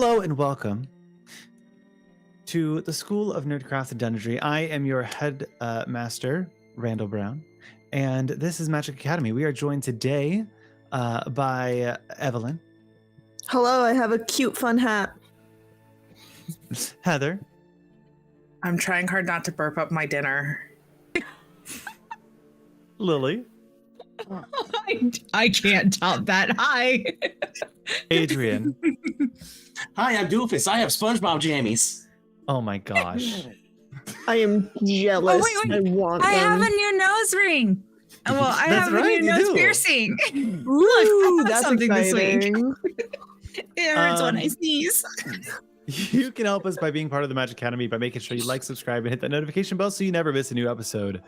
Hello and welcome to the School of Nerdcraft and Dungeonry. I am your head master, Randall Brown, and this is Magic Academy. We are joined today by Evelyn. Hello, I have a cute, fun hat. Heather. I'm trying hard not to burp up my dinner. Lily. I can't top that. Hi. Adrian. Hi, I'm Doofus. I have SpongeBob jammies. Oh my gosh. I am jealous. Oh, wait. I want I them. have a new nose ring. Well, I That's have right, a new you nose do. piercing. Ooh, Look, I have that's something exciting. this week. It hurts when I sneeze. You can help us by being part of the Magic Academy by making sure you like, subscribe, and hit that notification bell so you never miss a new episode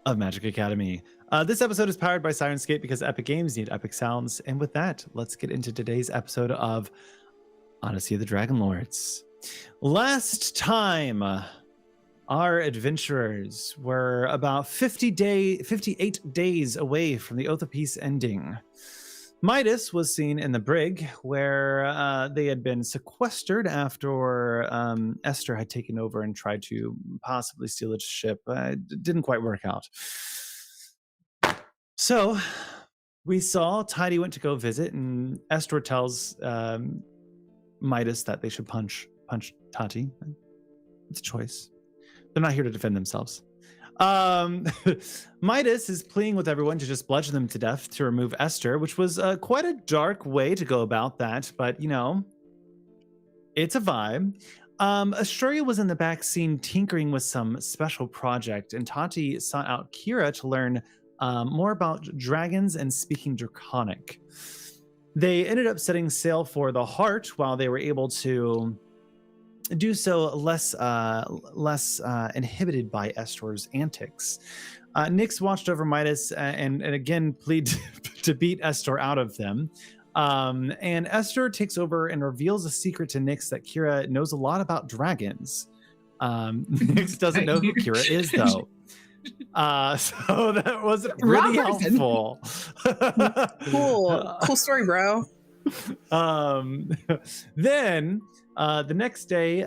of Magic Academy. This episode is powered by Sirenscape because epic games need epic sounds. And with that, let's get into today's episode of Odyssey of the Dragonlords. Last time, our adventurers were about 58 days away from the Oath of Peace ending. Midas was seen in the brig where they had been sequestered after Estor had taken over and tried to possibly steal its ship. It didn't quite work out. So we saw Tidy went to go visit, and Estor tells Midas that they should punch Tati. It's a choice. They're not here to defend themselves. Midas is pleading with everyone to just bludgeon them to death to remove Estor, which was quite a dark way to go about that, but you know, it's a vibe. Australia was in the back scene tinkering with some special project, and Tati sought out Kira to learn more about dragons and speaking Draconic. They ended up setting sail for the Heart while they were able to do so less inhibited by Estor's antics. Nyx watched over Midas and again pleaded to beat Estor out of them. And Estor takes over and reveals a secret to Nyx that Kira knows a lot about dragons. Nyx doesn't know who Kira is though. So that wasn't really helpful. Cool story, bro. Then the next day,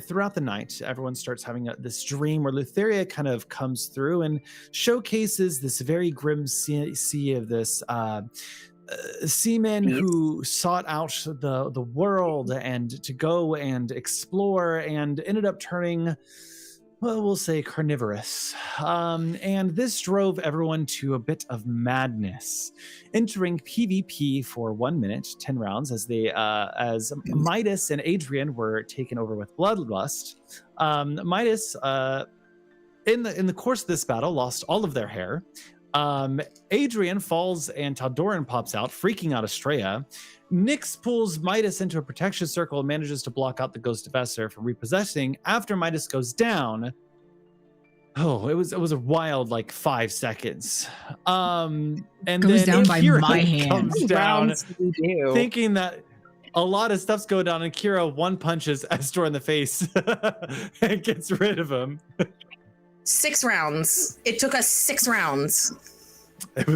throughout the night, everyone starts having this dream where Lutheria kind of comes through and showcases this very grim sea of this seamen who sought out the world and to go and explore and ended up turning, well, we'll say carnivorous. And this drove everyone to a bit of madness, entering PvP for 1 minute, 10 rounds, as Midas and Adrian were taken over with bloodlust. Midas, in the course of this battle, lost all of their hair. Adrian falls and Tal'Doran pops out, freaking out Estrella. Nyx pulls Midas into a protection circle and manages to block out the ghost of Estor from repossessing. After Midas goes down, it was a wild 5 seconds. And Goes then down by Kira my hand. comes down, Do. thinking that a lot of stuff's going down, and Kira one punches Estor in the face and gets rid of him. 6 rounds. It took us 6 rounds. It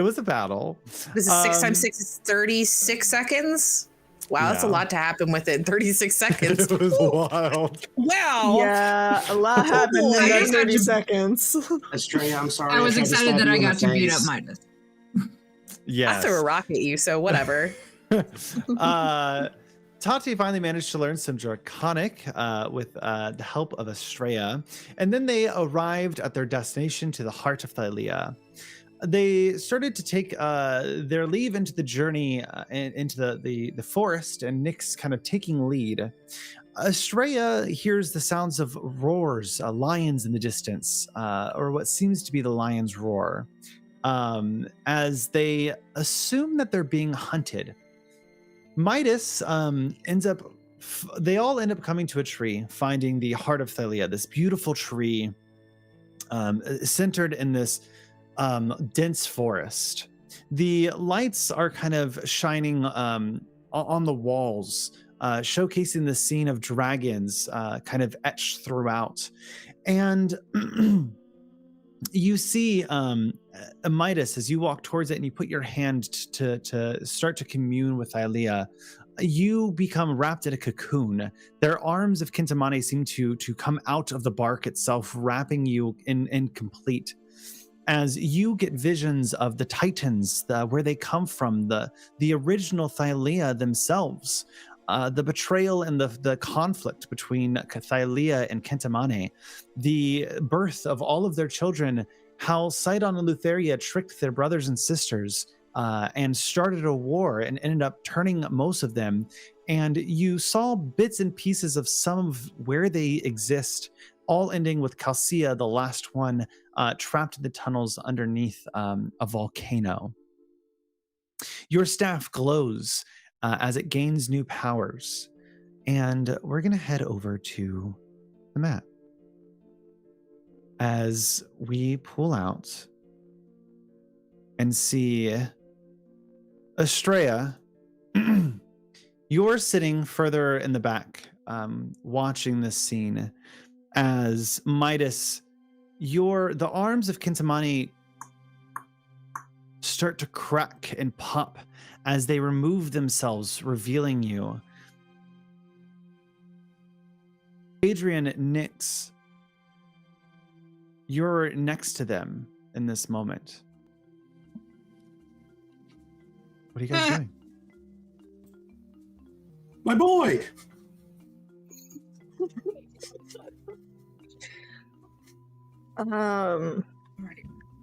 was a battle. This is 6 times 6 is 36 seconds. Wow, that's a Yeah. lot to happen within 36 seconds. It was wild. Wow. Yeah, a lot happened in I that just had 30 to- seconds. Estrella, I'm sorry. I was tried to excited stab that you I in got the to beat up face. Midas. Yes. I threw a rock at you, so whatever. Tati finally managed to learn some Draconic with the help of Estrella, and then they arrived at their destination to the Heart of Thylea. They started to take their leave into the journey into the forest, and Nyx kind of taking lead. Estrella hears the sounds of roars, lions in the distance, or what seems to be the lion's roar, as they assume that they're being hunted. Midas they all end up coming to a tree, finding the Heart of Thylea, this beautiful tree centered in this dense forest. The lights are kind of shining on the walls, showcasing the scene of dragons kind of etched throughout. And you see a Midas as you walk towards it and you put your hand to start to commune with Thylea. you become wrapped in a cocoon. Their arms of Kintamani seem to come out of the bark itself, wrapping you in complete. As you get visions of the Titans, where they come from, the original Thylea themselves, the betrayal and the conflict between Thylea and Kintamani, the birth of all of their children, how Sidon and Lutheria tricked their brothers and sisters and started a war and ended up turning most of them. And you saw bits and pieces of some of where they exist, all ending with Calcea, the last one, trapped in the tunnels underneath a volcano. Your staff glows as it gains new powers. And we're going to head over to the map. As we pull out and see Estrella, you're sitting further in the back, watching this scene as Midas, the arms of Kintamani start to crack and pop as they remove themselves, revealing you. Adrian, Nyx, you're next to them in this moment. What are you guys doing? My boy!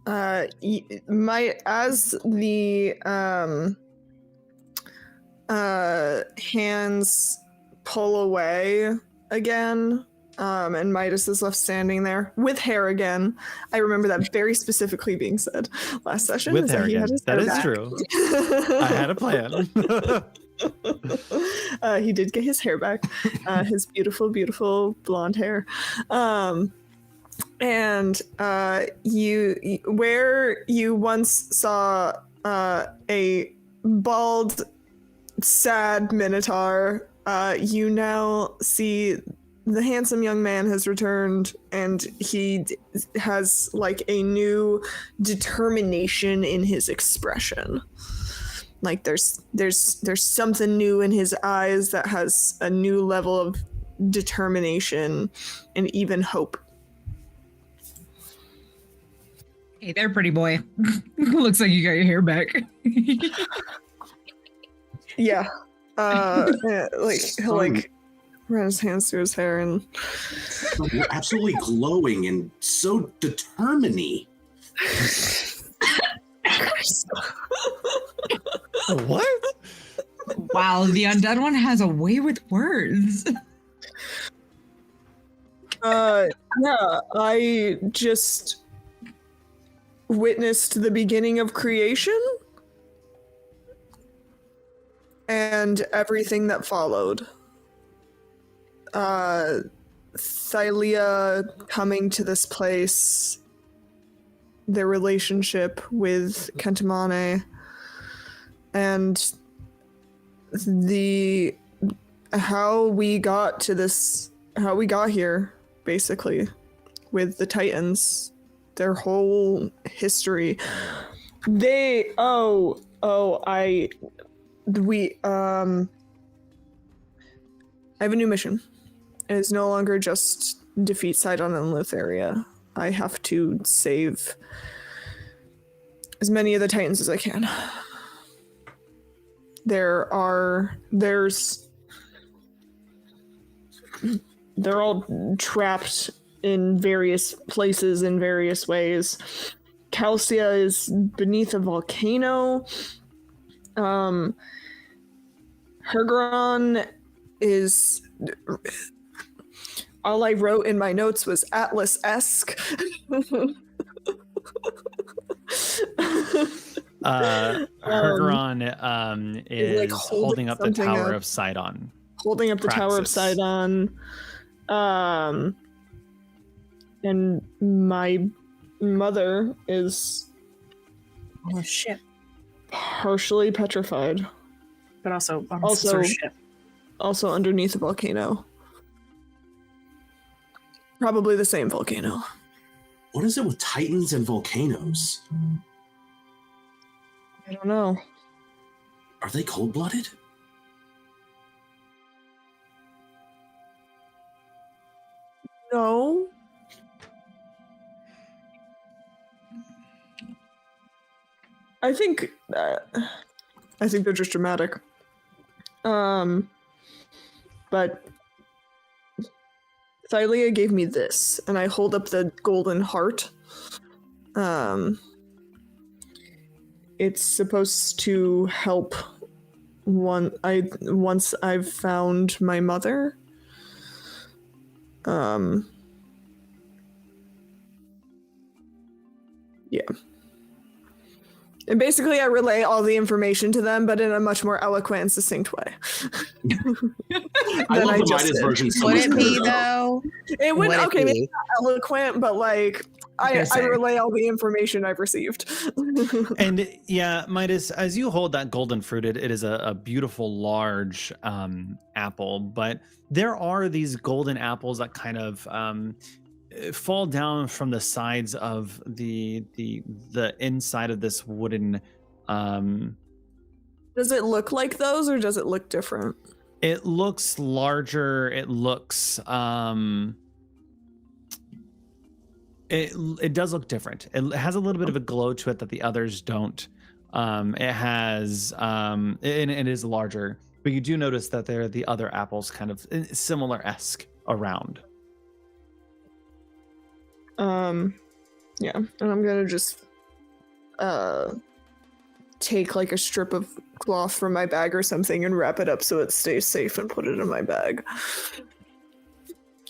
As the hands pull away again, and Midas is left standing there with hair again. I remember that very specifically being said last session. With hair again. That is back. true. I had a plan. He did get his hair back, his beautiful, beautiful blonde hair. And you where you once saw a bald, sad minotaur, you now see the handsome young man has returned, and he has like a new determination in his expression. Like there's something new in his eyes that has a new level of determination and even hope. Hey there, pretty boy. Looks like you got your hair back. Yeah. Yeah, like he'll like run his hands through his hair and You're absolutely glowing and so determining. What? Wow, the undead one has a way with words. yeah, I just witnessed the beginning of creation and everything that followed. Thylea coming to this place, their relationship with Kintamani, and how we got here, basically, with the Titans, their whole history. I have a new mission. It is no longer just defeat Sidon and Lutheria. I have to save as many of the Titans as I can. They're all trapped in various places in various ways. Calcea is beneath a volcano. Hergeron is... All I wrote in my notes was Atlas-esque. Hergeron is like holding up the Tower up. of Sidon. Holding up the Tower of Praxis. Sidon. And my mother is Oh shit! partially petrified. But also Also- shit. Also underneath a volcano. Probably the same volcano. What is it with titans and volcanoes? I don't know. Are they cold-blooded? No. I think they're just dramatic. But Thylea gave me this, and I hold up the golden heart. It's supposed to help once I've found my mother. Yeah. And basically I relay all the information to them, but in a much more eloquent and succinct way. I love the Midas version so Would much it better, be though. though? It would, Would it okay, maybe be? not eloquent, but like I relay all the information I've received. And yeah, Midas, as you hold that golden fruit, it is a beautiful large apple, but there are these golden apples that kind of fall down from the sides of the inside of this wooden. Does it look like those, or does it look different? It looks larger. It looks it does look different. It has a little bit of a glow to it that the others don't. It has and it is larger, but you do notice that there are the other apples kind of similar-esque around. Yeah, and I'm gonna just take like a strip of cloth from my bag or something and wrap it up so it stays safe and put it in my bag.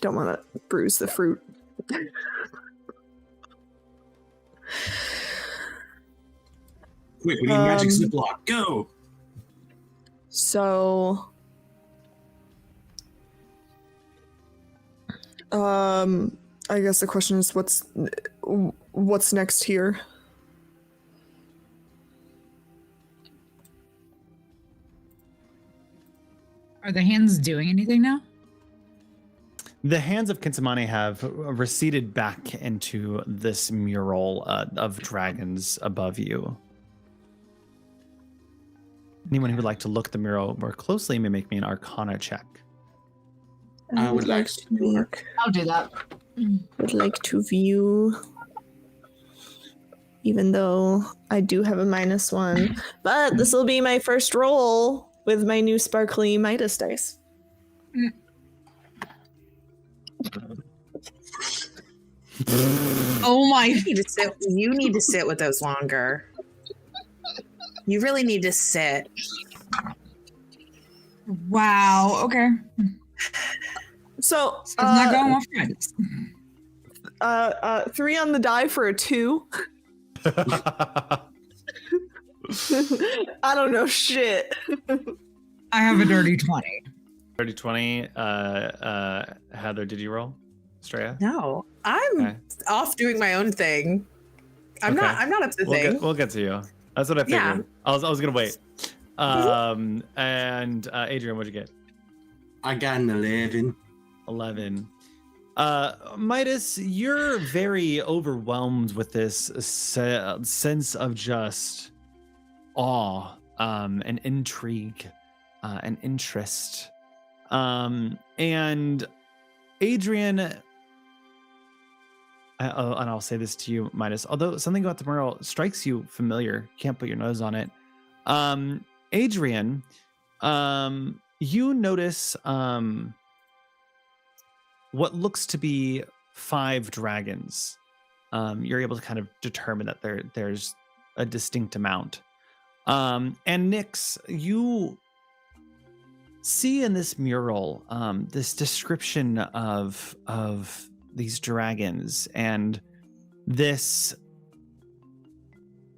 Don't want to bruise the fruit. Quick, we need magic ziploc. Go! So, I guess the question is, what's next here? Are the hands doing anything now? The hands of Kintamani have receded back into this mural of dragons above you. Anyone who would like to look at the mural more closely may make me an Arcana check. I would like to look. I'll do that. Would like to view, even though I do have a -1, but this will be my first roll with my new sparkly Midas dice. Oh my! You need to sit with those longer. You really need to sit. Wow. Okay. So, It's not going off Fridays. 3 on the die for a 2. I don't know shit. I have a dirty 20. 30-20. Heather, did you roll? Estrella? No, I'm Okay. off doing my own thing. I'm Okay. not up to the thing. We'll get to you. That's what I figured. Yeah. I was gonna wait. And Adrian, what'd you get? I got an 11. 11. Midas, you're very overwhelmed with this sense of just awe, and intrigue, and interest. And Adrian, and I'll say this to you, Midas, although something about the mural strikes you familiar, you can't put your nose on it. Adrian, you notice what looks to be 5 dragons. You're able to kind of determine that there's a distinct amount. And Nyx, you see in this mural this description of these dragons, and this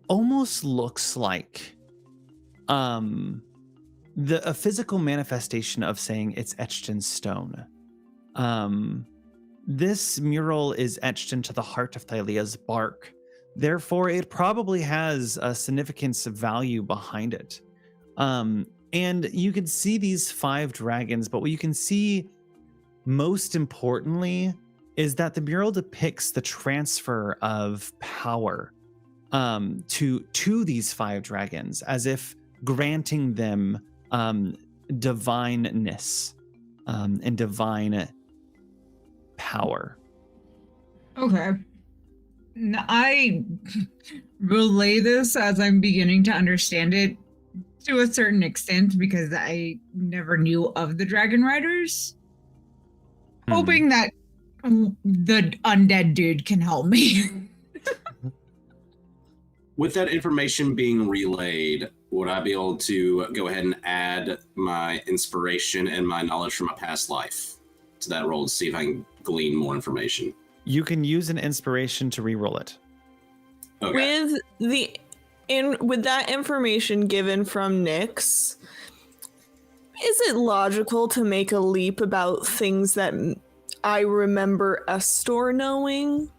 almost looks like a physical manifestation of saying it's etched in stone. This mural is etched into the Heart of Thylea's bark. Therefore, it probably has a significance of value behind it. And you can see these 5 dragons, but what you can see most importantly is that the mural depicts the transfer of power to these 5 dragons, as if granting them divineness and divine power. Okay. I relay this as I'm beginning to understand it to a certain extent because I never knew of the Dragon Riders. Hoping that the undead dude can help me. With that information being relayed, would I be able to go ahead and add my inspiration and my knowledge from a past life to that roll to see if I can glean more information? You can use an inspiration to re-roll it. Okay. With that information given from Nyx, is it logical to make a leap about things that I remember Estor knowing?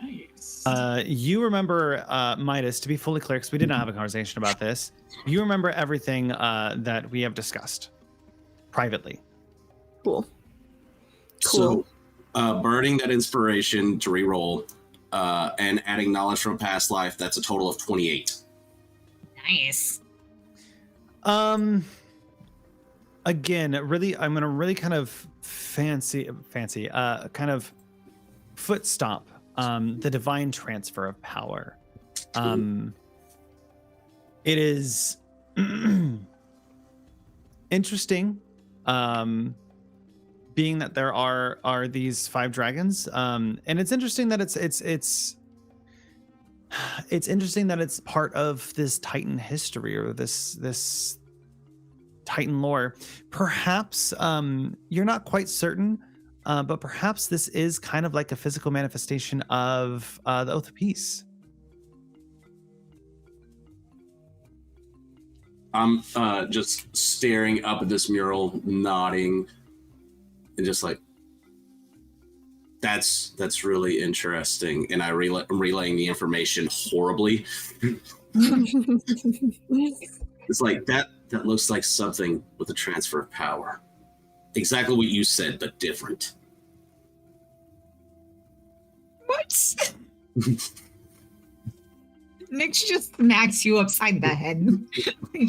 Nice. You remember Midas, to be fully clear, because we did not have a conversation about this. You remember everything that we have discussed privately. Cool. So, burning that inspiration to re-roll and adding knowledge from a past life, that's a total of 28. Nice. Again, really, I'm gonna really kind of fancy, kind of foot stomp the divine transfer of power. It is interesting, being that there are these 5 dragons, and it's interesting that it's interesting that it's part of this Titan history or this Titan lore. Perhaps you're not quite certain, but perhaps this is kind of like a physical manifestation of the Oath of Peace. I'm just staring up at this mural, nodding, and just like, that's really interesting. And I'm relaying the information horribly. It's like that looks like something with a transfer of power. Exactly what you said, but different. What? Nick just smacks you upside the head.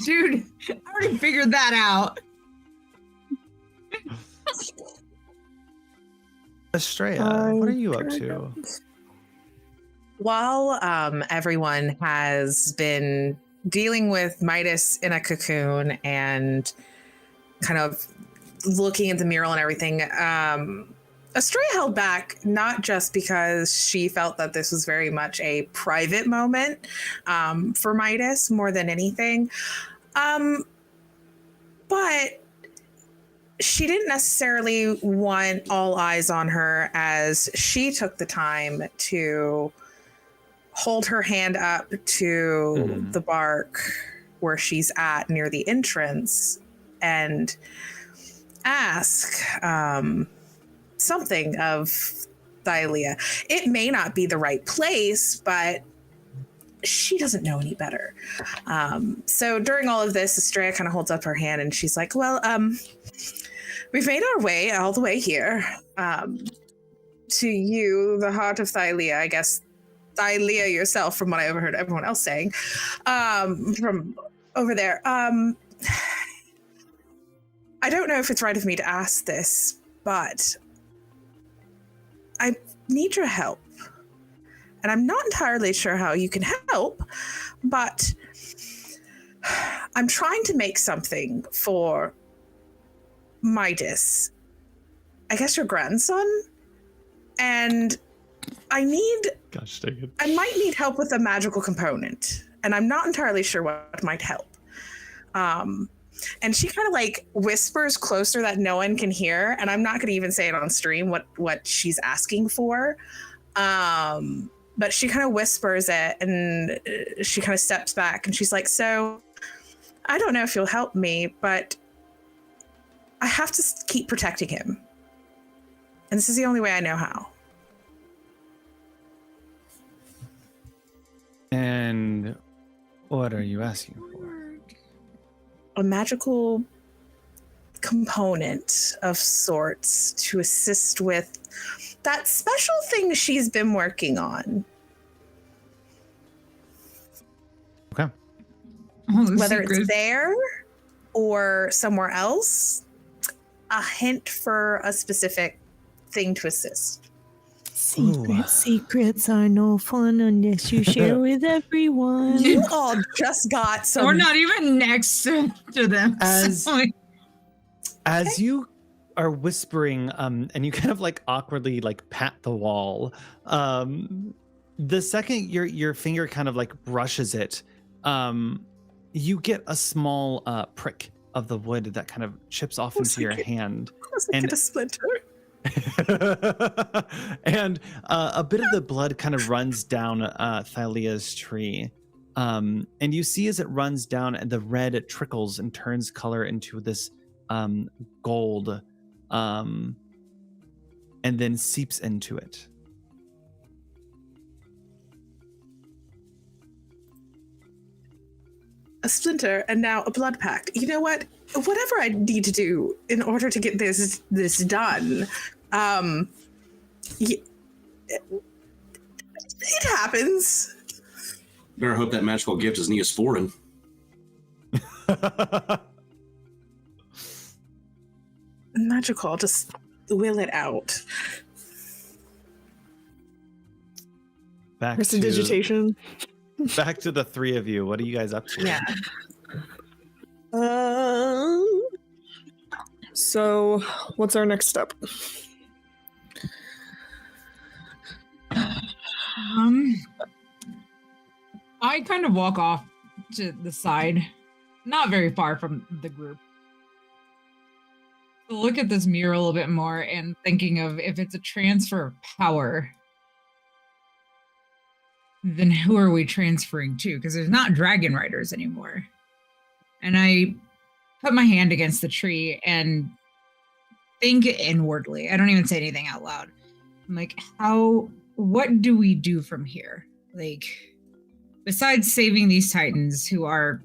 Dude, I already figured that out. Estrella, what are you up to? While everyone has been dealing with Midas in a cocoon and kind of looking at the mural and everything, Estrella held back, not just because she felt that this was very much a private moment for Midas more than anything, but she didn't necessarily want all eyes on her as she took the time to hold her hand up to the bark where she's at near the entrance and ask something of Thylea. It may not be the right place, but she doesn't know any better. So during all of this, Estrella kind of holds up her hand and she's like, well, we've made our way all the way here to you, the Heart of Thylea. I guess Thylea yourself, from what I overheard everyone else saying from over there. I don't know if it's right of me to ask this, but I need your help. And I'm not entirely sure how you can help, but I'm trying to make something for Midas, I guess your grandson, and I might need help with a magical component, and I'm not entirely sure what might help. And she kind of like whispers closer that no one can hear, and I'm not going to even say it on stream what she's asking for. But she kind of whispers it, and she kind of steps back, and she's like, so I don't know if you'll help me, but I have to keep protecting him. And this is the only way I know how. And what are you asking for? A magical component of sorts to assist with that special thing she's been working on. Okay. Whether it's there or somewhere else, a hint for a specific thing to assist. Secrets are no fun unless you share with everyone. You all just got some. We're not even next to them. As you are whispering, and you kind of like awkwardly like pat the wall, the second your finger kind of like brushes it, you get a small prick of the wood that kind of chips off into your hand. And get a splinter. And a bit of the blood kind of runs down Thylea's tree. And you see as it runs down, and the red trickles and turns color into this gold, and then seeps into it. A splinter and now a blood pact. You know what? Whatever I need to do in order to get this done, it happens. Better hope that magical gift is Neosporin. Magical, I'll just will it out. Prestidigitation. Back to the three of you. What are you guys up to? Yeah. So, what's our next step? I kind of walk off to the side, not very far from the group. Look at this mural a little bit more and thinking of if it's a transfer of power, then who are we transferring to? Because there's not dragon riders anymore. And I put my hand against the tree and think inwardly. I don't even say anything out loud. I'm like, what do we do from here? Like, besides saving these titans who are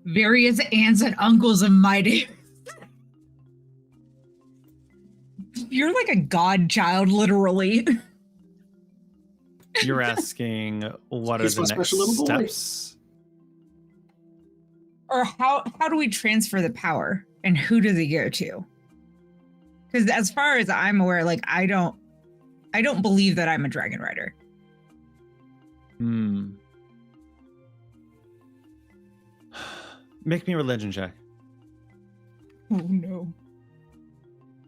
various aunts and uncles of Midas. You're like a godchild, literally. You're asking what are the next steps? Or how do we transfer the power, and who do they go to? Because as far as I'm aware, like I don't believe that I'm a dragon rider. Make me a religion check. Oh no.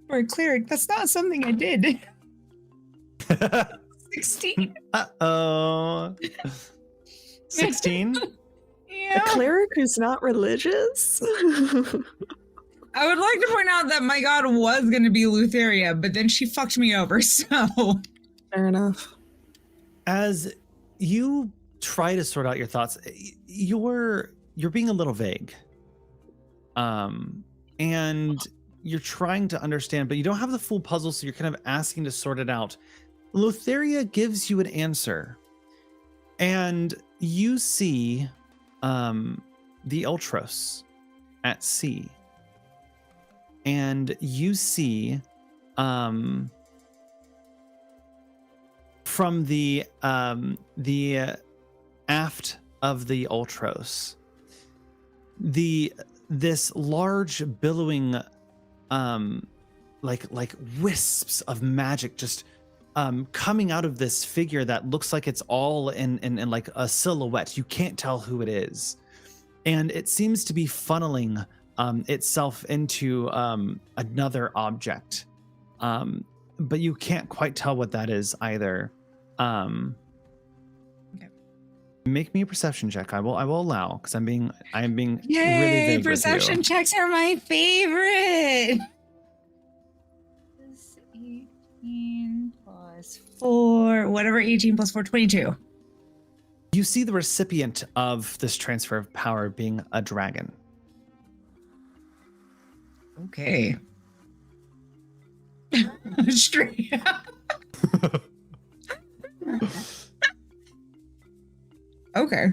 For a cleric, that's not something I did. 16. Uh-oh. 16? Yeah. A cleric who's not religious? I would like to point out that my god was going to be Lutheria, but then she fucked me over, so... Fair enough. As you try to sort out your thoughts, you're being a little vague. And you're trying to understand, but you don't have the full puzzle, so you're kind of asking to sort it out. Lutheria gives you an answer. And you see the Ultros at sea. And you see from the aft of the Ultros, this large billowing like wisps of magic just coming out of this figure that looks like it's all in like a silhouette. You can't tell who it is, and it seems to be funneling itself into another object, but you can't quite tell what that is either. Okay. Make me a perception check. I will allow, because I am being Yay, really vague perception with you. checks are my favorite. 18 plus 4, whatever 18 plus 4, 22. You see the recipient of this transfer of power being a dragon. Okay. Straight up. Okay.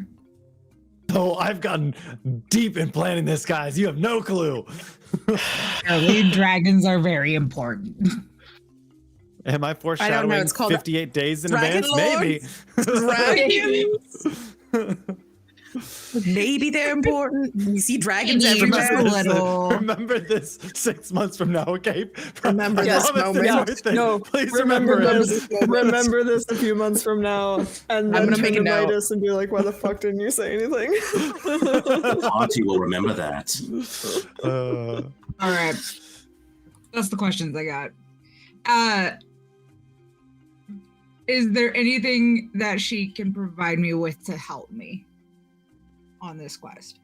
Oh, I've gotten deep in planning this, guys. You have no clue. Early dragons are very important. Am I foreshadowing It's called 58 days in advance? Dragonlords? Maybe. Dragons. Maybe they're important. We see dragons Maybe everywhere. just a little. Remember this 6 months from now, okay? Remember I this promise moment. worth it. No, Please remember this. it. Remember this a few months from now, and I'm then gonna turn make to a note. Midas and be like, "Why the fuck didn't you say anything?" Auntie will remember that. All right. That's the questions I got. Is there anything that she can provide me with to help me on this quest?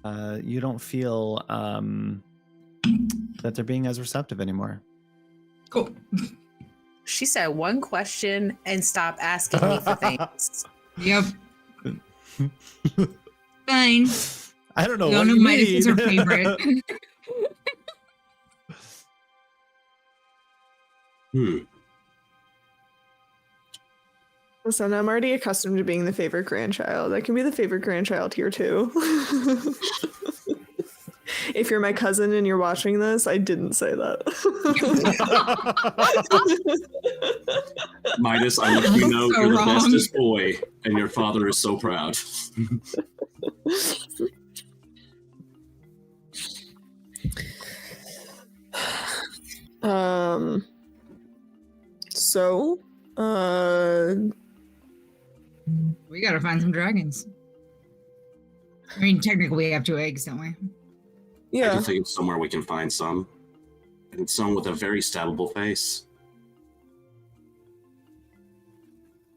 You don't feel that they're being as receptive anymore. Cool. She said one question and stop asking me for things. Yep. Fine. I don't know We all what know you Midas need. is her favorite. Listen, I'm already accustomed to being the favorite grandchild. I can be the favorite grandchild here too. If you're my cousin and you're watching this, I didn't say that. Midas, I let you know So you're the wrong. bestest boy, and your father is so proud. So, We gotta find some dragons. I mean, technically we have 2 eggs, don't we? I yeah. can think of somewhere we can find some. And some with a very stabbable face.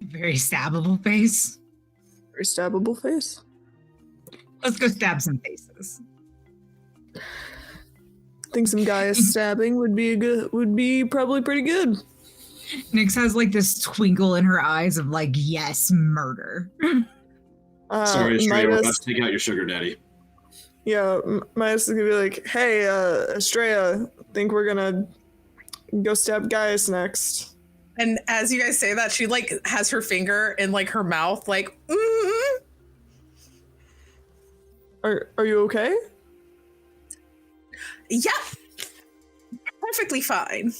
Very stabbable face. Very stabbable face. Let's go stab some faces. Think some Gaius stabbing would be probably pretty good. Nyx has like this twinkle in her eyes of like, yes, murder. Sorry, Estrella, we're about Midas, to take out your sugar daddy. yeah, Midas is gonna be like, "Hey, Estrella, think we're gonna go stab Gaius next." And as you guys say that, she like has her finger in like her mouth, like, Are you okay? yeah, perfectly fine.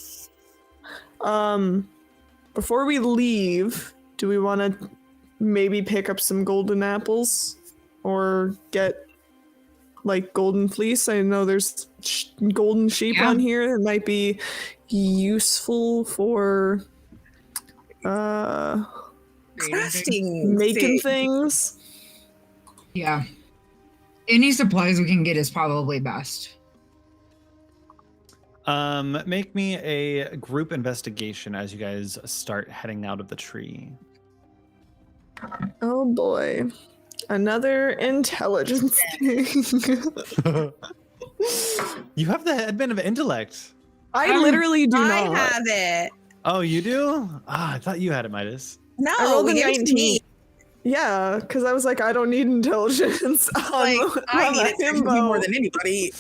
Before we leave, do we want to maybe pick up some golden apples or get like golden fleece? I know there's golden sheep Yeah. on here that might be useful for Crafting, making things. things. Yeah. Any supplies we can get is probably best. Make me a group investigation as you guys start heading out of the tree. Oh boy. Another intelligence thing. You have the headband of intellect. I literally do I not. have it. Oh, you do? Ah, I thought you had it, Midas. No, I rolled a we gave it to me. 19. Yeah, because I was like, I don't need intelligence. Like, I need it technically more than anybody.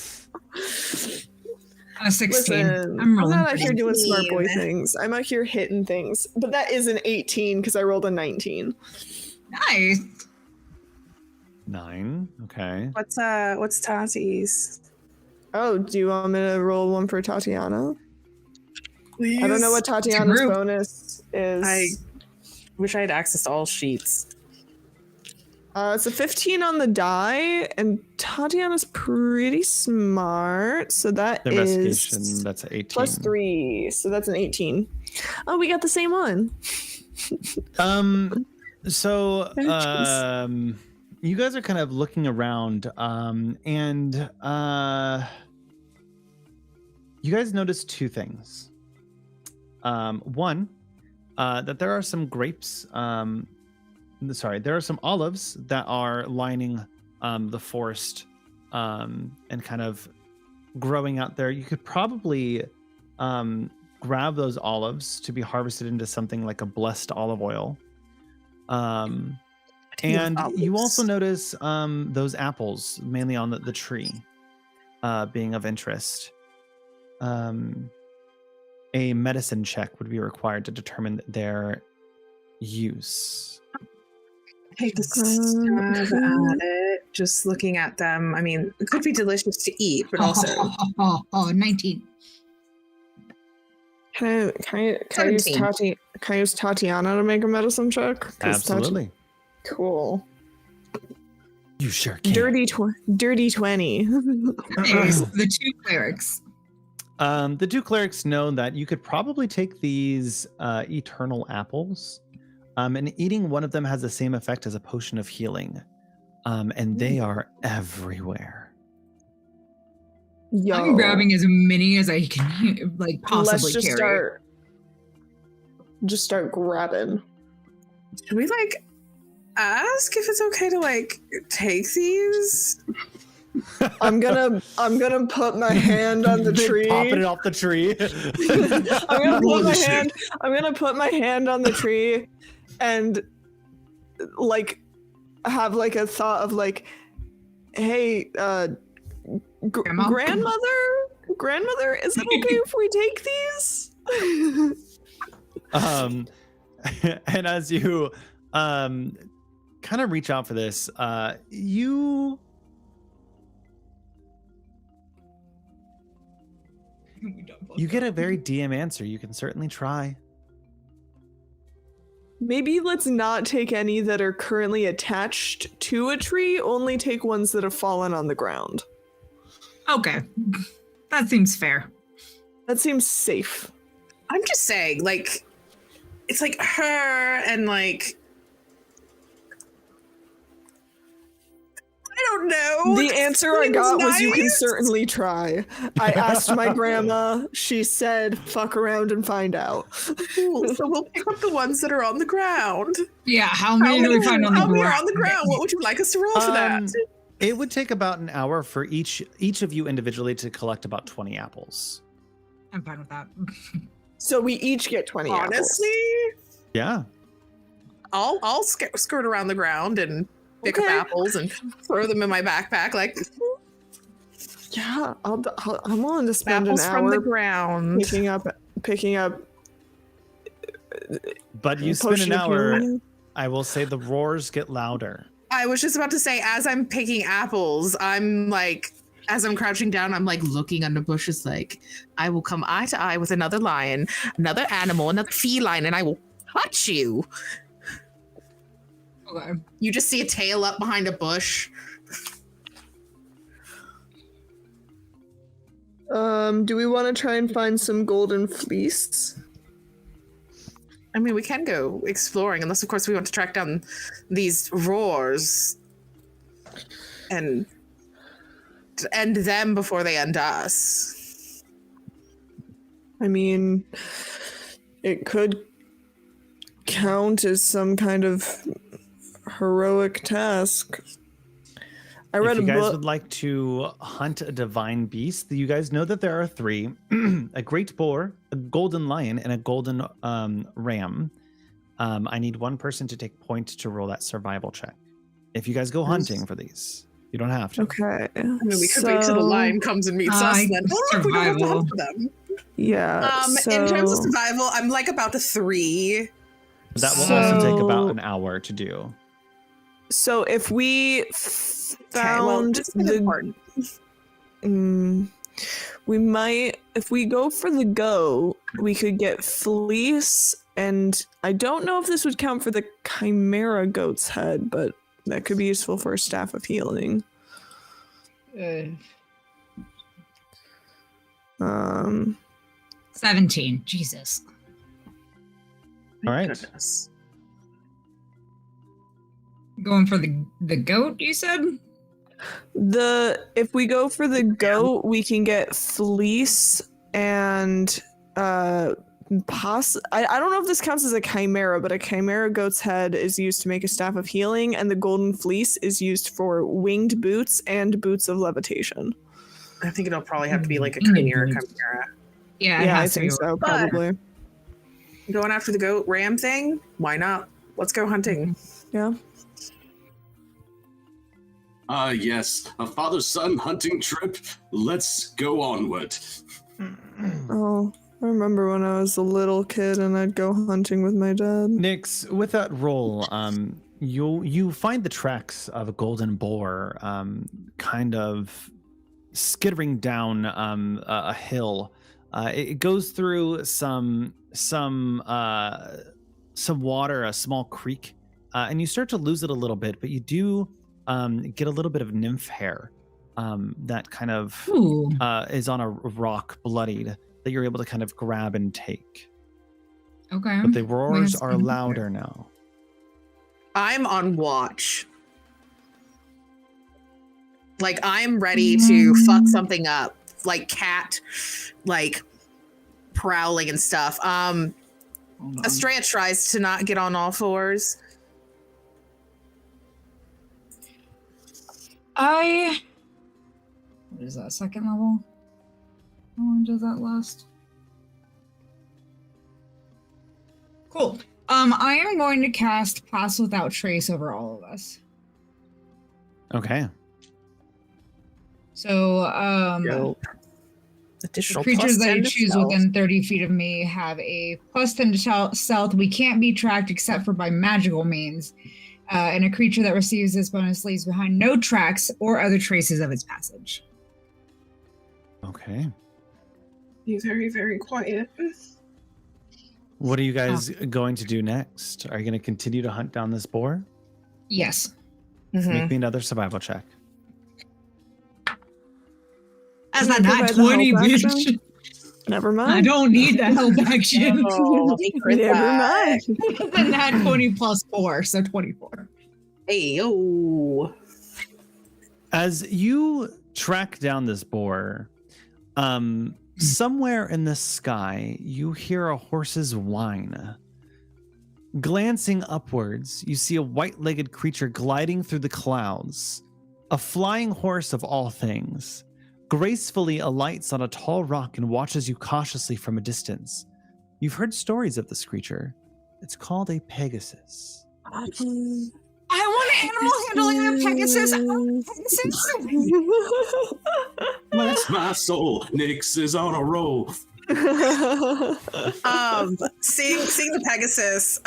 A 16. Listen, I'm I'm rolling not out pretty here doing smart boy 16. things. I'm out here hitting things. But that is an 18 because I rolled a 19. nice. 9. Okay. What's Tati's? Oh, do you want me to roll one for Tatiana? Please. I don't know what Tatiana's group. bonus is. I wish I had access to all sheets. It's a 15 on the die, and Tatiana's pretty smart, so that The is investigation, that's 18. plus 3, so that's an 18. Oh, we got the same one. So jeez. you guys are kind of looking around, and you guys notice 2 things. One, that there are some grapes. There are some olives that are lining the forest and kind of growing out there. You could probably grab those olives to be harvested into something like a blessed olive oil. And you also notice those apples, mainly on the tree, being of interest. A medicine check would be required to determine their use. Take a stab at it. Just looking at them. I mean, it could be delicious to eat, but also 19. Can I use 17. Can I use Tatiana to make a medicine check? 'Cause Absolutely. Cool. You sure can. Dirty 20. Anyways, the two clerics. The two clerics know that you could probably take these eternal apples, and eating one of them has the same effect as a potion of healing, and they are everywhere. Yo, I'm grabbing as many as I can, like possibly let's just carry. start grabbing. Should we like ask if it's okay to like take these? I'm gonna put my hand on the tree. Popping it off the tree. I'm gonna put my hand on the tree and like have like a thought of like, hey, grandmother, is it okay if we take these? And as you kind of reach out for this, you get a very DM answer. You can certainly try. Maybe let's not take any that are currently attached to a tree, only take ones that have fallen on the ground. Okay. That seems fair. That seems safe. I'm just saying, like, it's like her and like, I don't know. The answer I got was you can nice. certainly try. I asked my grandma. She said, fuck around and find out. Cool. So we'll pick up the ones that are on the ground. Yeah, how many do we find on the How many ground? are on the ground? What would you like us to roll for that? It would take about an hour for each of you individually to collect about 20 apples. I'm fine with that. So we each get 20 Honestly, Yeah. I'll skirt around the ground and pick up Okay. apples and throw them in my backpack like Yeah, I'm willing to spend apples an from the hour ground. picking up. But you spend potion an of hour, healing. I will say the roars get louder. I was just about to say, as I'm picking apples, I'm like, as I'm crouching down, I'm like looking under bushes, like, I will come eye to eye with another lion, another animal, another feline, and I will touch you. Okay. You just see a tail up behind a bush. Do we want to try and find some golden fleece? I mean, we can go exploring, unless, of course, we want to track down these roars and end them before they end us. I mean, it could count as some kind of heroic task. I read If you a guys book. would like to hunt a divine beast, you guys know that there are 3: a great boar, a golden lion, and a golden ram. I need one person to take point to roll that survival check. If you guys go hunting for these, you don't have to. Okay. I mean, we could wait till the lion comes and meets us, then. Oh, look, we don't have to hunt for them. Yeah. In terms of survival, I'm like about a 3. That will also take about an hour to do. So if we found this is important. we might, if we go for the goat, we could get fleece, and I don't know if this would count for the chimera goat's head, but that could be useful for a staff of healing. 17. Jesus. All right. Goodness. Going for the goat, you said? If we go for the goat, we can get fleece and I don't know if this counts as a chimera, but a chimera goat's head is used to make a staff of healing, and the golden fleece is used for winged boots and boots of levitation. I think it'll probably have to be like a chimera. Yeah, it Yeah, I has to think be. so, probably. Going after the goat ram thing? Why not? Let's go hunting. Yeah. Yes, a father-son hunting trip. Let's go onward. Oh, I remember when I was a little kid and I'd go hunting with my dad. Nix, with that roll, you find the tracks of a golden boar, kind of skittering down a hill. It goes through some water, a small creek, and you start to lose it a little bit, but you do get a little bit of nymph hair that kind of Ooh. is on a rock, bloodied, that you're able to kind of grab and take. Okay. But the roars Yes, are I'm louder now. I'm on watch. Like, I'm ready to fuck something up. Like, cat, like, prowling and stuff. Estrella tries to not get on all fours. What is that, second level? How long does that last? Cool. I am going to cast Pass Without Trace over all of us. Okay. So, Additional creatures plus that 10 you to choose stealth. within 30 feet of me have a +10 to stealth. We can't be tracked except for by magical means. And a creature that receives this bonus leaves behind no tracks or other traces of its passage. Okay. Be very, very quiet. What are you guys going to do next? Are you going to continue to hunt down this boar? Yes. Make me another survival check. As Can a I nat provide the 20, help bitch. action? Never mind. I don't need the help action. Oh, Never mind. The nat 20 plus 4, so 24. Hey, yo. As you track down this boar, somewhere in the sky, you hear a horse's whine. Glancing upwards, you see a white-legged creature gliding through the clouds. A flying horse of all things. Gracefully alights on a tall rock and watches you cautiously from a distance. You've heard stories of this creature. It's called a Pegasus. I want animal handling a Pegasus. I want a Pegasus. Bless my soul. Nyx is on a roll. Seeing the Pegasus,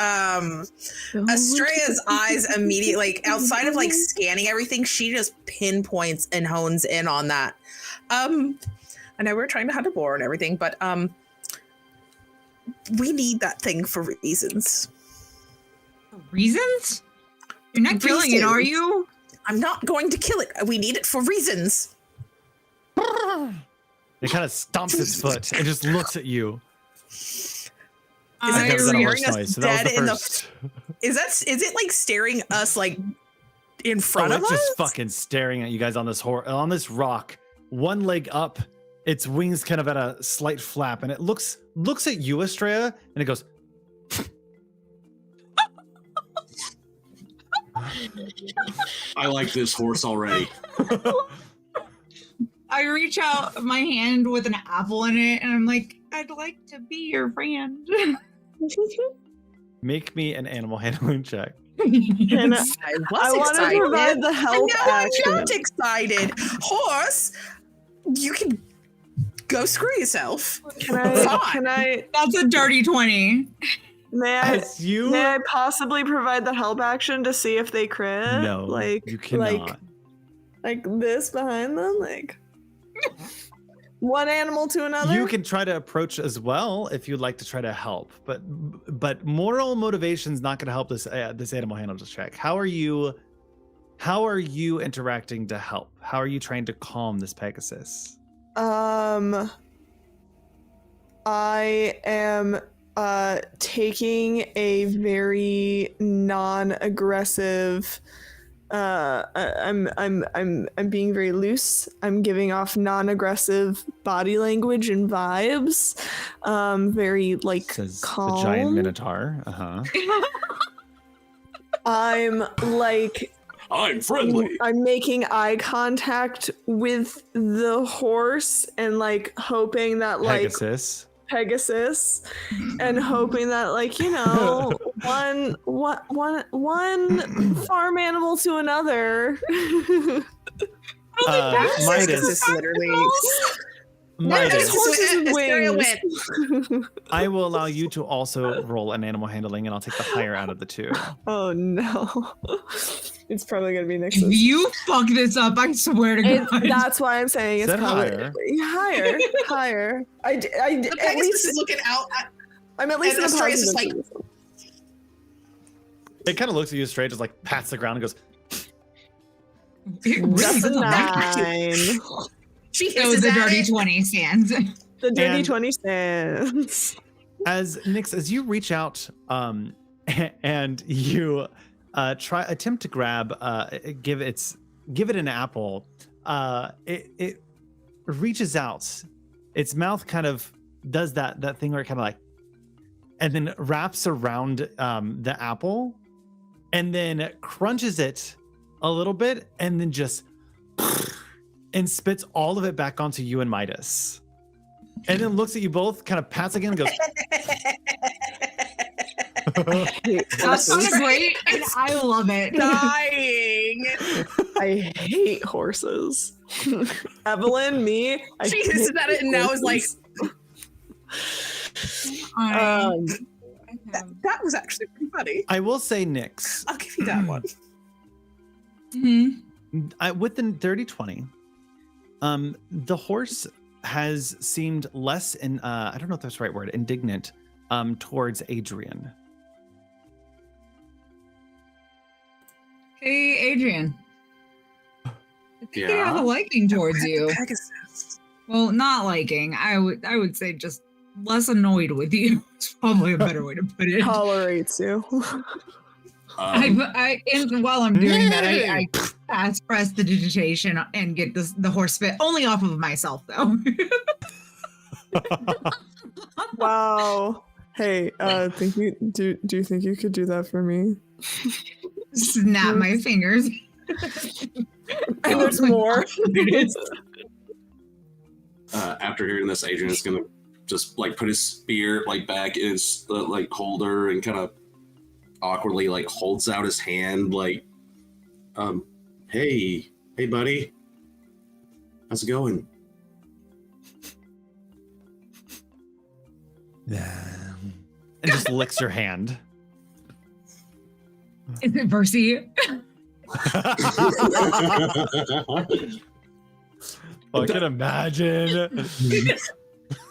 Estrella's eyes immediately, like, outside of like scanning everything, she just pinpoints and hones in on that. I know we're trying to hunt a boar and everything, but we need that thing for reasons. Reasons? You're not killing it, are you? I'm not going to kill it. We need it for reasons. It kind of stomps its foot and just looks at you. I Never done a staring horse us noise, so that was dead the in the- first. Is it like staring us like in front of it's us? just fucking staring at you guys on this rock. One leg up, its wings kind of at a slight flap, and it looks at you, Estrella, and it goes. I like this horse already. I reach out my hand with an apple in it, and I'm like, I'd like to be your friend. Make me an animal handling check. And I I want to excited. provide the help And now action. I'm not excited. Horse, you can go screw yourself. Can I That's a dirty 20. may I As you may I possibly provide the help action to see if they crit? no, like you cannot. like this behind them, like one animal to another. You can try to approach as well if you'd like to try to help, but moral motivation's not going to help this animal handling check. How are you interacting to help? How are you trying to calm this Pegasus? I am taking a very non-aggressive. I'm being very loose. I'm giving off non-aggressive body language and vibes. Very like Says calm. the giant minotaur. I'm like I'm friendly. I'm making eye contact with the horse and like hoping that like Pegasus and hoping that like, you know, one farm animal to another. Midas, Literally. Midas, horses with wings. I will allow you to also roll an animal handling, and I'll take the higher out of the two. Oh no. It's probably gonna be If Nix's. you fuck this up, I swear to God. That's why I'm saying it's Said probably higher. The At Pegasus least is looking out at I'm at least and in a Estrella's just positive. It kind of looks at you straight, just like pats the ground and goes. It really That's a doesn't like you. 9. She So hisses the at dirty it. 20 stands. The dirty And- 20 stands. As Nyx, as you reach out, and you attempt to grab, give it an apple, it reaches out, its mouth kind of does that thing where it kind of like, and then wraps around the apple, and then crunches it a little bit, and then just and spits all of it back onto you and Midas. And then looks at you both, kind of pats again, and goes, That sounds great, and I love it. Dying. I hate horses. Evelyn, me. She hisses at it and now is like, that was actually pretty funny. I will say, Nyx, I'll give you that one. with the dirty 20, the horse has seemed less I don't know if that's the right word, indignant towards Adrian. Hey, Adrian. I think I have a Yeah. liking towards you. Pegasus. Well, not liking. I would say just less annoyed with you. It's probably a better way to put it. Tolerates you. And while I'm doing that, I pass prestidigitation and get the horse spit only off of myself, though. Wow. Hey, do you think you could do that for me? Snap my fingers. And there's more. After hearing this, Adrian is gonna just like put his spear like back in his like holder and kind of awkwardly like holds out his hand like, hey buddy, how's it going? And just licks your hand. Is it Percy? I can imagine.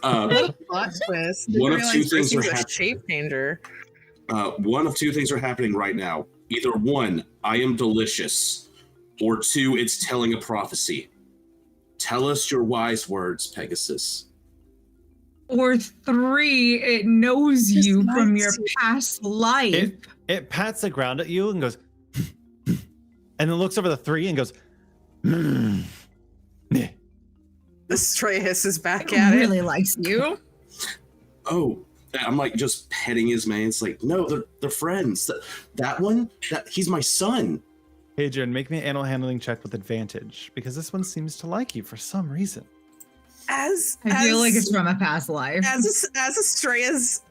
What a plot twist. One of two things are a happening. shape changer. One of two things are happening right now. Either one, I am delicious, or two, it's telling a prophecy. Tell us your wise words, Pegasus. Or 3, it knows Just you from likes your you. past life. It pats the ground at you and goes, and then looks over the 3 and goes, The stray hisses back It at it. really likes you. Oh, I'm like just petting his mane. It's like, no, they're friends. That one, he's my son. Adrian, make me an animal handling check with advantage, because this one seems to like you for some reason. I feel like it's from a past life. as Estrella's.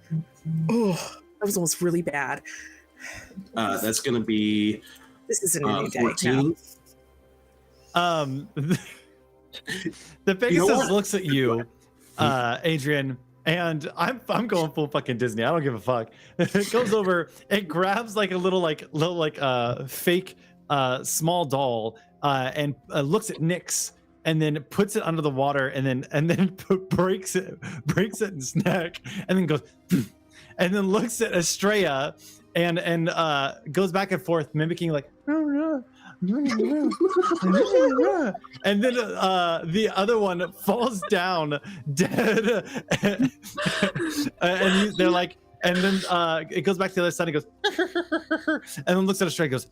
Oh, that was almost really bad. That's gonna be This is a new day. 14. The Pegasus You know what? looks at you, Adrian, and I'm going full fucking Disney. I don't give a fuck. It goes over, it grabs like a little fake small doll, and looks at Nyx, and then puts it under the water, and then breaks it in its neck, and then goes, and then looks at Estrella, and goes back and forth, mimicking like. And then the other one falls down dead, and they're like, and then it goes back to the other side and goes, and then looks at Estrella and goes,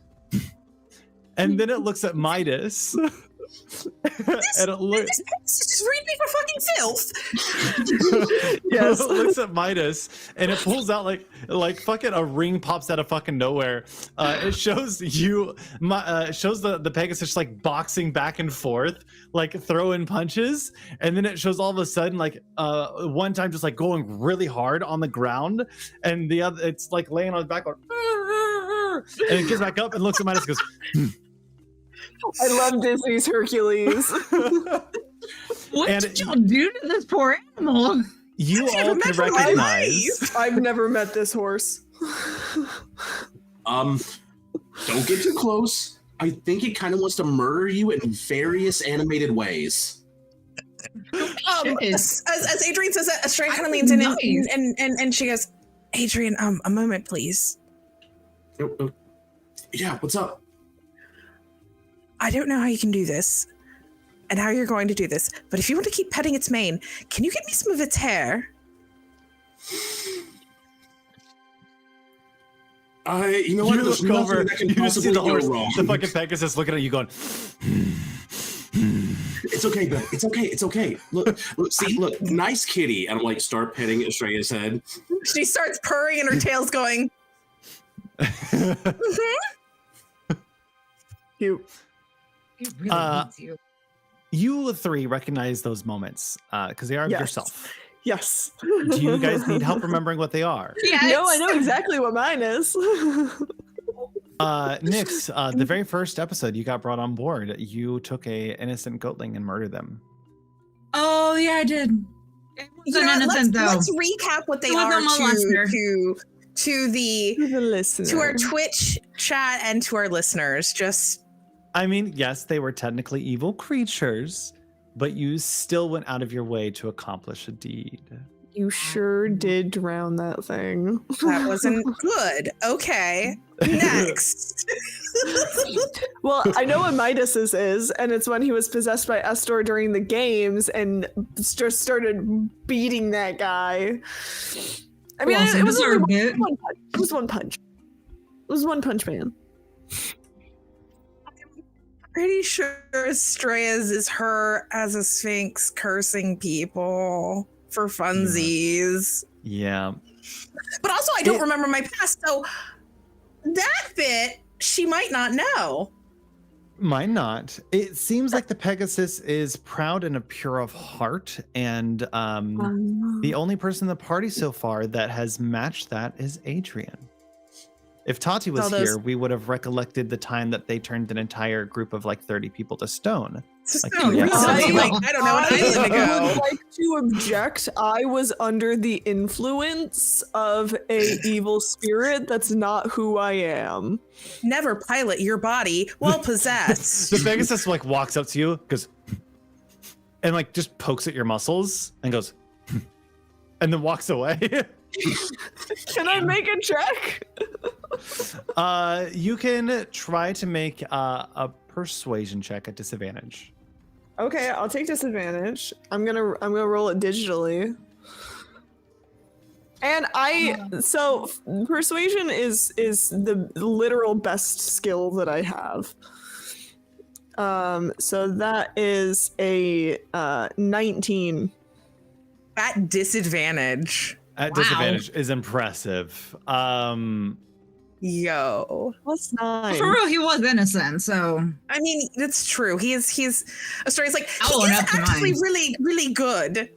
and then it looks at Midas. And it looks. Just read me for fucking filth. Yes. It looks at Midas and it pulls out like fucking a ring pops out of fucking nowhere. It shows you, shows the Pegasus like boxing back and forth, like throwing punches, and then it shows all of a sudden like one time just like going really hard on the ground, and the other it's like laying on its back, like, and it gets back up and looks at Midas and goes. I love Disney's Hercules. What And did y'all do to this poor animal? You I've all never can met my recognize. I've never met this horse. Don't get too close. I think it kind of wants to murder you in various animated ways. As Adrian says that, Estrella kind of leans in and she goes, Adrian, a moment, please. Yeah, what's up? I don't know how you can do this and how you're going to do this, but if you want to keep petting its mane, can you get me some of its hair? You know what? You There's look over, nothing that can you just see possibly the go horse, wrong. the fucking Pegasus looking at you going, It's okay, Ben. It's okay. It's okay. Look, see, look, nice kitty. And I'm like, start petting Estrella's head. She starts purring and her tail's going. Cute. It really needs you. You three recognize those moments because they are Yes. yourself. Yes. Do you guys need help remembering what they are? Yes. No, I know exactly what mine is. Nyx, the very first episode you got brought on board, you took a innocent goatling and murdered them. Oh yeah, I did. It You wasn't know what, innocent though. let's recap what they It was are a molester. to the listener. to our Twitch chat and to our listeners. Just I mean, yes, they were technically evil creatures, but you still went out of your way to accomplish a deed. You sure did drown that thing. that wasn't good. Okay, next. Well, I know what Midas's is, and it's when he was possessed by Estor during the games and just started beating that guy. I mean, Well, so it was only deserved it. one punch. It was one punch. It was One Punch Man. Pretty sure Estrella's is her as a sphinx cursing people for funsies. Yeah. But also, I don't remember my past, so that bit she might not know. Might not. It seems like the Pegasus is proud and a pure of heart, and the only person in the party so far that has matched that is Adrian. If Tati was here, we would have recollected the time that they turned an entire group of like 30 people to stone. Like, No, yeah. recently, like, I don't know, an island I ago. would like to object. I was under the influence of a evil spirit. That's not who I am. Never pilot your body while possessed. The Pegasus like walks up to you, goes, and like just pokes at your muscles and goes, and then walks away. Can I make a check? You can try to make a persuasion check at disadvantage. Okay, I'll take disadvantage. I'm gonna roll it digitally. And so persuasion is the literal best skill that I have. So that is a 19. At disadvantage. At disadvantage is impressive. Yo. Plus 9. For real, he was innocent, so I mean, it's true. He's Estrella's like, I'll he own is up to actually mine. really, really good.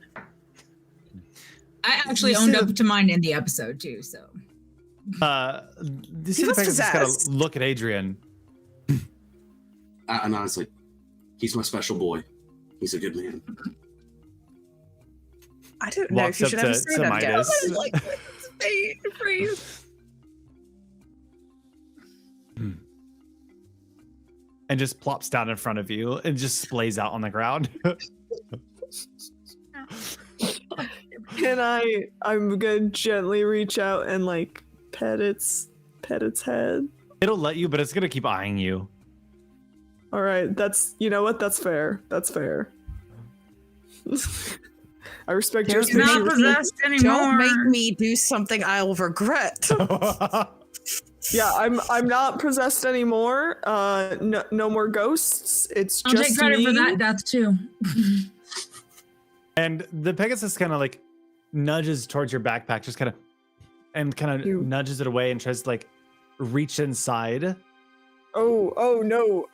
I actually You owned see up the- to mine in the episode too. So You see the was Pegasus kind of possessed. look at Adrian. And honestly, he's my special boy. He's a good man. I don't know Walks if you up should have to said that again. Midas. Like, freeze. And just plops down in front of you and just splays out on the ground. I'm gonna gently reach out and like pet its head. It'll let you, but it's gonna keep eyeing you. All right, you know what? That's fair. That's fair. I respect your he's not species. possessed anymore. Don't make me do something I'll regret. Yeah, I'm not possessed anymore. No more ghosts. It's I'll just take credit me. for that death too. And the Pegasus kind of like nudges towards your backpack, just kind of nudges it away and tries to like reach inside. Oh no.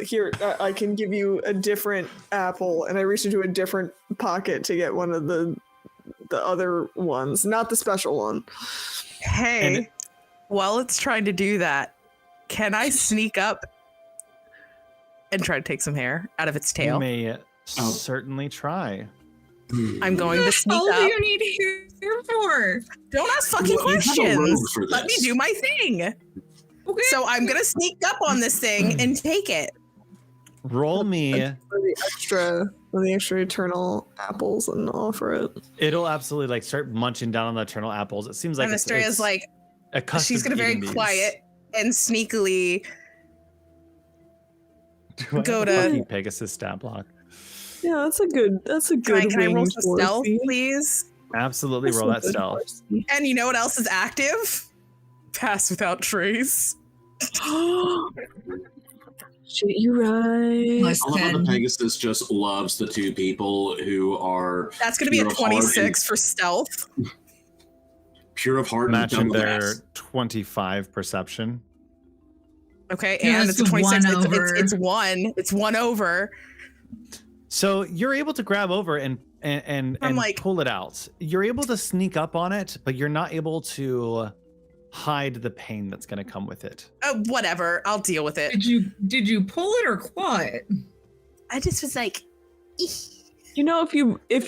Here, I can give you a different apple, and I reach into a different pocket to get one of the other ones, not the special one. Hey, And- while it's trying to do that, can I sneak up and try to take some hair out of its You tail? may certainly try. I'm going to sneak All up. you need here for. Don't ask fucking Well, you have a rogue questions. for Let me this. do my thing. Okay. So I'm gonna sneak up on this thing and take it. Roll me. For the extra eternal apples and offer it. It'll absolutely like start munching down on the eternal apples. It seems like And Estrella's like, accustomed she's gonna to very eating these. quiet and sneakily Go Lucky to. Pegasus stat block. Yeah, that's a good. Can I roll winged some stealth, horsey. please? Absolutely, roll that That's a good stealth. horsey. And you know what else is active? Pass without trace. Shit, you right. Plus I love how the 10. Pegasus just loves the two people who are That's going to be a pure of heart 26 for stealth. pure of heart and Matching double their S. 25 perception. Okay, Yeah, and it's it's a 26. one over. It's one. It's one over. So you're able to grab over and I'm like- pull it out. You're able to sneak up on it, but you're not able to hide the pain that's going to come with it. Whatever. I'll deal with it. Did you pull it or claw it? I just was like, You know, if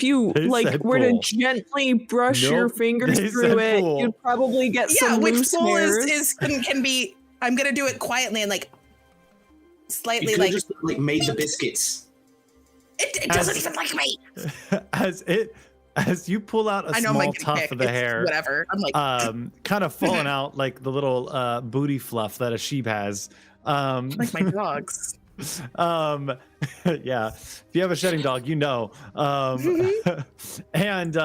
you They like said were to pull. gently brush your Nope, fingers they through said it, pull. you'd probably get yeah, some which loose pull hairs. can be. I'm gonna do it quietly and like You slightly could like just like made the biscuits. it doesn't even like me. As you pull out a I know I'm small like tuft of the hair, whatever. I'm like kind of falling out like the little booty fluff that a sheep has. like my dogs. Yeah, if you have a shedding dog, you know. And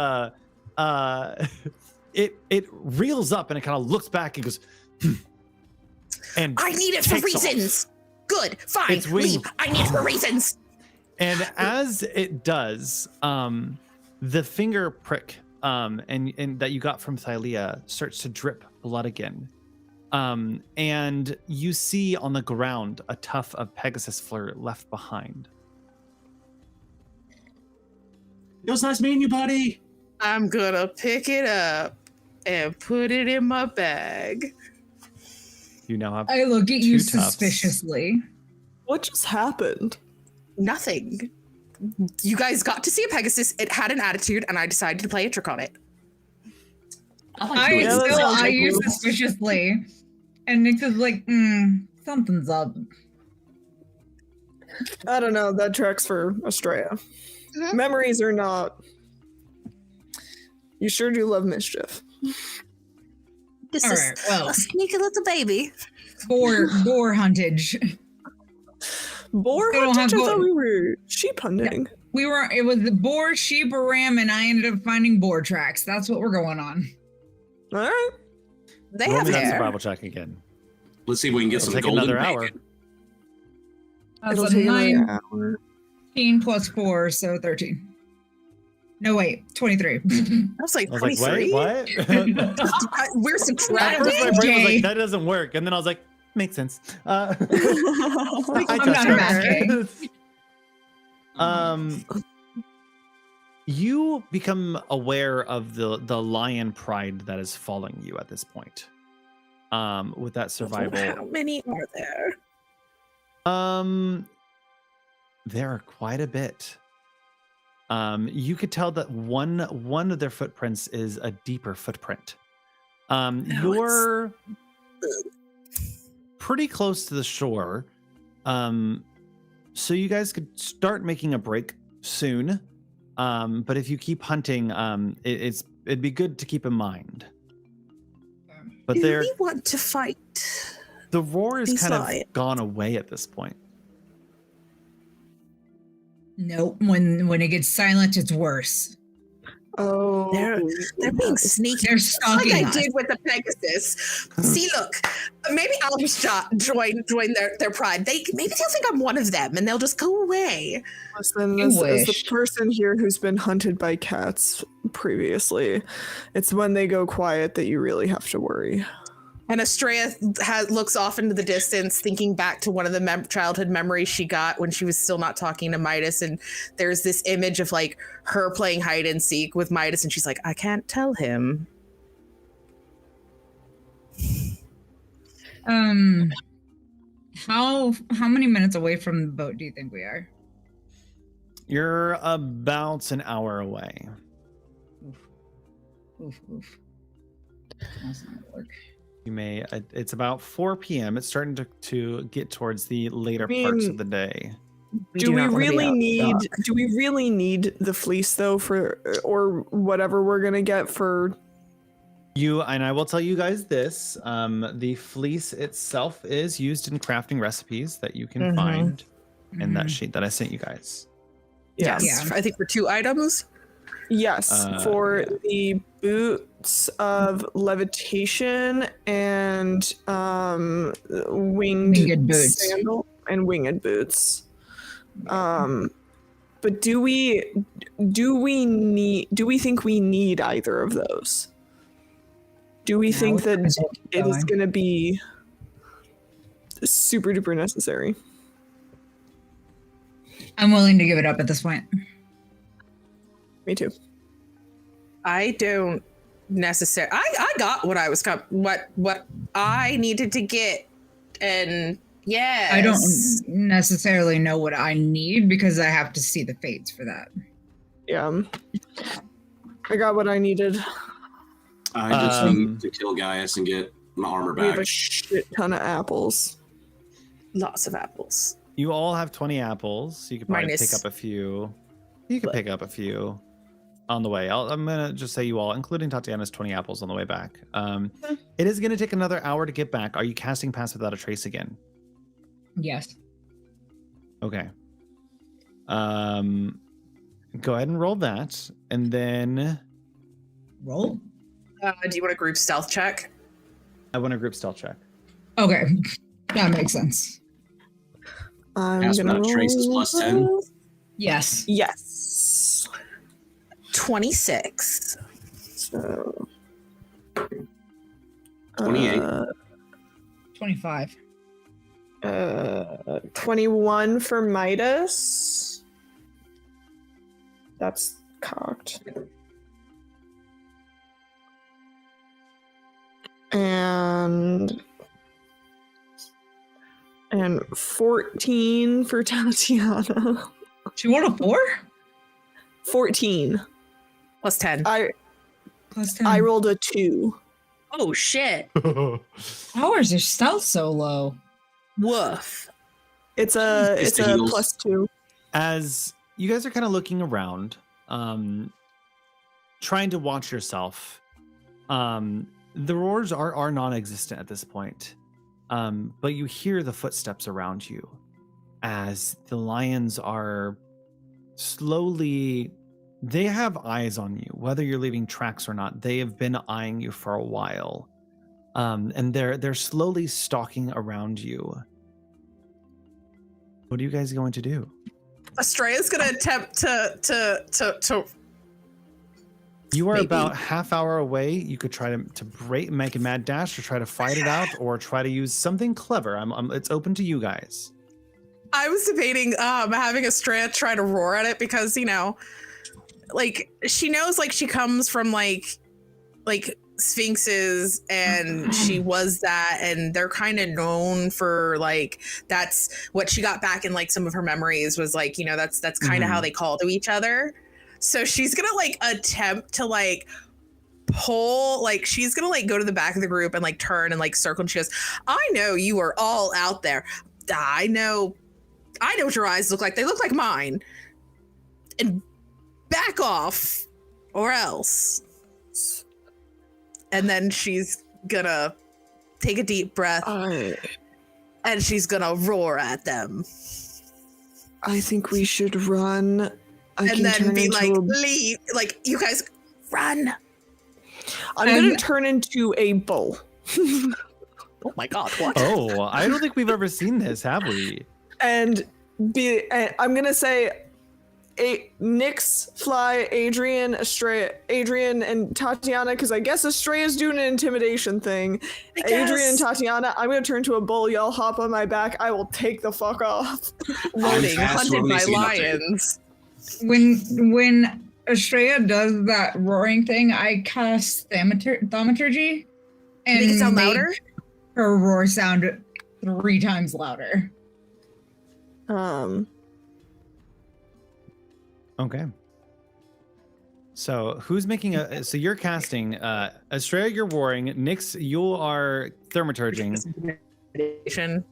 it reels up and it kind of looks back and goes, and I need it for takes off. reasons. Good, fine, Its wing- leave. I need it for reasons. And as it does, the finger prick and that you got from Thylea starts to drip blood again. And you see on the ground a tuft of Pegasus fur left behind. It was nice meeting you, buddy. I'm gonna pick it up and put it in my bag. You now have I look at you Two tufts. suspiciously. What just happened? Nothing. You guys got to see a Pegasus. It had an attitude, and I decided to play a trick on it. I Yeah, that still sounds eye like you you. suspiciously. And Nick is like, something's up. I don't know. That tracks for Estrella. Mhm. Memories or not, you sure do love mischief. This All is right, well, a sneaky little baby. boar huntage. Boar We don't hunting? have I thought boar- we were sheep hunting. It was the boar, sheep, or ram, and I ended up finding boar tracks. That's what we're going on. All right. They roll have me that hair. survival check again. Let's see if we can get It'll some take golden another hour. bacon. That's It'll a take another hour. 19 plus 4, so 13. No, wait, 23. I was like, I was like, 23? wait, what? We're At subtracting. first, my brain was Jay. like, that doesn't work. And then I was like, makes sense. I I'm trust not a her. math Jay. You become aware of the lion pride that is following you at this point. With that How survival. many are there? There are quite a bit. You could tell that one of their footprints is a deeper footprint. You're pretty close to the shore. So you guys could start making a break soon. But if you keep hunting, it'd be good to keep in mind. But Do there, we want to fight? the roar is These kind of lions. gone away at this point. Nope, when it gets silent, it's worse. Oh. They're being sneaky. They're Like stalking I us. did with the Pegasus. See, look, maybe I'll just join their pride. Maybe they'll think I'm one of them, and they'll just go away. Listen, You as the wish. person here who's been hunted by cats previously, it's when they go quiet that you really have to worry. And Estrella looks off into the distance, thinking back to one of the childhood memories she got when she was still not talking to Midas. And there's this image of like her playing hide and seek with Midas, and she's like, I can't tell him. How many minutes away from the boat do you think we are? You're about an hour away. Oof. That's not gonna work. You may. It's about 4 p.m. It's starting to get towards the later I parts mean, of the day. Do we not wanna be really out need? dark. Do we really need the fleece though, for or whatever we're gonna get for? And I will tell you guys this: the fleece itself is used in crafting recipes that you can Mhm. find. in that sheet that I sent you guys. Yes. Yeah. I think for 2 items. Yes, for the boots of levitation and winged boots. sandal and winged boots. But do we think we need either of those? Do we think that it is going to be super duper necessary? I'm willing to give it up at this point. Me too. I don't necessarily. I got what I was what I needed to get, and yes. I don't necessarily know what I need because I have to see the fates for that. Yeah, I got what I needed. I just need to kill Gaius and get my armor We have back. a shit ton of apples. Lots of apples. You all have 20 apples, so you could probably Minus- pick up a few. You could pick up a few on the way. I'm gonna just say you all, including Tatiana's 20 apples on the way back. It is gonna take another hour to get back. Are you casting Pass Without a Trace again? Yes. Okay. Go ahead and roll that, and then Roll? Do you want a group stealth check? I want a group stealth check. Okay. That makes sense. I'm Pass gonna Without Trace is roll- plus 10. Yes. Yes. 26. So 28. 25. 21 for Midas. That's cocked. And 14 for Tatiana. She rolled a 4? 14. Plus 10. Plus 10. I rolled a 2. Oh, shit. How is your stealth so low? Woof. It's the a heels. plus 2. As you guys are kind of looking around, trying to watch yourself, the roars are non-existent at this point, but you hear the footsteps around you as the lions are slowly. They have eyes on you, whether you're leaving tracks or not. They have been eyeing you for a while, and they're slowly stalking around you. What are you guys going to do? Estrella's gonna attempt to You are Maybe. about half hour away. You could try to make a mad dash, or try to fight it out, or try to use something clever. It's open to you guys. I was debating having Estrella try to roar at it because, you know, like she knows like she comes from like sphinxes and she was that, and they're kind of known for like that's what she got back in like some of her memories was like, you know, that's kind of how they call to each other. So she's gonna like attempt to like pull, like she's gonna like go to the back of the group and like turn and like circle, and she goes, I know you are all out there. I know what your eyes look like. They look like mine. And back off or else. And then she's gonna take a deep breath and she's gonna roar at them. I think we should run. And then be like, leave. Like, you guys run. I'm gonna turn into a bull. Oh my god, what? Oh, I don't think we've ever seen this, have we? And I'm gonna say Nyx, Fly, Adrian, Estrella, Adrian, and Tatiana, because I guess Estrella's doing an intimidation thing. Adrian and Tatiana, I'm gonna turn to a bull. Y'all hop on my back. I will take the fuck off. Running, fast, hunted what by makes me nothing. lions. When Estrella does that roaring thing, I cast thaumaturgy and Make it sound make louder? her roar sound 3 times louder. Okay. So who's making so you're casting, Estrella, you're roaring. Nyx, you are thaumaturging. Intimidation.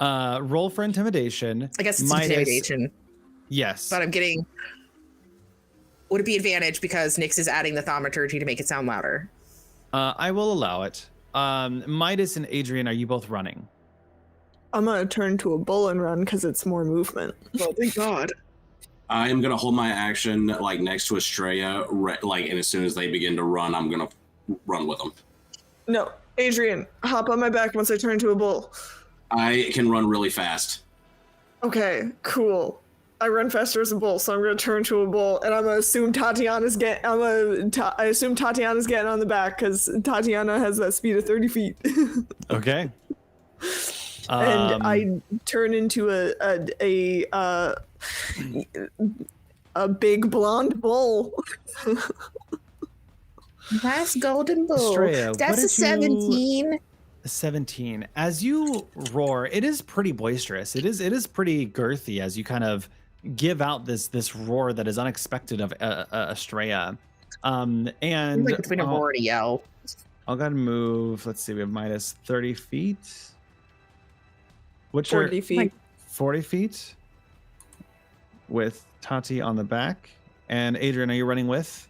Roll for intimidation. I guess it's Midas- intimidation. Yes. But I'm getting. Would it be advantage because Nyx is adding the thaumaturgy to make it sound louder? I will allow it. Midas and Adrian, are you both running? I'm gonna turn to a bull and run because it's more movement. Oh, thank God. I am gonna hold my action like next to Estrella, and as soon as they begin to run, I'm gonna run with them. No, Adrian, hop on my back once I turn to a bull. I can run really fast. Okay, cool. I run faster as a bull, so I'm gonna turn to a bull, and I'm gonna assume Tatiana's getting on the back because Tatiana has that speed of 30 feet. Okay. And I turn into a big blonde bull. Nice golden bull. Estrella, That's a 17. 17. As you roar, it is pretty boisterous. It is pretty girthy as you kind of give out this roar that is unexpected of Estrella. And like between a roar and a yell. I'll go ahead and move. Let's see. We have Midas 30 feet. What's 40 feet. 40 feet with Tati on the back. And Adrian, are you running with?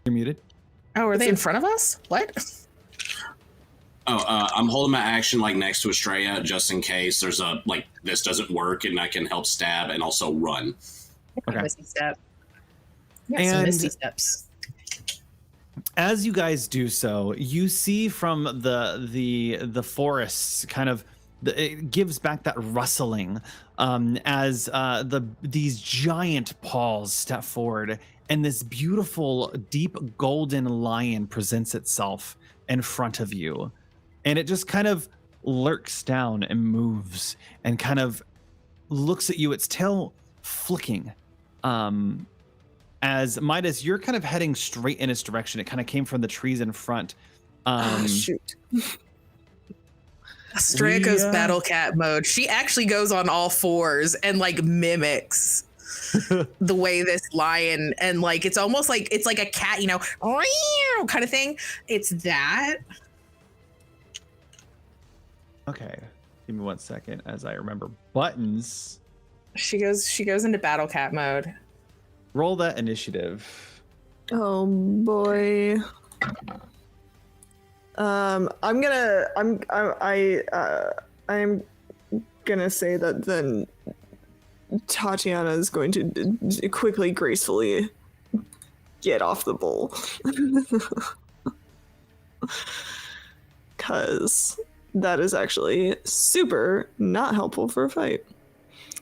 You're muted. Oh, are they in front of us? What? I'm holding my action like next to Estrella just in case there's this doesn't work and I can help stab and also run. Okay. Misty step. Yeah, And some misty steps. as you guys do so, you see from the forests kind of it gives back that rustling as these giant paws step forward and this beautiful deep golden lion presents itself in front of you, and it just kind of lurks down and moves and kind of looks at you, its tail flicking. As Midas, you're kind of heading straight in its direction. It kind of came from the trees in front. Shoot. Estrella goes battle cat mode. She actually goes on all fours and like mimics the way this lion, and like it's almost like it's like a cat, you know, kind of thing. It's that. Okay, give me 1 second as I remember buttons. She goes into battle cat mode. Roll that initiative. Oh boy. I'm gonna say that then Tatiana is going to quickly, gracefully get off the bull. Cause that is actually super not helpful for a fight.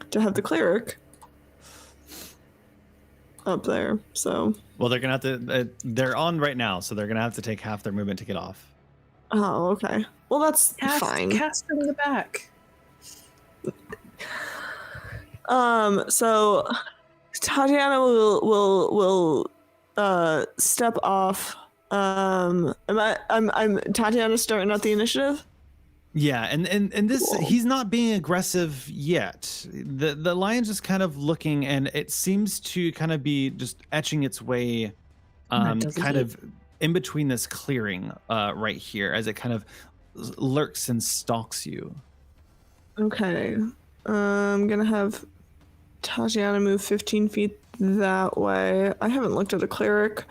To have the cleric up there, so. Well, they're gonna have to. They're on right now, so they're gonna have to take half their movement to get off. Oh, okay. Well, that's fine. Cast from the back. So Tatiana will step off. I'm Tatiana starting out the initiative? Yeah, and this Cool. He's not being aggressive yet. The lion's just kind of looking, and it seems to kind of be just etching its way kind of in between this clearing right here as it kind of lurks and stalks you. Okay. I'm gonna have Tatiana move 15 feet that way. I haven't looked at a cleric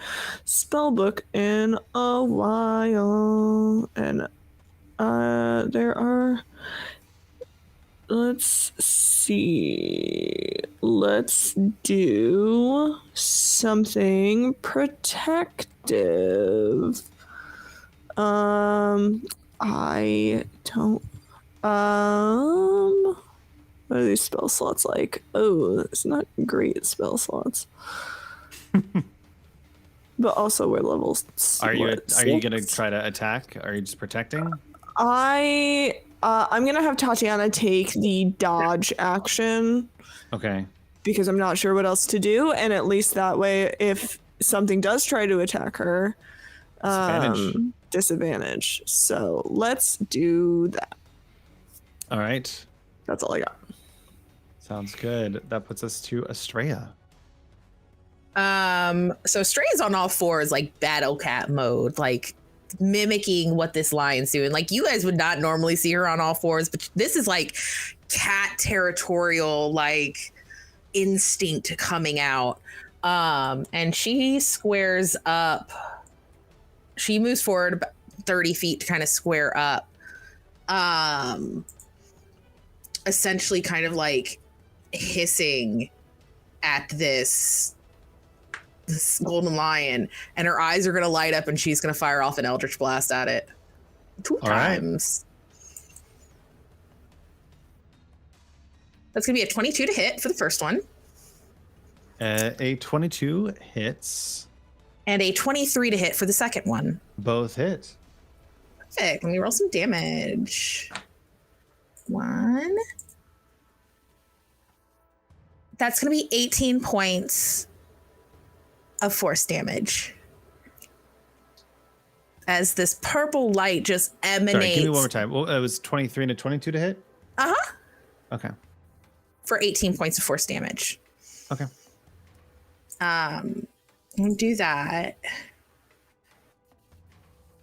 spellbook in a while, and there are. Let's see. Let's do something protective. I don't. What are these spell slots like? Oh, it's not great spell slots. But also we're levels. Are you gonna try to attack? Are you just protecting? I'm gonna have Tatiana take the dodge action. Okay. Because I'm not sure what else to do, and at least that way, if something does try to attack her, disadvantage. So let's do that. All right. That's all I got. Sounds good. That puts us to Estrella. So Estrella's on all fours, like battle cat mode, like mimicking what this lion's doing. Like you guys would not normally see her on all fours, but this is like cat territorial, like instinct coming out. And she squares up. She moves forward about 30 feet to kind of square up. essentially kind of like hissing at this golden lion, and her eyes are going to light up, and she's going to fire off an Eldritch Blast at it 2 times. That's going to be a 22 to hit for the first one. A 22 hits. And a 23 to hit for the second one. Both hit. Perfect. Let me roll some damage. 1. That's going to be 18 points of force damage. As this purple light just emanates. Sorry, give me one more time. Well, it was 23 and a 22 to hit? Uh-huh. Okay. For 18 points of force damage. Okay. We'll do that.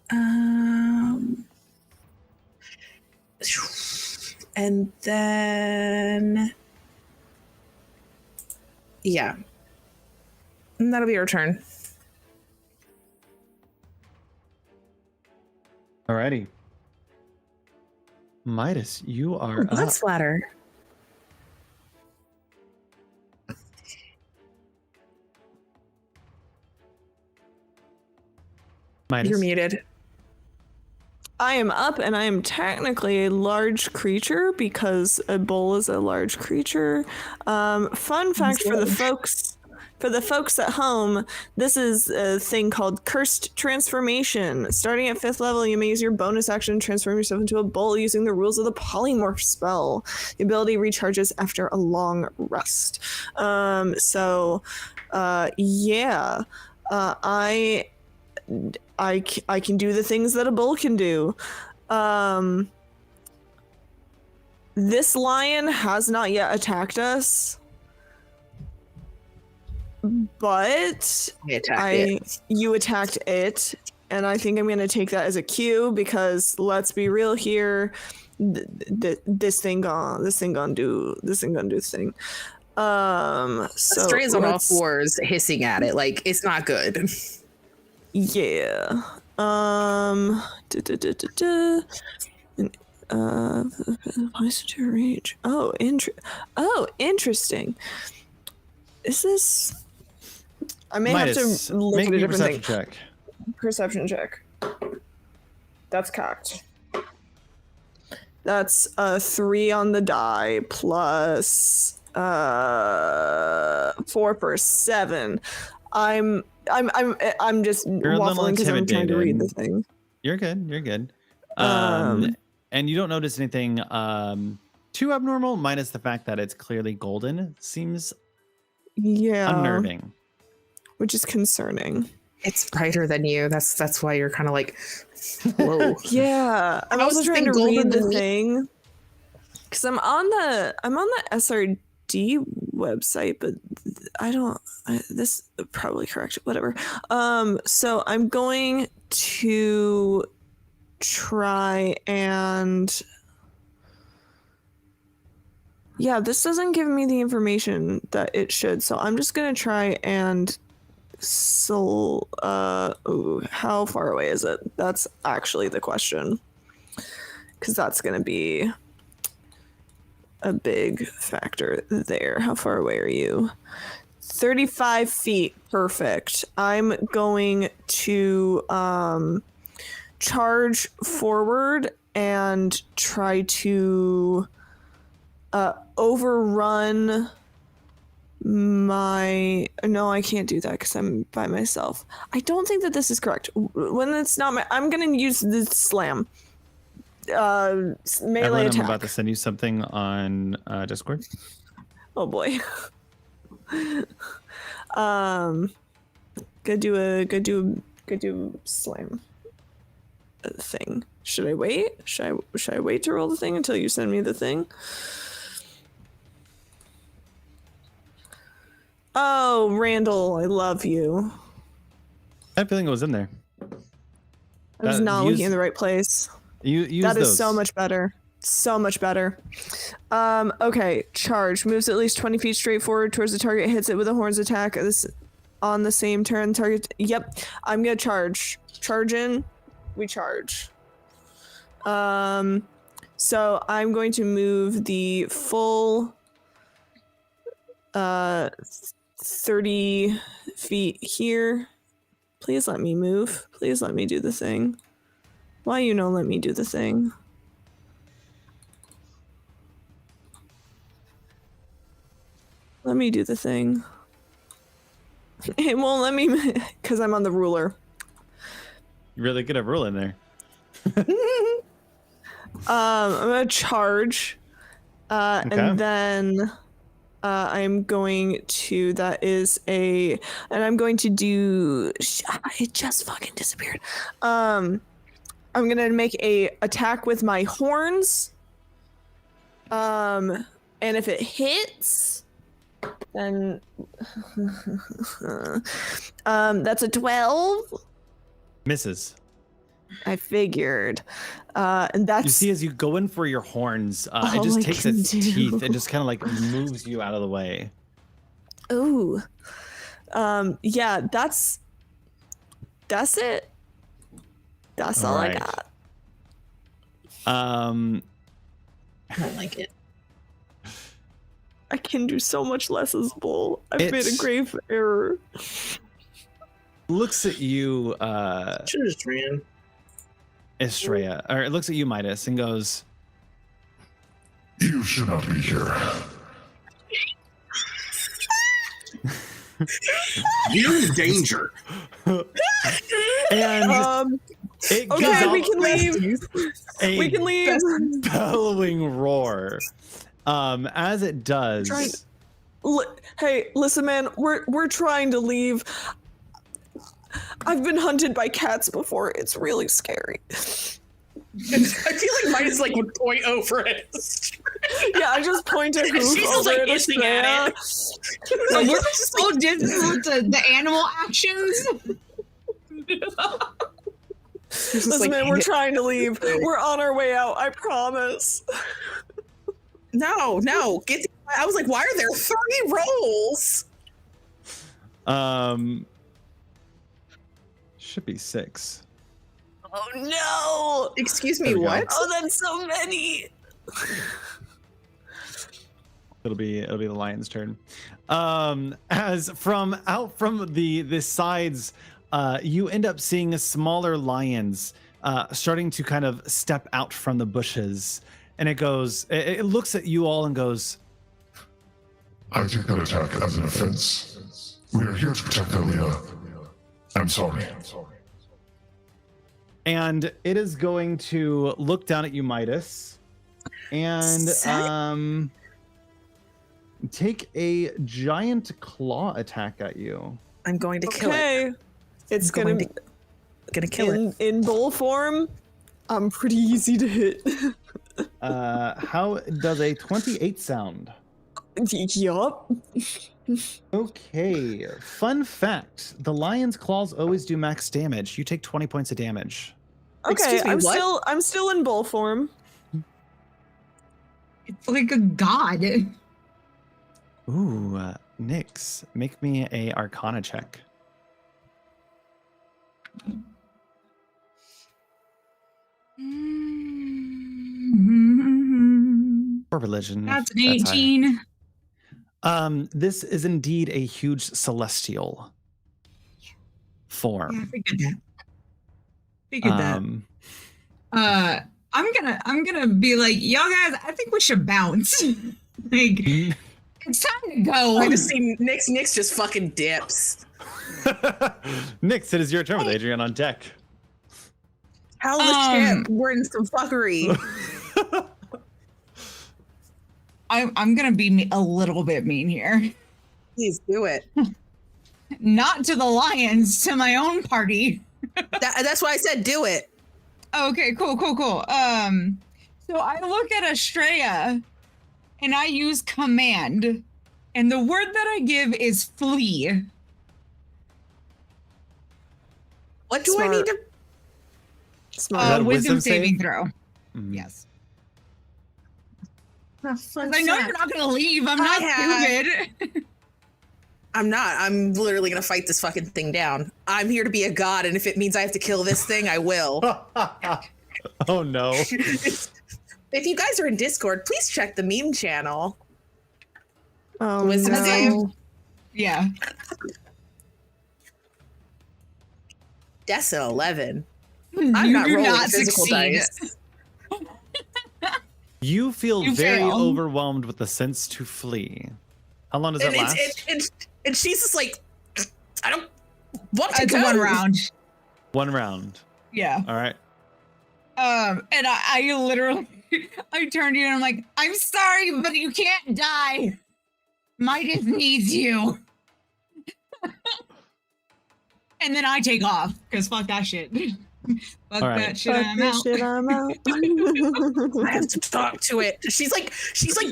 And then, yeah, and that'll be your turn. Alrighty. Midas, you are Blood up. splatter. Midas. You're muted. I am up, and I am technically a large creature because a bull is a large creature. Fun fact for the folks at home, this is a thing called Cursed Transformation. Starting at 5th level, you may use your bonus action to transform yourself into a bull using the rules of the Polymorph spell. The ability recharges after a long rest. Yeah. I can do the things that a bull can do. This lion has not yet attacked us, but you attacked it, and I think I'm going to take that as a cue because let's be real here, this thing gonna do its thing. So Strays on all fours hissing at it like it's not good. Yeah. Reach. Oh, interesting. Is this? I may Midas, have to look make at me a a different perception thing. check. Perception check. That's cocked. That's a 3 on the die plus 4 for 7. I'm just waffling because I'm trying to read the thing. You're good. And you don't notice anything too abnormal, minus the fact that it's clearly golden. Seems unnerving. Which is concerning. It's brighter than you. That's why you're kind of like, whoa. Yeah. I'm also trying to read the thing. Because I'm on the SRD website, but this is probably correct, whatever. So I'm going to try and this doesn't give me the information that it should, so I'm just gonna try and how far away is it? That's actually the question, because that's gonna be a big factor there. How far away are you? 35 feet. Perfect. I'm going to charge forward and try to overrun my... No, I can't do that because I'm by myself. I don't think that this is correct. When it's not my... I'm going to use the slam. Melee Evelyn, attack. I'm about to send you something on Discord. Oh boy. Go do slam thing. Should I wait? Should I wait to roll the thing until you send me the thing? Oh, Randall, I love you. I had a feeling it was in there. I was not looking in the right place. That is so much better. So much better. Okay, charge. Moves at least 20 feet straight forward towards the target, hits it with a horns attack. This on the same turn. Target. Yep. I'm gonna charge. Charge in. We charge. So I'm going to move the full 30 feet here. Please let me move. Please let me do the thing. Why you don't let me do the thing? Let me do the thing. It won't let me because I'm on the ruler. You're really good at ruling there. I'm gonna charge, Okay. and then I'm going to. And I'm going to do. It just fucking disappeared. I'm gonna make a attack with my horns. And if it hits, then that's a 12. Misses. I figured. And that's You see, as you go in for your horns, it all just I takes can its do. teeth and just kind of like moves you out of the way. Ooh. Yeah, that's it. That's all I Alright. got. I don't like it. I can do so much less as bull. I've made a It's- grave error. Looks at you, Should have just ran. Estrella, or it looks at you, Midas, and goes, You should not be here. You're in danger. and it gives Okay, we off can leave. a We can leave. bellowing roar. As it does, Trying- Hey, listen, man. We're trying to leave. I've been hunted by cats before. It's really scary. I feel like Midas like would point over it. Yeah, I just point at Hoof She's just, over like, at hissing at Estrella. Like, we're so distant with the animal actions. Listen, man, we're trying to leave. We're on our way out. I promise. No, get. I was like, why are there 3 rolls? should be 6. Oh no! Excuse me, There we go. what? Oh, that's so many. It'll be the lion's turn. As from the sides, you end up seeing smaller lions starting to kind of step out from the bushes, and it looks at you all and goes, I take that attack as an offense. We are here to protect Thylea. I'm sorry. and it is going to look down at you, Midas, and take a giant claw attack at you. I'm going to kill it. Okay. It's I'm gonna gonna kill it. in bull form. I'm pretty easy to hit. How does a 28 sound? Yup. Okay, fun fact. The lion's claws always do max damage. You take 20 points of damage. Okay, Excuse me, what? I'm still in bull form. It's like a god. Ooh, Nyx, make me a Arcana check. Or religion. That's an high. 18. This is indeed a huge celestial form. Yeah, I figured that. Figured that. I'm gonna be like, y'all guys, I think we should bounce. Like, it's time to go. I just see Nyx just fucking dips. Nyx, it is your turn with Adrian on deck. How the ship? We're in some fuckery. I'm gonna be a little bit mean here. Please do it. Not to the lions, to my own party. That's why I said do it. Okay, cool. So I look at Estrella and I use command, and the word that I give is flee. What do I Smart. need to? Smart. that a Wisdom wisdom saving save? throw. Mhm. Yes. I know you're not gonna leave. I'm I not have- stupid. I'm not. I'm literally gonna fight this fucking thing down. I'm here to be a god, and if it means I have to kill this thing, I will. Oh no. If you guys are in Discord, please check the meme channel. Wisdom no. save. Yeah. That's an 11. You I'm not do rolling not physical succeed. dice. You feel You very fail. overwhelmed with the sense to flee. How long does that last? And she's just like, I don't want to It's go. 1 round. 1 round. Yeah. All right. And I literally, I turned to you and I'm like, I'm sorry, but you can't die. Midas needs you. And then I take off, because fuck that shit. Fuck All right. that shit, Fuck I'm this out. shit, I'm out. I have to talk to it. She's like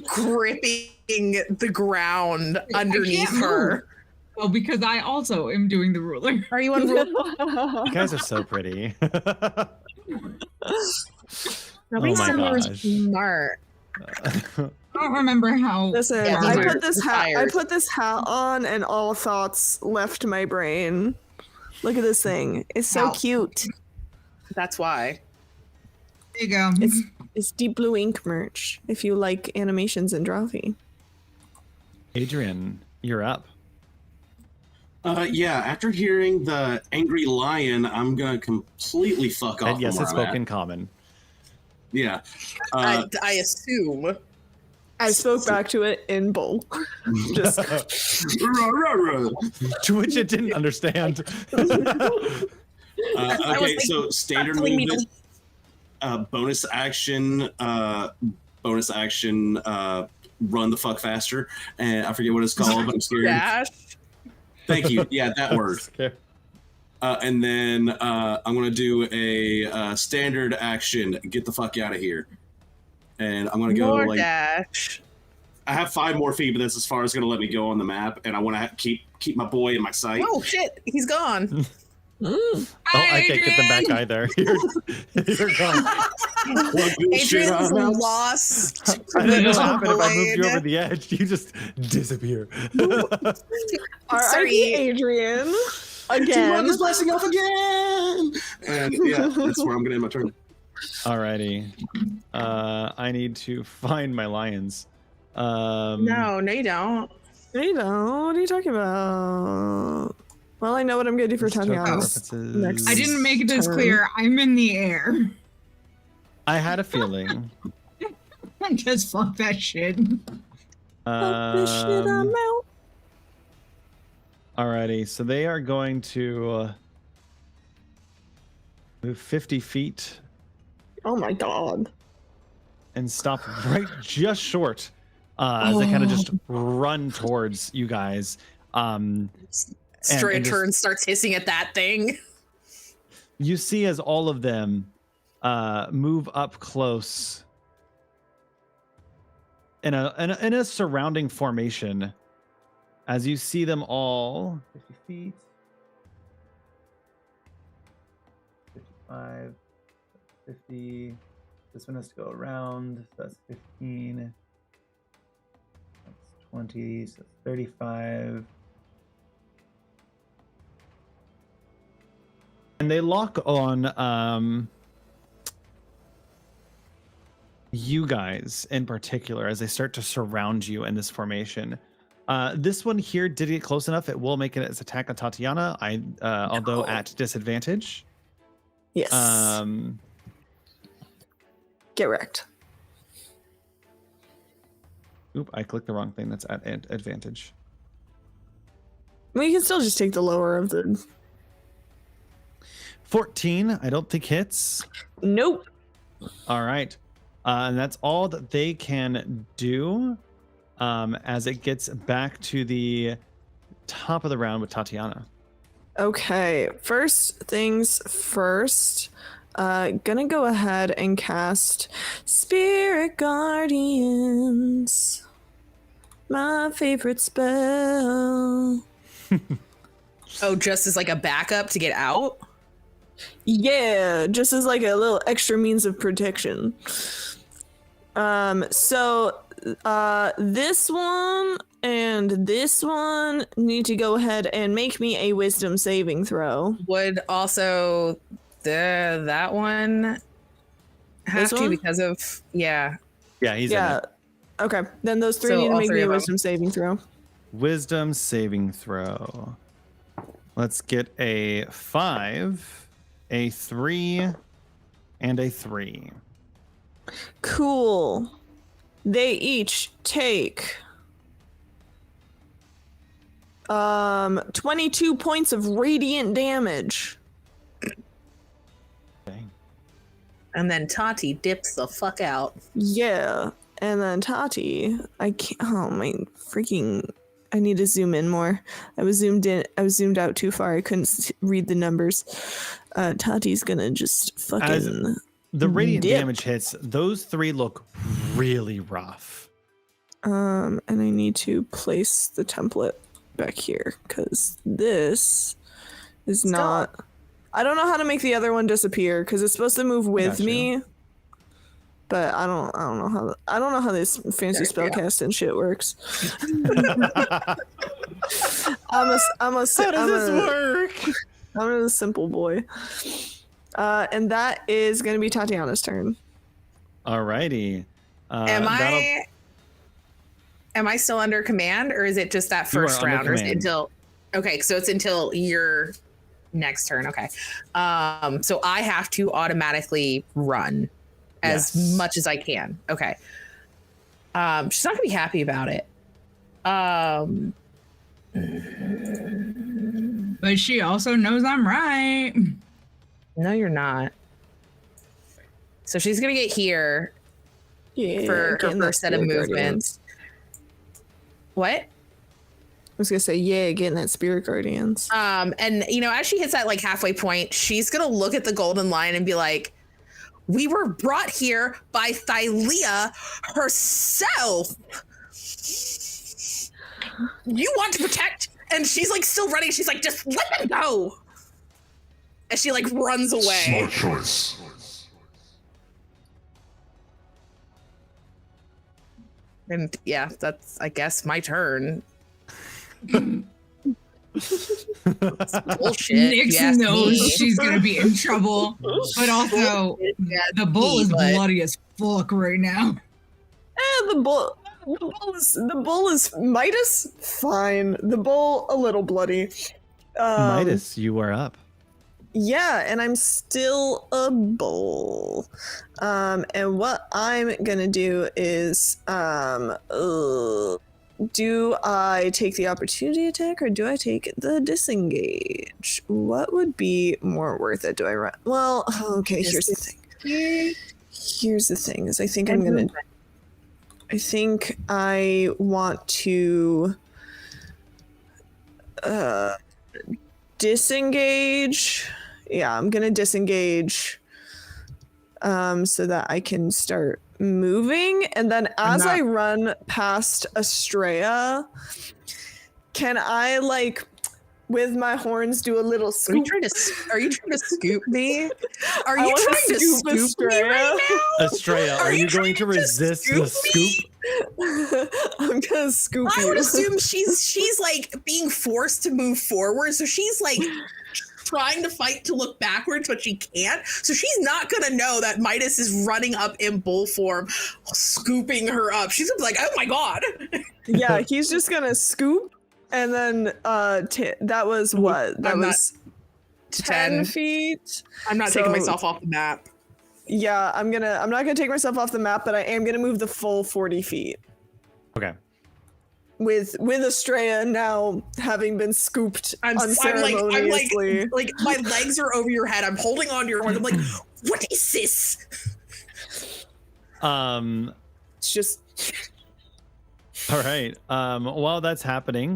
gripping the ground underneath can't her. Well, because I also am doing the ruler. Are you on rule? You guys are so pretty. Nobody Oh my said we were gosh. smart. I don't remember how. Listen, Yeah, I these put are this hat. I tired. put this hat on, and all thoughts left my brain. Look at this thing. It's so Ow. cute. That's why. There you go. It's deep blue ink merch. If you like animations and drawing. Adrian, you're up. Yeah, after hearing the angry lion, I'm gonna completely fuck off. And yes, from it where I'm spoke at. in common. Yeah. I assume. I spoke back to it in bull. Just To which it didn't understand. was Okay, like, so standard telling me to movement, bonus action, run the fuck faster, and I forget what it's called, but I'm scared. Dash. Thank you. Yeah, that word. Okay. And then I'm gonna do a standard action. Get the fuck out of here. And I'm gonna go More like dash. I have 5 more feet, but that's as far as it's gonna let me go on the map. And I want to keep my boy in my sight. Oh shit, he's gone. Oh, I can't get them back either. You're gone. Adrian's lost. I didn't know what happened if I Blade. moved you over the edge. You just disappear. R.I.P. Adrian. Run Again. this blessing off again. And yeah, that's where I'm gonna end my turn. Alrighty. I need to find my lions. No, you don't. Hey, no, what are you talking about? Well, I know what I'm gonna do for Let's talk Tatiana. references. Next. I didn't make this Turn. clear. I'm in the air. I had a feeling. Just fuck that shit. Fuck this shit, I'm out. Alrighty, so they are going to move 50 feet Oh my god. and stop right just short as they kind of just run towards you guys. Straight and just- turn starts hissing at that thing. You see as all of them move up close in a surrounding formation. As you see them all 50 feet, 55, 50. This one has to go around. So that's 15. That's 20. So that's 35. And they lock on you guys in particular as they start to surround you in this formation. This one here did get close enough. It will make it its attack on Tatiana, although at disadvantage. Yes. Get wrecked. Oop, I clicked the wrong thing. That's at advantage. I mean, you can still just take the lower of the. 14, I don't think hits. Nope. All right. And that's all that they can do as it gets back to the top of the round with Tatiana. Okay. First things first. Gonna go ahead and cast Spirit Guardians. My favorite spell. Oh, just as like a backup to get out? Yeah, just as like a little extra means of protection. So this one and this one need to go ahead and make me a wisdom saving throw. Would also that one Have This to one? because of Yeah, he's in Yeah. it. Okay. Then those three So need to all make three me a of them. wisdom saving throw. Wisdom saving throw. Let's get a 5, a 3, and a 3. Cool. They each take 22 points of radiant damage. Okay. And then Tati dips the fuck out. Yeah. And then Tati, I can't. Oh my freaking! I need to zoom in more. I was zoomed out too far. I couldn't read the numbers. Tati's gonna just fucking. The radiant dip. damage hits. Those 3 look really rough. And I need to place the template back here because this is not. I don't know how to make the other one disappear because it's supposed to move with Gotcha. me. But I don't know how this fancy spellcast and shit works. I'm a simple boy. And that is gonna be Tatiana's turn. Alrighty. Am I still under command, or is it just that You are first under round, or is it command. until? Okay, so it's until your next turn. Okay, so I have to automatically run as Yes. much as I can. Okay, she's not gonna be happy about it. But she also knows I'm right. No, you're not. So she's gonna get here Yeah, for her getting that first set of Spirit movements. Guardians. What? I was gonna say, yeah, getting that Spirit Guardians. And as she hits that like halfway point, she's gonna look at the golden lion and be like, "We were brought here by Thylea herself. You want to protect?" And she's like still running. She's like, "Just let them go." And she like runs away. Smart choice. And yeah, that's I guess my turn. Bullshit. Nyx you ask knows me. she's gonna be in trouble, but also Yeah, the bull is but- bloody as fuck right now. The bull is Midas. Fine. The bull a little bloody. Midas, you are up. Yeah, and I'm still a bull. And what I'm gonna do is, do I take the opportunity attack or do I take the disengage? What would be more worth it? Do I run? Well, okay. Here's the thing. Here's the thing: is I think I want to disengage. Yeah, I'm gonna disengage so that I can start moving, and then as I run past Estrella, can I like with my horns do a little Are scoop? you trying to scoop me? Are I you wanna trying to scoop me Estrella. right now? Estrella, are you going to resist the scoop? I'm gonna scoop I you. would assume she's like being forced to move forward, so she's like trying to fight to look backwards, but she can't. So she's not gonna know that Midas is running up in bull form, scooping her up. She's gonna be like, "Oh my god!" Yeah, he's just gonna scoop, and then that was what? That I'm not- was 10 feet. I'm not So- taking myself off the map. Yeah, I'm not gonna take myself off the map, but I am gonna move the full 40 feet. Okay. With Estrella now having been scooped I'm unceremoniously. like my legs are over your head. I'm holding on to your horn. I'm like, "What is this?" It's just All right. While that's happening,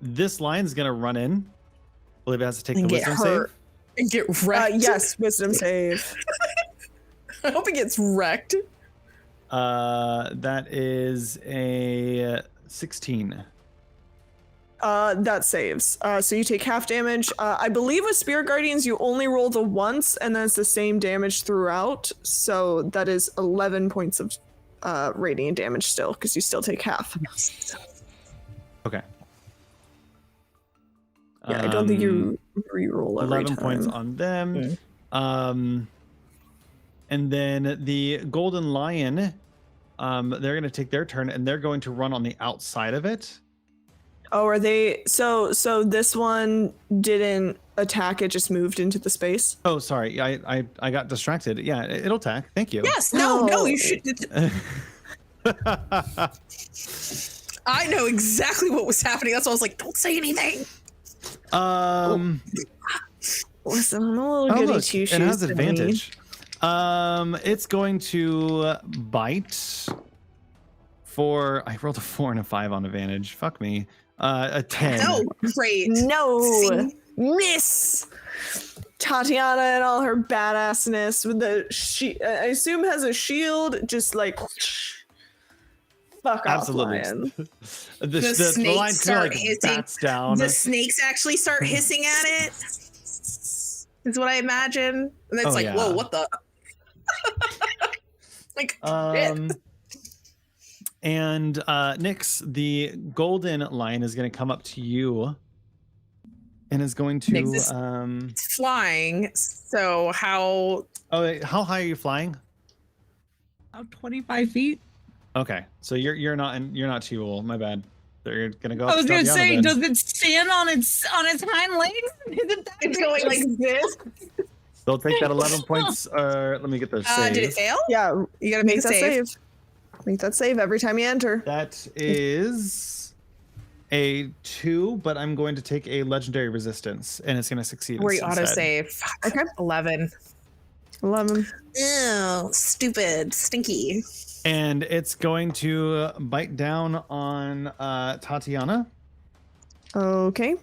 this line's gonna run in. I believe it has to take And the get wisdom hurt. And get wrecked. yes, wisdom save. I hope it gets wrecked. save. That is a 16. That saves. So you take half damage. I believe with Spirit Guardians you only roll the once, and then it's the same damage throughout. So that is 11 points of radiant damage still, because you still take half. Okay. Yeah, I don't think you re-roll every 11 time. points on them. And then the golden lion, they're going to take their turn, and they're going to run on the outside of it. Oh, are they? So this one didn't attack; it just moved into the space. Oh, sorry, I got distracted. Yeah, it'll attack. Thank you. Yes. No. You should. I know exactly what was happening. That's why I was like, "Don't say anything." Listen, I'm a little goody two shoes. It has advantage. It's going to bite for. I rolled a 4 and a 5 on advantage. Fuck me. A 10. No, great. No, See? miss. Tatiana and all her badassness with the I assume has a shield. Just like fuck Absolutely. off, lion. The snakes line start like hissing. bats down. The snakes actually start hissing at it. Is what I imagine. And it's yeah. whoa, what the? Like, shit. And Nyx, the golden lion is going to come up to you and is going to Nyx is flying. So how? Oh, wait, how high are you flying? About 25 feet. Okay, so you're not too old. My bad. You're gonna go. I was gonna say, then. does it stand on its hind legs? It's going like this. They'll take that 11 points. Or let me get those saves. Did it fail? Yeah, You gotta make that a save. Make that save every time you enter. That is a 2, but I'm going to take a legendary resistance, and it's going to succeed. Where you instead. auto save. Okay. 11. 11. Ew, stupid, stinky. And it's going to bite down on Tatiana. Okay.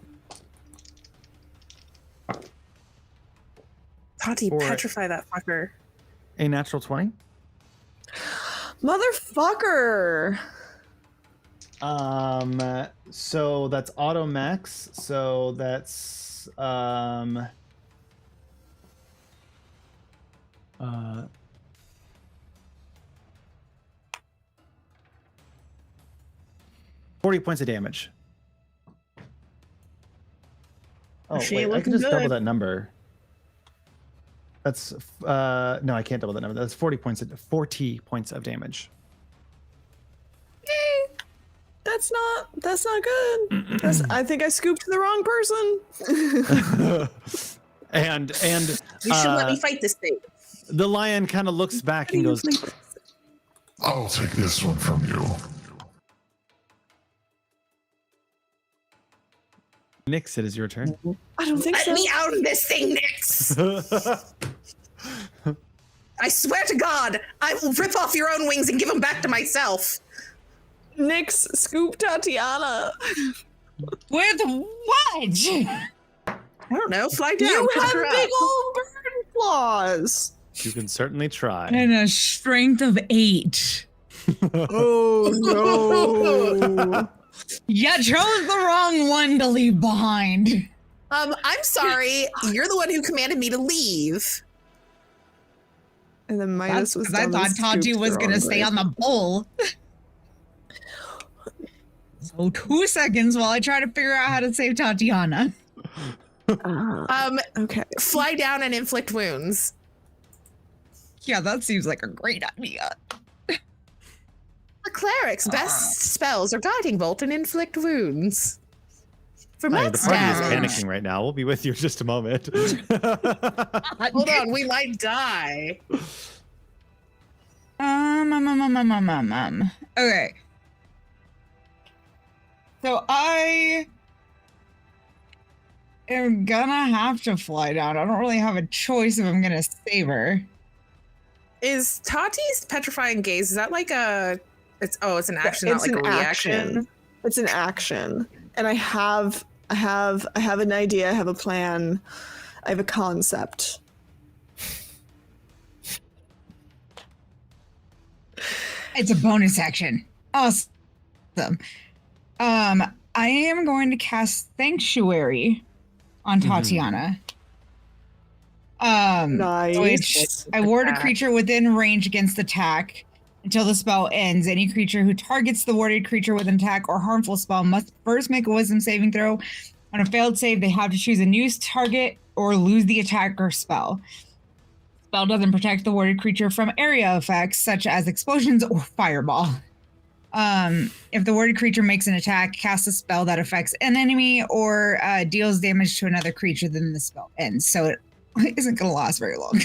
Tati, For- petrify that fucker. A natural 20. Motherfucker. So that's auto max. So that's 40 points of damage. Oh, She wait, I looking can just double good. that number. That's no, I can't double that number. That's 40 points of damage. That's not good. I think I scooped the wrong person. and You should let me fight this thing. the lion kind of looks back and goes, I'll take this one from you. Nyx, it is your turn. I don't think Let so. me out of this thing, Nyx! I swear to God, I will rip off your own wings and give them back to myself. Nyx, scoop Tatiana. With what? I don't know, fly down. You pick have her up. big old bird claws. You can certainly try. And a strength of 8. Oh no. You chose the wrong one to leave behind. I'm sorry. You're the one who commanded me to leave. And then Midas was. Because I thought Tati was going to stay on the bull. So 2 seconds while I try to figure out how to save Tatiana. Okay. Fly down and inflict wounds. Yeah, that seems like a great idea. The cleric's best spells are guiding bolt and inflict wounds. For Hi, the max party is damage. panicking right now. We'll be with you in just a moment. Hold on, we might die. Okay. So I am gonna have to fly down. I don't really have a choice if I'm gonna save her. Is Tati's petrifying gaze? Is that like a? It's an action, not It's like an a reaction. action. It's an action, and I have an idea. I have a plan. I have a concept. It's a bonus action. Awesome. I am going to cast Sanctuary on Tatiana. Nice. Which I ward a Attack. creature within range against attack until the spell ends. Any creature who targets the warded creature with an attack or harmful spell must first make a wisdom saving throw. On a failed save, they have to choose a new target or lose the attack or spell. spell doesn't protect the warded creature from area effects such as explosions or fireball. If the warded creature makes an attack, casts a spell that affects an enemy, or deals damage to another creature, then the spell ends. So it isn't going to last very long.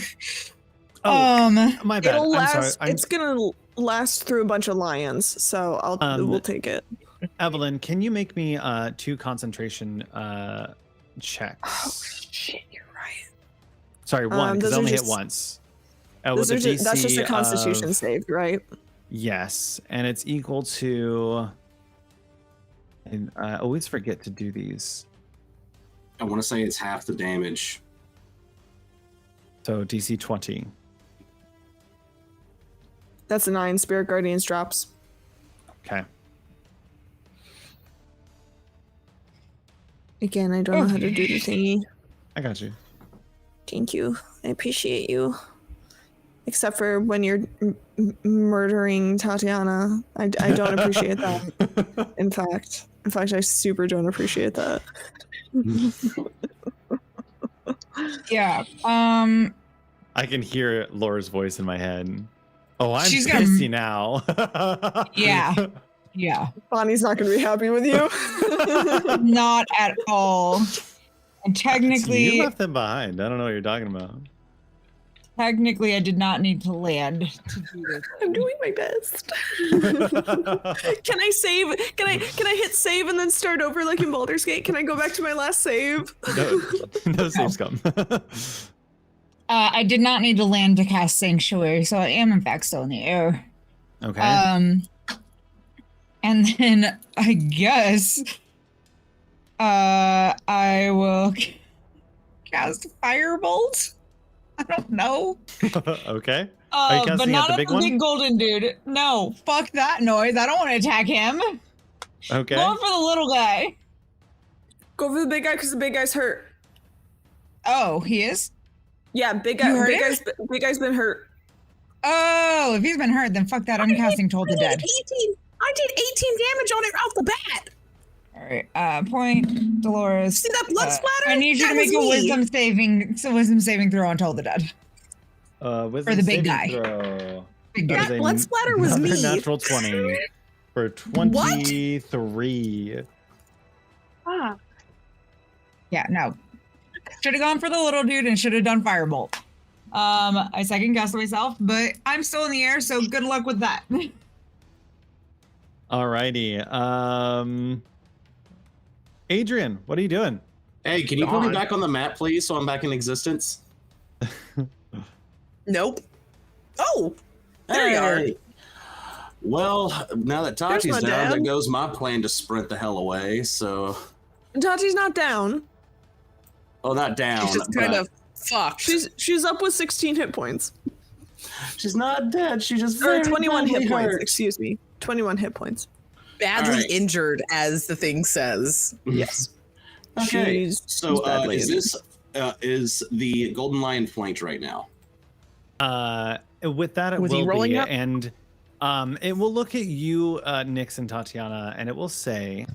My bad. It'll last. I'm sorry. It's gonna last through a bunch of lions, so we'll take it. Evelyn, can you make me 2 concentration checks? Oh shit, you're right. Sorry, 1 because I only hit once. With a DC that's just a Constitution save, right? Yes, and it's equal to. And I always forget to do these. I want to say it's half the damage. So DC 20. That's a 9. Spirit Guardians drops. Okay. Again, I don't know how to do the thingy. I got you. Thank you. I appreciate you. Except for when you're murdering Tatiana. I don't appreciate that. In fact, I super don't appreciate that. Yeah. I can hear Laura's voice in my head. Oh, I'm She's pissy now. Yeah. Yeah. Bonnie's not going to be happy with you. Not at all. And technically, You left them behind. I don't know what you're talking about. technically, I did not need to land to do this. I'm doing my best. Can I save? Can I hit save and then start over like in Baldur's Gate? Can I go back to my last save? No saves come. I did not need to land to cast Sanctuary, so I am in fact still in the air. Okay. And then I guess I will cast Firebolt. I don't know. Okay. Are you But casting not at the at big the one? big golden dude. No, fuck that noise. I don't want to attack him. Okay. Going for the little guy. Go for the big guy because the big guy's hurt. Oh, he is? Yeah, big You heard Big guy's been hurt. Oh, if he's been hurt, then fuck that. I'm casting Toll the Dead. I did 18 damage on it off the bat. All right. Point, Dolores. See that blood splatter? I need you That to make was a me. wisdom saving throw on Toll the Dead. Wisdom For the big saving guy. throw. Big That guy. is That blood splatter was another me. Natural 20 for 23. Ah. Yeah, no. Should have gone for the little dude and should have done Firebolt. I second guessed myself, but I'm still in the air, so good luck with that. Alrighty. Adrian, what are you doing? Hey, can you put me back on the map, please, so I'm back in existence? Nope. Oh, there you are. Well, now that Tati's my down, dad. there goes my plan to sprint the hell away. So, Tati's not down. oh, not down. She's just kind but of fucked. She's up with 16 hit points. she's not dead. She just Or very 21 hit badly points, hurt. excuse me. 21 hit points. badly Alright. injured, as the thing says. Yes. Okay, She's so badly is injured. this is the Golden Lion flanked right now? With that, it Was he will rolling be, up? and it will look at you, Nyx and Tatiana, and it will say,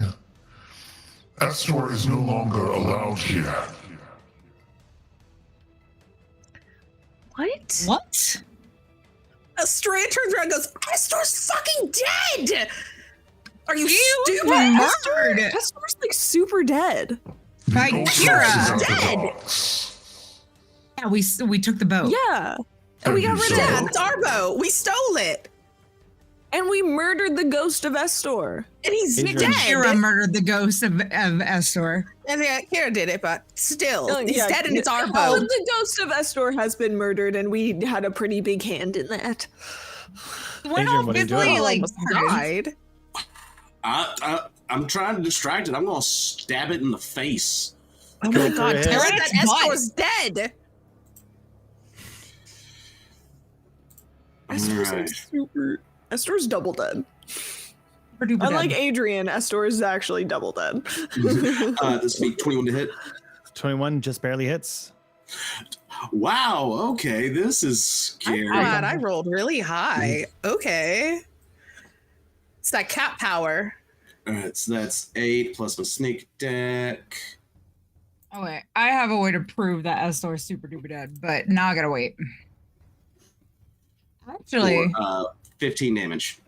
Estor is no longer allowed here. What? What? Estrella turns around and goes, Estor's fucking dead! Are you stupid? Murdered Estor's like super dead. by No Kira. choices after Dead. box. Yeah, we took the boat. Yeah. And we got And rid you of it. saw- It's our boat. We stole it. And we murdered the ghost of Estor. And he's Adrian. dead. Kira murdered the ghost of Estor. And yeah, Kira did it, but still, Oh, he's yeah. dead and it's our Well, boat. the ghost of Estor has been murdered, and we had a pretty big hand in that. We're Adrian, not what are you physically doing? like Almost parted. died. I'm trying to distract it. I'm gonna stab it in the face. Oh Go my for god, it. tell Right it in that its butt. Estor's dead. Estor's like Alright. super. Estor's double dead. Super duper Unlike dead. Adrian, Estor is actually double dead. This will be 21 to hit. 21 just barely hits. Wow. Okay, this is I'm scary. glad I rolled really high. Okay. It's that cat power. All right, so that's 8 plus my sneak attack. Oh wait, I have a way to prove that Estor's super duper dead, but now I gotta wait. Actually, for 15 damage.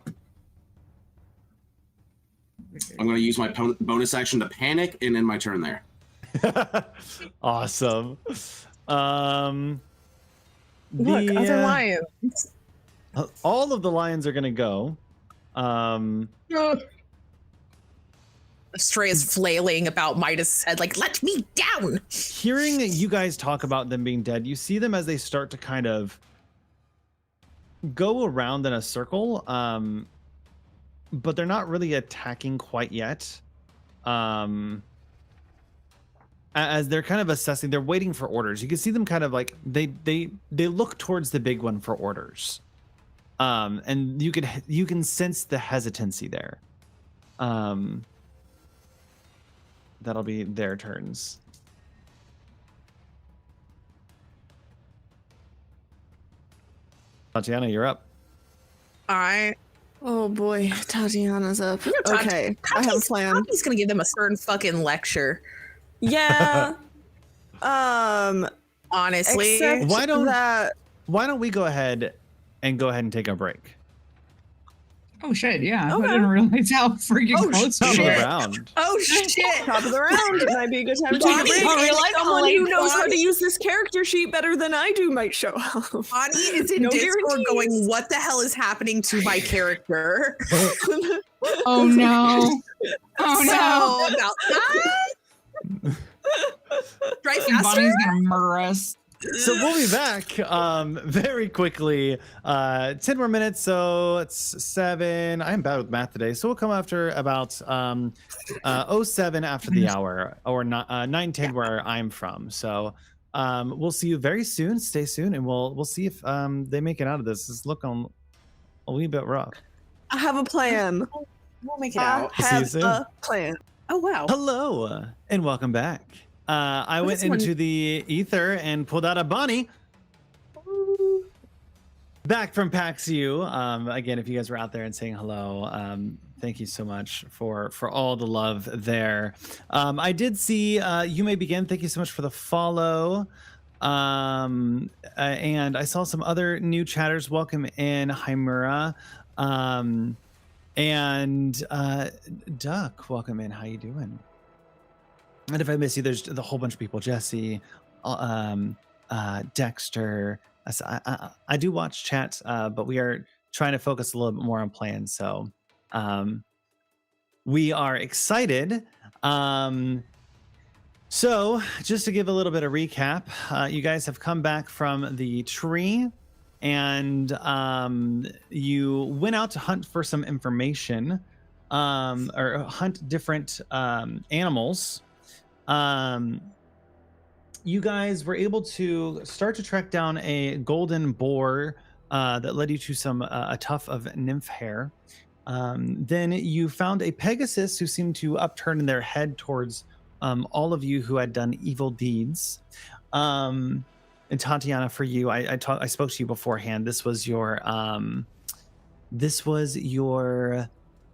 I'm going to use my bonus action to panic and end my turn there. Awesome. Look, other lions. All of the lions are going to go. Estrella's flailing about Midas' head, like, let me down! Hearing you guys talk about them being dead, you see them as they start to kind of go around in a circle, but they're not really attacking quite yet. As they're kind of assessing, they're waiting for orders. You can see them kind of like they look towards the big one for orders, and you can sense the hesitancy there. That'll be their turns. Tatiana, you're up. Oh boy, Tatiana's up. Okay, I have a plan. He's gonna give them a certain fucking lecture. Yeah. Honestly, Except Why don't that we go ahead and take a break? oh shit, yeah. Okay. I didn't realize how freaking close Top we of the were. round. oh shit! top of the round, it might be a good time to take a Bonnie, break. I realize how Someone late who knows how Bonnie- to use this character sheet better than I do might show up. Bonnie is in No Discord guarantees. going, what the hell is happening to my character? Oh no. Oh no. So, about that? Drive And faster? Bonnie's gonna murder us. So we'll be back very quickly. 10 more minutes, so it's 7. I'm bad with math today, so we'll come after about 07 after the hour, or 9:10 where I'm from. So we'll see you very soon. Stay soon, and we'll see if they make it out of this. It's looking a wee bit rough. I have a plan. We'll make it I out. See you have soon. a plan. Oh, wow. Hello, and welcome back. I went this one? into the ether and pulled out a Bonnie. Back from PAX U. Again, if you guys were out there and saying hello, thank you so much for all the love there. I did see You May Begin. Thank you so much for the follow. And I saw some other new chatters. Welcome in, Hymera. And Duck, welcome in. How you doing? And if I miss you, there's a whole bunch of people. Jesse, Dexter. I do watch chat, but we are trying to focus a little bit more on playing. So we are excited. So just to give a little bit of recap, you guys have come back from the tree, and you went out to hunt for some information, or hunt different animals. You guys were able to start to track down a golden boar that led you to a tuft of nymph hair. Then you found a Pegasus who seemed to upturn their head towards all of you who had done evil deeds. And Tatiana, for you, I spoke to you beforehand. This was your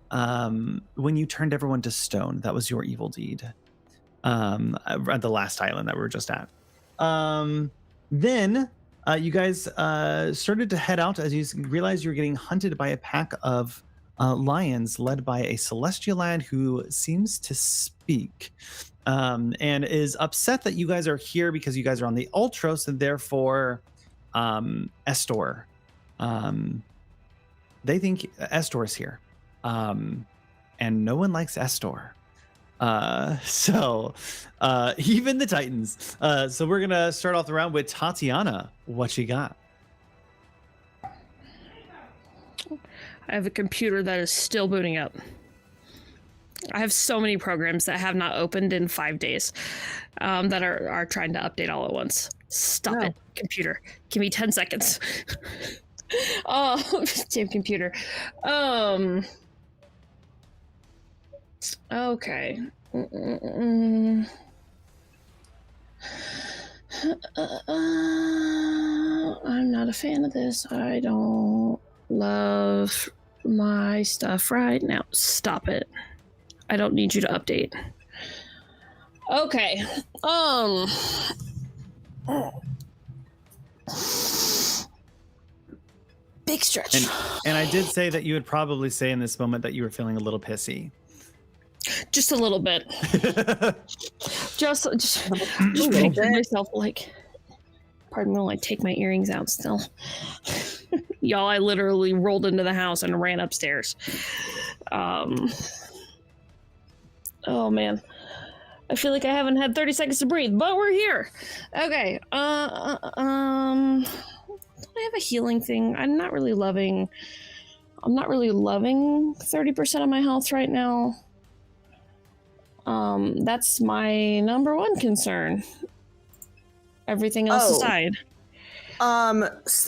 when you turned everyone to stone. That was your evil deed. At the last island that we were just at. Then you guys started to head out as you realized you were getting hunted by a pack of lions led by a celestial lion who seems to speak, and is upset that you guys are here because you guys are on the Ultros, and therefore Estor. They think Estor is here, and no one likes Estor. So even the Titans. So we're gonna start off the round with Tatiana. What you got? I have a computer that is still booting up. I have so many programs that have not opened in 5 days, that are trying to update all at once. Stop it, computer. Give me 10 seconds. Oh, damn computer. Okay. I'm not a fan of this. I don't love my stuff right now. Stop it. I don't need you to update. Okay. big stretch. And I did say that you would probably say in this moment that you were feeling a little pissy. Just a little bit. just picture myself like, pardon me while I take my earrings out still. Y'all, I literally rolled into the house and ran upstairs. Oh man. I feel like I haven't had 30 seconds to breathe, but we're here. Okay. Don't I have a healing thing? I'm not really loving 30% of my health right now. That's my number one concern. Everything else aside.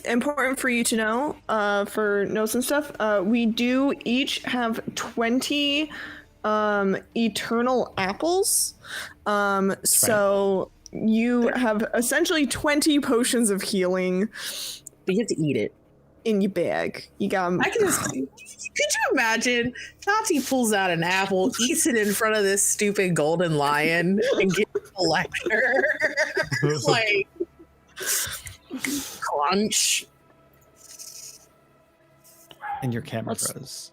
Important for you to know, for notes and stuff, we do each have 20 eternal apples. So you have essentially 20 potions of healing. But you have to eat it. In your bag. You got 'em. I can just. Could you imagine? Tati pulls out an apple, eats it in front of this stupid golden lion, and gives a lecture. Like, crunch. And your camera froze.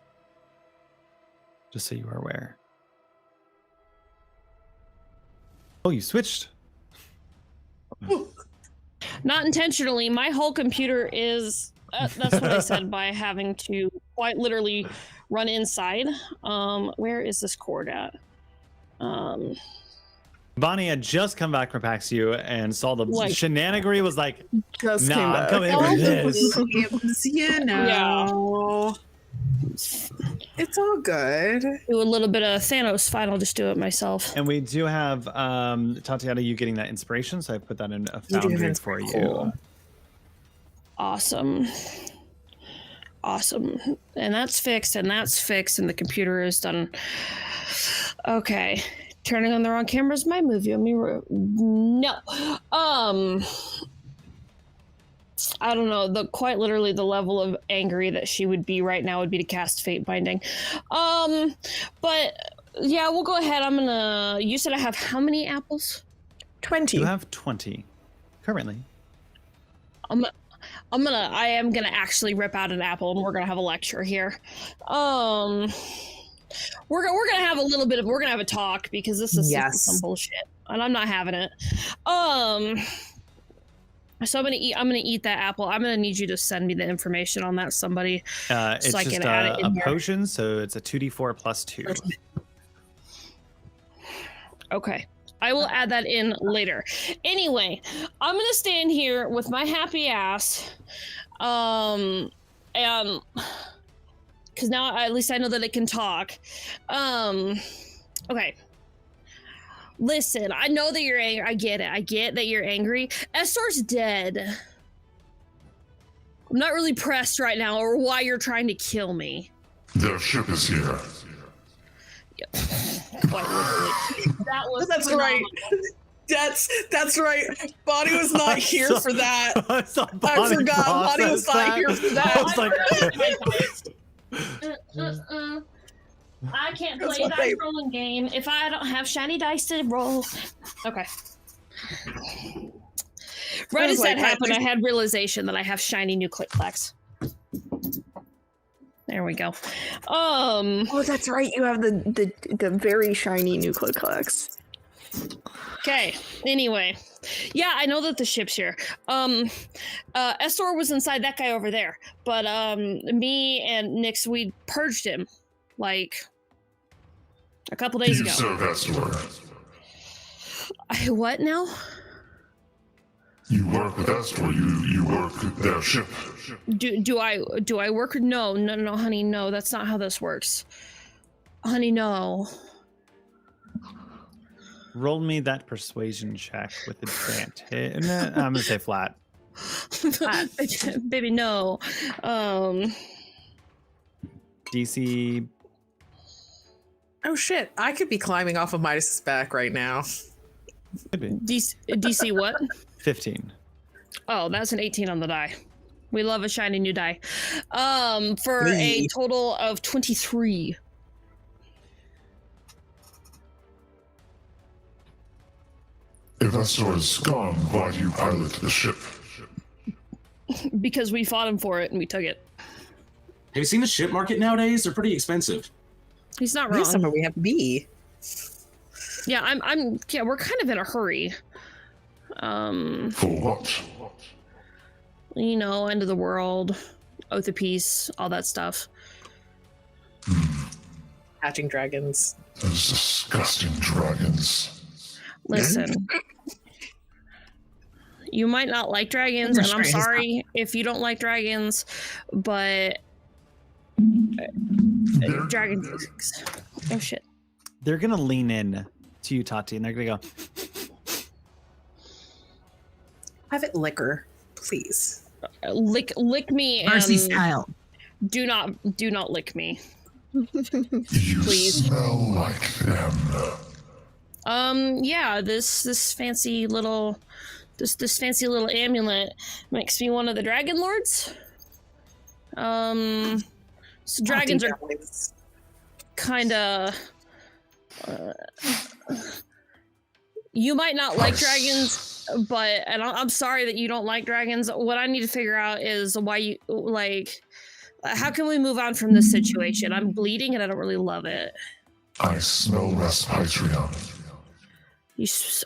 Just so you are aware. Oh, you switched. Not intentionally. My whole computer is. That's what I said by having to quite literally run inside. Where is this cord at? Bonnie had just come back from PAX U and saw the shenanigery. Was like, just nah, came I'm back. coming for this. It was, yeah. It's all good. Do a little bit of Thanos fight. I'll just do it myself. And we do have Tatiana, you getting that inspiration, so I put that in a foundry for you. Cool. Awesome. And that's fixed, and the computer is done. Okay. Turning on the wrong camera is my movie. No. I don't know. Quite literally the level of angry that she would be right now would be to cast Fate Binding. But yeah, we'll go ahead. You said I have how many apples? 20. You have 20 currently. I am gonna actually rip out an apple, and we're gonna have a lecture here. We're gonna have a little bit of, we're gonna have a talk, because this is some bullshit, and I'm not having it. So I'm gonna eat that apple. I'm gonna need you to send me the information on that, somebody. It's so I just can add it in a here. potion, so it's a 2d4 plus 2. Okay. I will add that in later. Anyway, I'm gonna stand here with my happy ass, and because now at least I know that it can talk. Okay. Listen, I know that you're angry. I get it. I get that you're angry. Estor's dead. I'm not really pressed right now or why you're trying to kill me. Their ship is here. Quite literally. That's right. That's right. Bonnie was not here for that. I forgot. Bonnie was not here for that. I was like, I can't play that rolling game if I don't have shiny dice to roll. Okay. Right as that happened, I had realization that I have shiny new click clacks. There we go. Oh, that's right. You have the very shiny Nucleoclex. Okay. Anyway, yeah, I know that the ship's here. Estor was inside that guy over there, but me and Nyx, we purged him like a couple days You ago. serve Estor. What now? You work with Estor. You work their ship. Do I work? No, honey, no. That's not how this works. Honey, no. roll me that persuasion check with advantage. I'm gonna say flat. Baby, no. DC. Oh shit! I could be climbing off of Midas's back right now. Could be. DC what? 15. Oh, that's an 18 on the die. We love a shiny new die. For a total of 23. If Estor is gone, why do you pilot the ship? Because we fought him for it and we took it. Have you seen the ship market nowadays? They're pretty expensive. He's not This wrong. summer we have to be. Yeah, yeah, we're kind of in a hurry. For what? You know, end of the world, oath of peace, all that stuff. Hatching dragons. Those disgusting dragons. Listen. You might not like dragons, and I'm Restrain his sorry if you don't like dragons, but dragons. Oh shit! They're gonna lean in to you, Tati, and they're gonna go. Have it liquor, please. Lick me, Mercy and style. do not lick me. You Please. smell like them. Yeah, this fancy little amulet makes me one of the Dragonlords. So dragons are kind of. You might not like dragons, but I'm sorry that you don't like dragons. What I need to figure out is why you like. How can we move on from this situation? I'm bleeding and I don't really love it. I smell Rasputrion.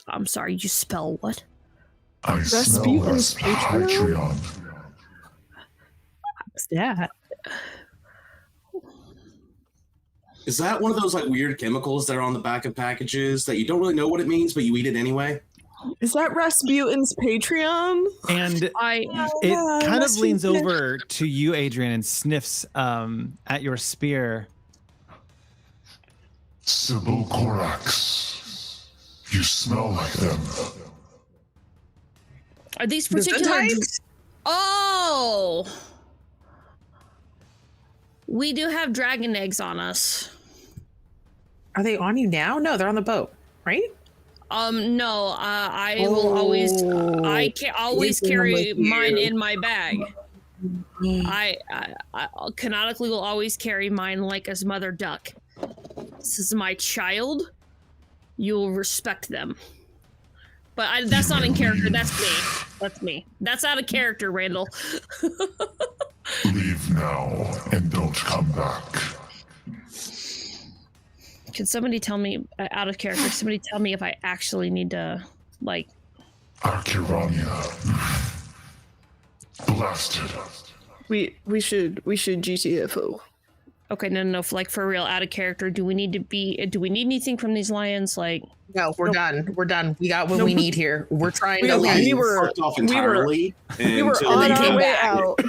I'm sorry. You spell what? I smell Rasputrion. What's that? Is that one of those like weird chemicals that are on the back of packages that you don't really know what it means, but you eat it anyway? Is that Rasputin's Patreon? And it kind of leans over to you, Adrian, and sniffs at your spear. Sybil Corax. You smell like them. Are these particular? Oh, we do have dragon eggs on us. Are they on you now? No, they're on the boat, right? No. I will always. I can always carry mine in my bag. I canonically will always carry mine like a mother duck. This is my child. You will respect them. But that's not in character. That's me. That's me. That's out of character, Randall. Leave now and don't come back. Can somebody tell me, out of character, somebody tell me if I actually need to, like... Archirania. Blasted. We should GTFO. Okay, no, like for real, out of character, do we need anything from these lions? Like... No, we're done. We're done. We got what we need here. We're trying to We leave. were off entirely. We were until on they our came way back. out.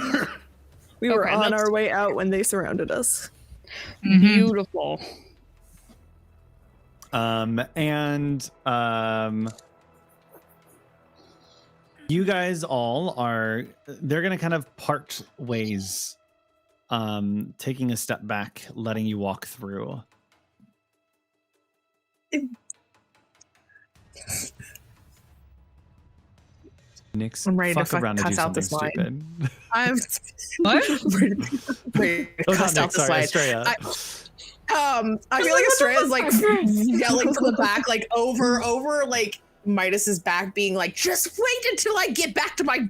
We were Okay, on that's- our way out when they surrounded us. Beautiful. You guys all they're gonna kind of part ways, taking a step back, letting you walk through. Nick's I'm ready to fuck around and do cuss out something this line. stupid. I'm What? ready to Oh, cuss not out Nick, this sorry, line. Estrella. I feel like Estrella's like yelling from the back, like over like Midas's back, being like, "Just wait until I get back to my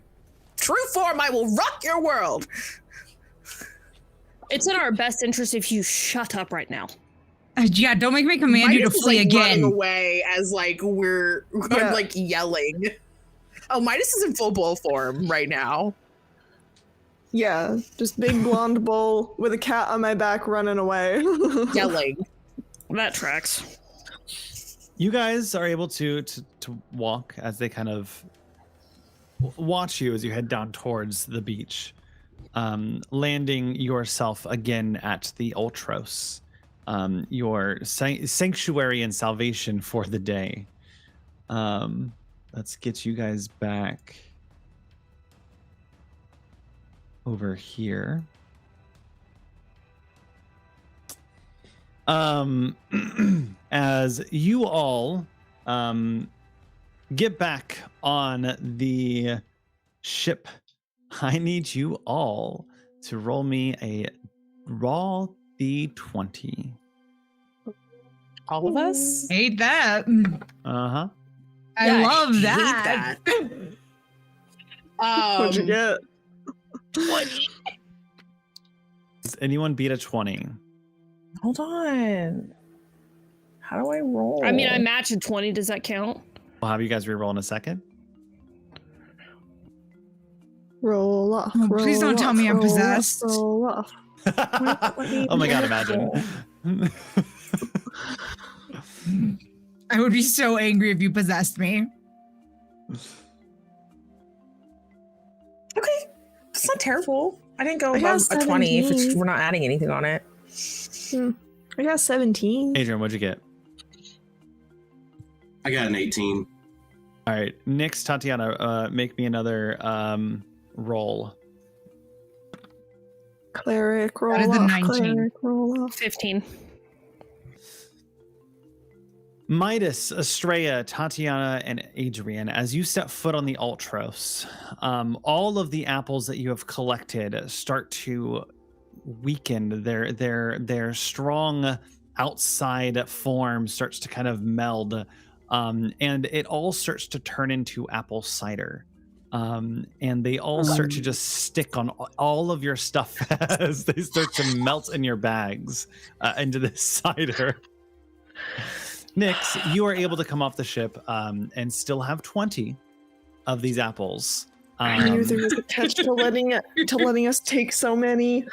true form. I will rock your world." It's in our best interest if you shut up right now. Yeah, don't make me command you to Midas is, flee like, running again. away as like I'm like yelling. Oh, Midas is in full bull form right now. Yeah, just big blonde bull with a cat on my back running away. Yelling. That tracks. You guys are able to walk as they kind of watch you as you head down towards the beach, landing yourself again at the Ultros, your sanctuary and salvation for the day. Let's get you guys back over here. As you all get back on the ship, I need you all to roll me a raw D20. All of us? Hate that. Uh-huh. I love hate that. What'd you get? anyone beat a 20? Hold on. How do I roll? I mean, I match a 20. Does that count? We'll have you guys re-roll in a second. Roll off. Oh, please don't tell me I'm possessed. Roll off. Oh my god, imagine. I would be so angry if you possessed me. Okay. That's not terrible. I didn't go I got above a 20 if 17. we're not adding anything on it. I got 17. Adrian, what'd you get? I got an 18. All right, Nyx, Tatiana, make me another roll. Cleric, roll That is a off. 19. Cleric, roll off. 15. Midas, Estrella, Tatiana, and Adrian, as you step foot on the Ultros, all of the apples that you have collected start to weaken. Their strong outside form starts to kind of meld, and it all starts to turn into apple cider. And they all start to just stick on all of your stuff as they start to melt in your bags into this cider. Nyx, you are able to come off the ship and still have 20 of these apples. I knew there was a catch to letting us take so many.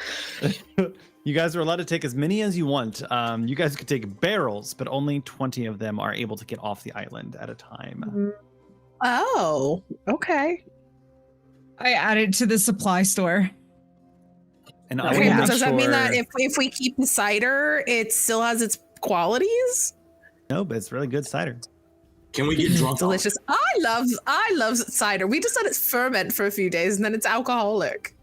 You guys are allowed to take as many as you want. You guys could take barrels, but only 20 of them are able to get off the island at a time. Oh, okay. I added to the supply store. And I Okay, will but make does that mean that sure- if we keep the cider, it still has its qualities? No, but it's really good cider. Can we get drunk? on it? Delicious. I love cider. We just let it ferment for a few days and then it's alcoholic.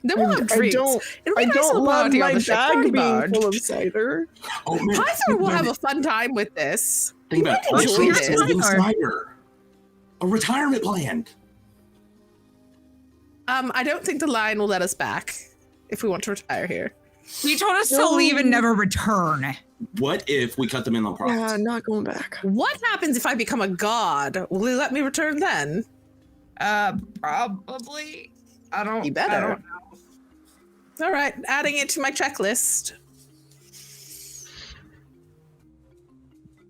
Then we'll have drinks. It'll be I nice don't little love party on my the ship. bag Party being barge. full of cider. Oh man, I thought we'll have a fun time with this. think about might it. enjoy Let's this. drink cider. A retirement plan. I don't think the line will let us back if we want to retire here. You told us to leave and never return. What if we cut them in on profits? Yeah, not going back. What happens if I become a god? Will they let me return then? Probably. I don't. You better. I don't know. All right, adding it to my checklist.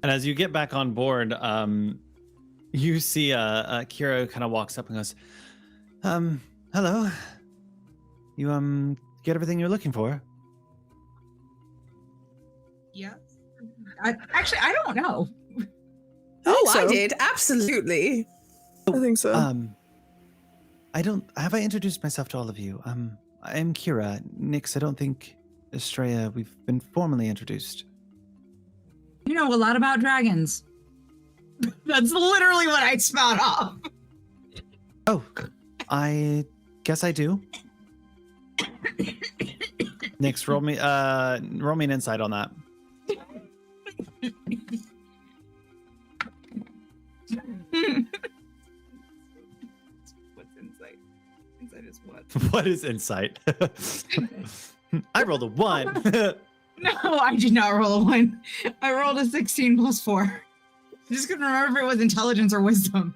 And as you get back on board, you see Kira kind of walks up and goes, hello. You get everything you're looking for? Yeah. I don't know. I did. Absolutely. I think so. Have I introduced myself to all of you? I am Kira. Nyx, I don't think Estrella, we've been formally introduced. You know a lot about dragons. That's literally what I spout off. Oh, I guess I do. Nyx, roll me an insight on that. What's insight? Insight is what? What is insight? I rolled a 1. No, I did not roll a 1. I rolled a 16 plus 4. I just couldn't remember if it was intelligence or wisdom.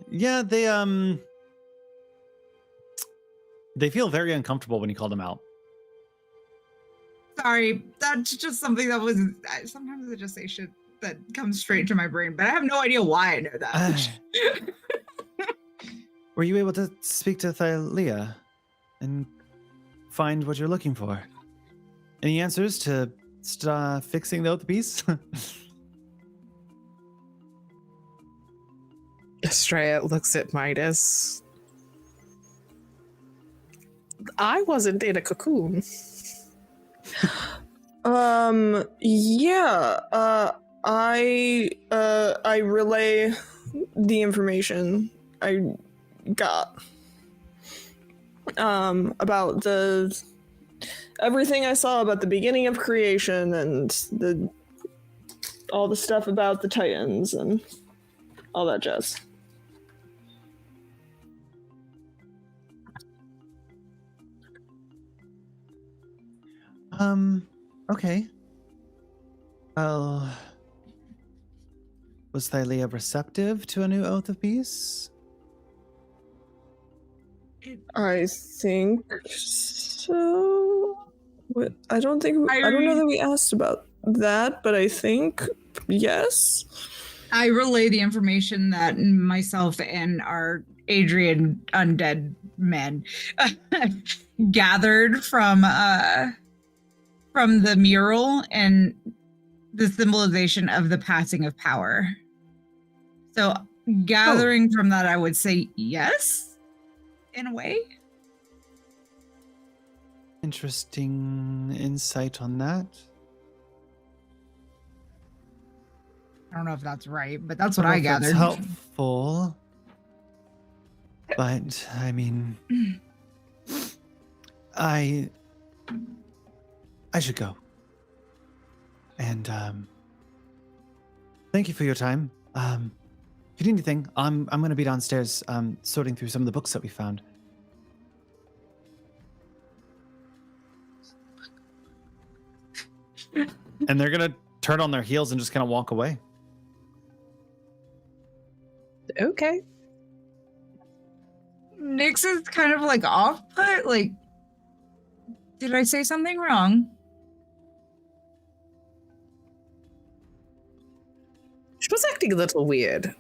Yeah, they feel very uncomfortable when you call them out. Sorry, that's just something that was. Sometimes I just say shit that comes straight to my brain, but I have no idea why I know that. Were you able to speak to Thylea and find what you're looking for? Any answers to fixing the Oath piece? Estrella looks at Midas. I wasn't in a cocoon. Yeah. I relay the information I got. About everything I saw about the beginning of creation and all the stuff about the Titans and all that jazz. Okay. Well, was Thylea receptive to a new Oath of Peace? I think so. What? I don't know that we asked about that, but I think yes. I relay the information that myself and our Adrian undead men gathered from the mural and the symbolization of the passing of power. So gathering from that, I would say yes, in a way. Interesting insight on that. I don't know if that's right, but that's what I I don't know if gathered. it's helpful. But I mean, I should go. And thank you for your time. If you need anything, I'm gonna be downstairs sorting through some of the books that we found. And they're gonna turn on their heels and just kind of walk away. Okay. Nyx is kind of like off put. Like, did I say something wrong? She was acting a little weird.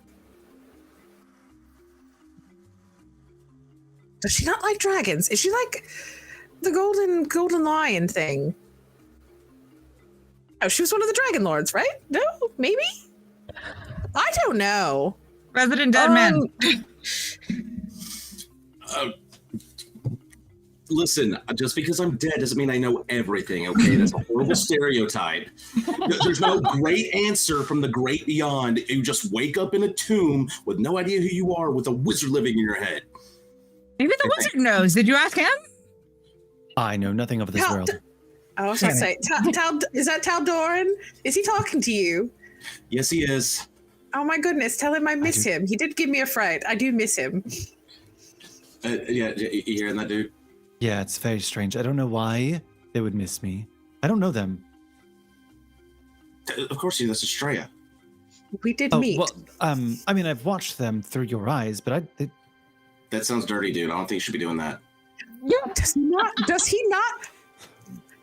Does she not like dragons? Is she like the golden lion thing? Oh, she was one of the Dragonlords, right? No, maybe? I don't know. Resident dead man. Listen, just because I'm dead doesn't mean I know everything, okay? That's a horrible stereotype. There's no great answer from the great beyond. You just wake up in a tomb with no idea who you are with a wizard living in your head. Maybe the wizard knows. Did you ask him? I know nothing of this world. I was going to say, is that Tal'Doran? Is he talking to you? Yes, he is. Oh my goodness, tell him I miss him. He did give me a fright. I do miss him. Yeah, you hearing that, dude? Yeah, it's very strange. I don't know why they would miss me. I don't know them. Of course you do. That's Estrella. We did meet. Well, I mean, I've watched them through your eyes, but That sounds dirty, dude. I don't think you should be doing that. Yeah, does he not?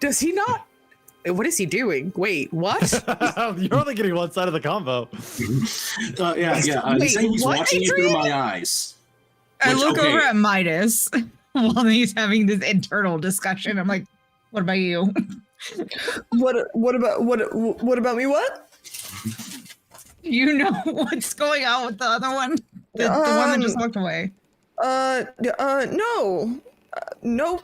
Does he not? What is he doing? Wait, what? You're only getting one side of the combo. Yeah. Wait, he's what, watching you through my eyes. I look over at Midas while he's having this internal discussion. I'm like, what about you? What about me? What? You know what's going on with the other one? The one that just walked away. No. Nope.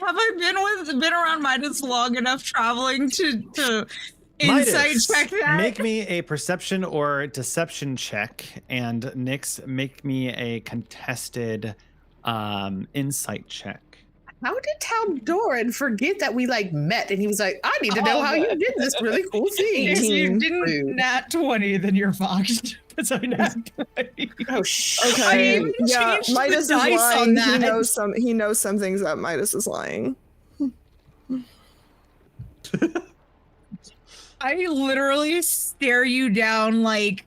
Have I been around Midas long enough traveling to insight Midas, check that? Make me a perception or deception check, and Nyx, make me a contested insight check. How did Tal'Doran forget that we met and he was like, I need to know how you did this really cool thing? If you didn't nat 20, then you're fucked. That's how nat 20. Oh, okay. Yeah, changed Midas the is dice lying. on that. He knows some things that Midas is lying. I literally stare you down like,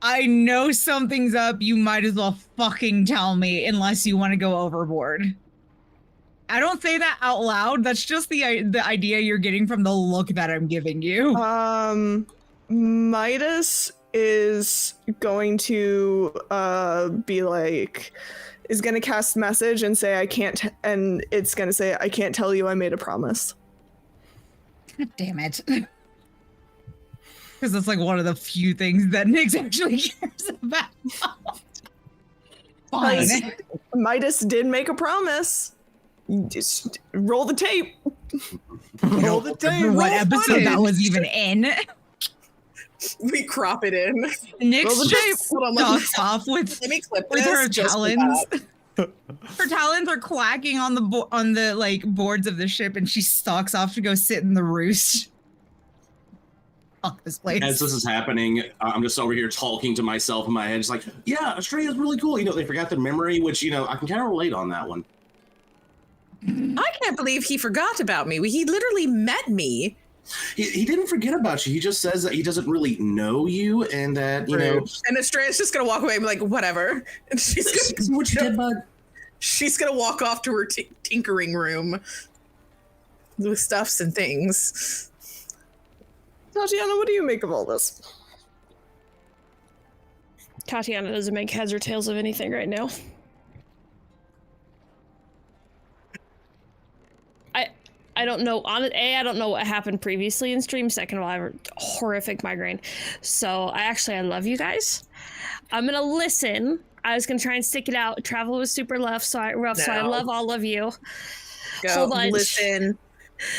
I know something's up. You might as well fucking tell me unless you want to go overboard. I don't say that out loud. That's just the idea you're getting from the look that I'm giving you. Midas is going to be like, is going to cast message and say, I can't, and it's going to say, I can't tell you I made a promise. God damn it. Because that's like one of the few things that Nyx actually cares about. Fine. Midas did make a promise. Just roll the tape. Roll the tape. What episode that was even in? We crop it in. Nyx just stalks off with her talons. Her talons are clacking on the boards of the ship, and she stalks off to go sit in the roost. Fuck this place. As this is happening, I'm just over here talking to myself in my head, just like, yeah, Australia's really cool. They forgot the memory, which, I can kind of relate on that one. I can't believe he forgot about me. He literally met me. He didn't forget about you. He just says that he doesn't really know you, and that, And Estrella's just going to walk away and be like, whatever. And she's going to what you did, bud. She's gonna walk off to her tinkering room with stuffs and things. Tatiana, what do you make of all this? Tatiana doesn't make heads or tails of anything right now. I don't know. I don't know what happened previously in stream. Second of all, I have a horrific migraine. So I love you guys. I'm gonna listen. I was gonna try and stick it out. Travel was super rough, so I love all of you. Hold on. Listen.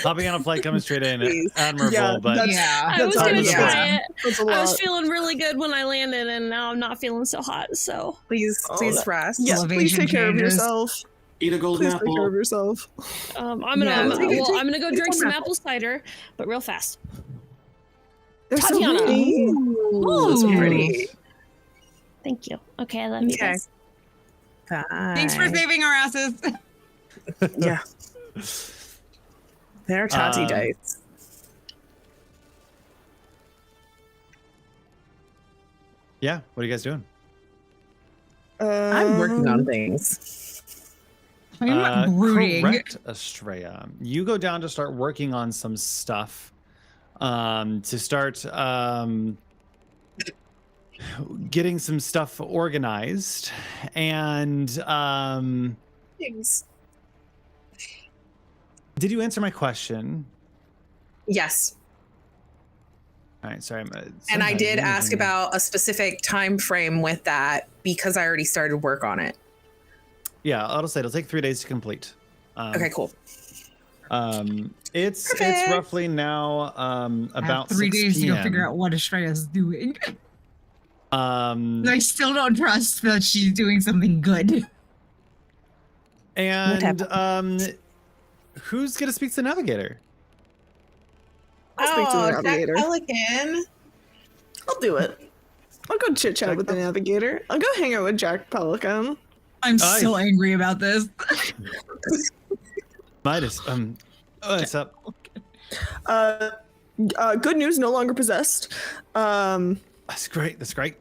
Hopping on a flight coming straight in, admirable, but I was gonna try it. I was feeling really good when I landed, and now I'm not feeling so hot. So please rest. Yes, please take care of yourself. Eat a golden apple. Take care of yourself. I'm gonna go drink some apple cider, but real fast. They're Tatiana. so pretty. Ooh, so pretty. Thank you. Okay, I love you guys. Bye. Thanks for saving our asses. Yeah. They're Tati dice. Yeah, what are you guys doing? I'm working on things. I'm brooding. Correct, Estrella. You go down to start working on some stuff. To start getting some stuff organized. And Things. did you answer my question? Yes. All right, sorry. And I did ask about a specific time frame with that because I already started work on it. Yeah, I'll say it'll take 3 days to complete. Okay, cool. It's roughly now about 3 days 6 to go PM. figure out what Estrella's doing. I still don't trust that she's doing something good. And who's gonna speak to the navigator? I'll speak to the navigator. Pelican. I'll do it. I'll go chit chat with the navigator. I'll go hang out with Jack Pelican. I'm so angry about this. Midas, what's up? Good news, no longer possessed. That's great. That's great.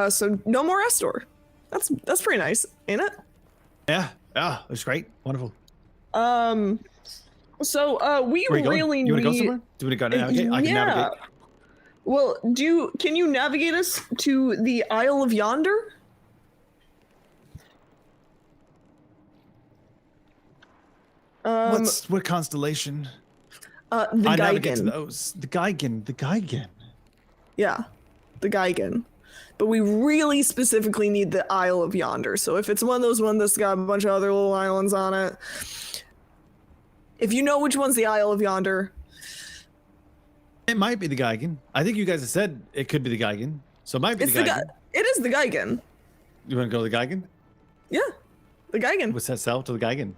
So no more Estor. That's pretty nice, ain't it? Yeah, that's great. Wonderful. So we Where you going? really You want to go need. somewhere? Do you want to go navigate? I can navigate. Well, can you navigate us to the Isle of Yonder? What constellation? The I navigate to Geigen. those. The Geigen. Yeah, the Geigen. But we really specifically need the Isle of Yonder. So if it's one of those ones that's got a bunch of other little islands on it, if you know which one's the Isle of Yonder, It might be the Geigen. I think you guys have said it could be the Geigen. So it might be it's the Geigen. it is the Geigen. You want to go to the Geigen? Yeah, the Geigen. What's that sell to the Geigen?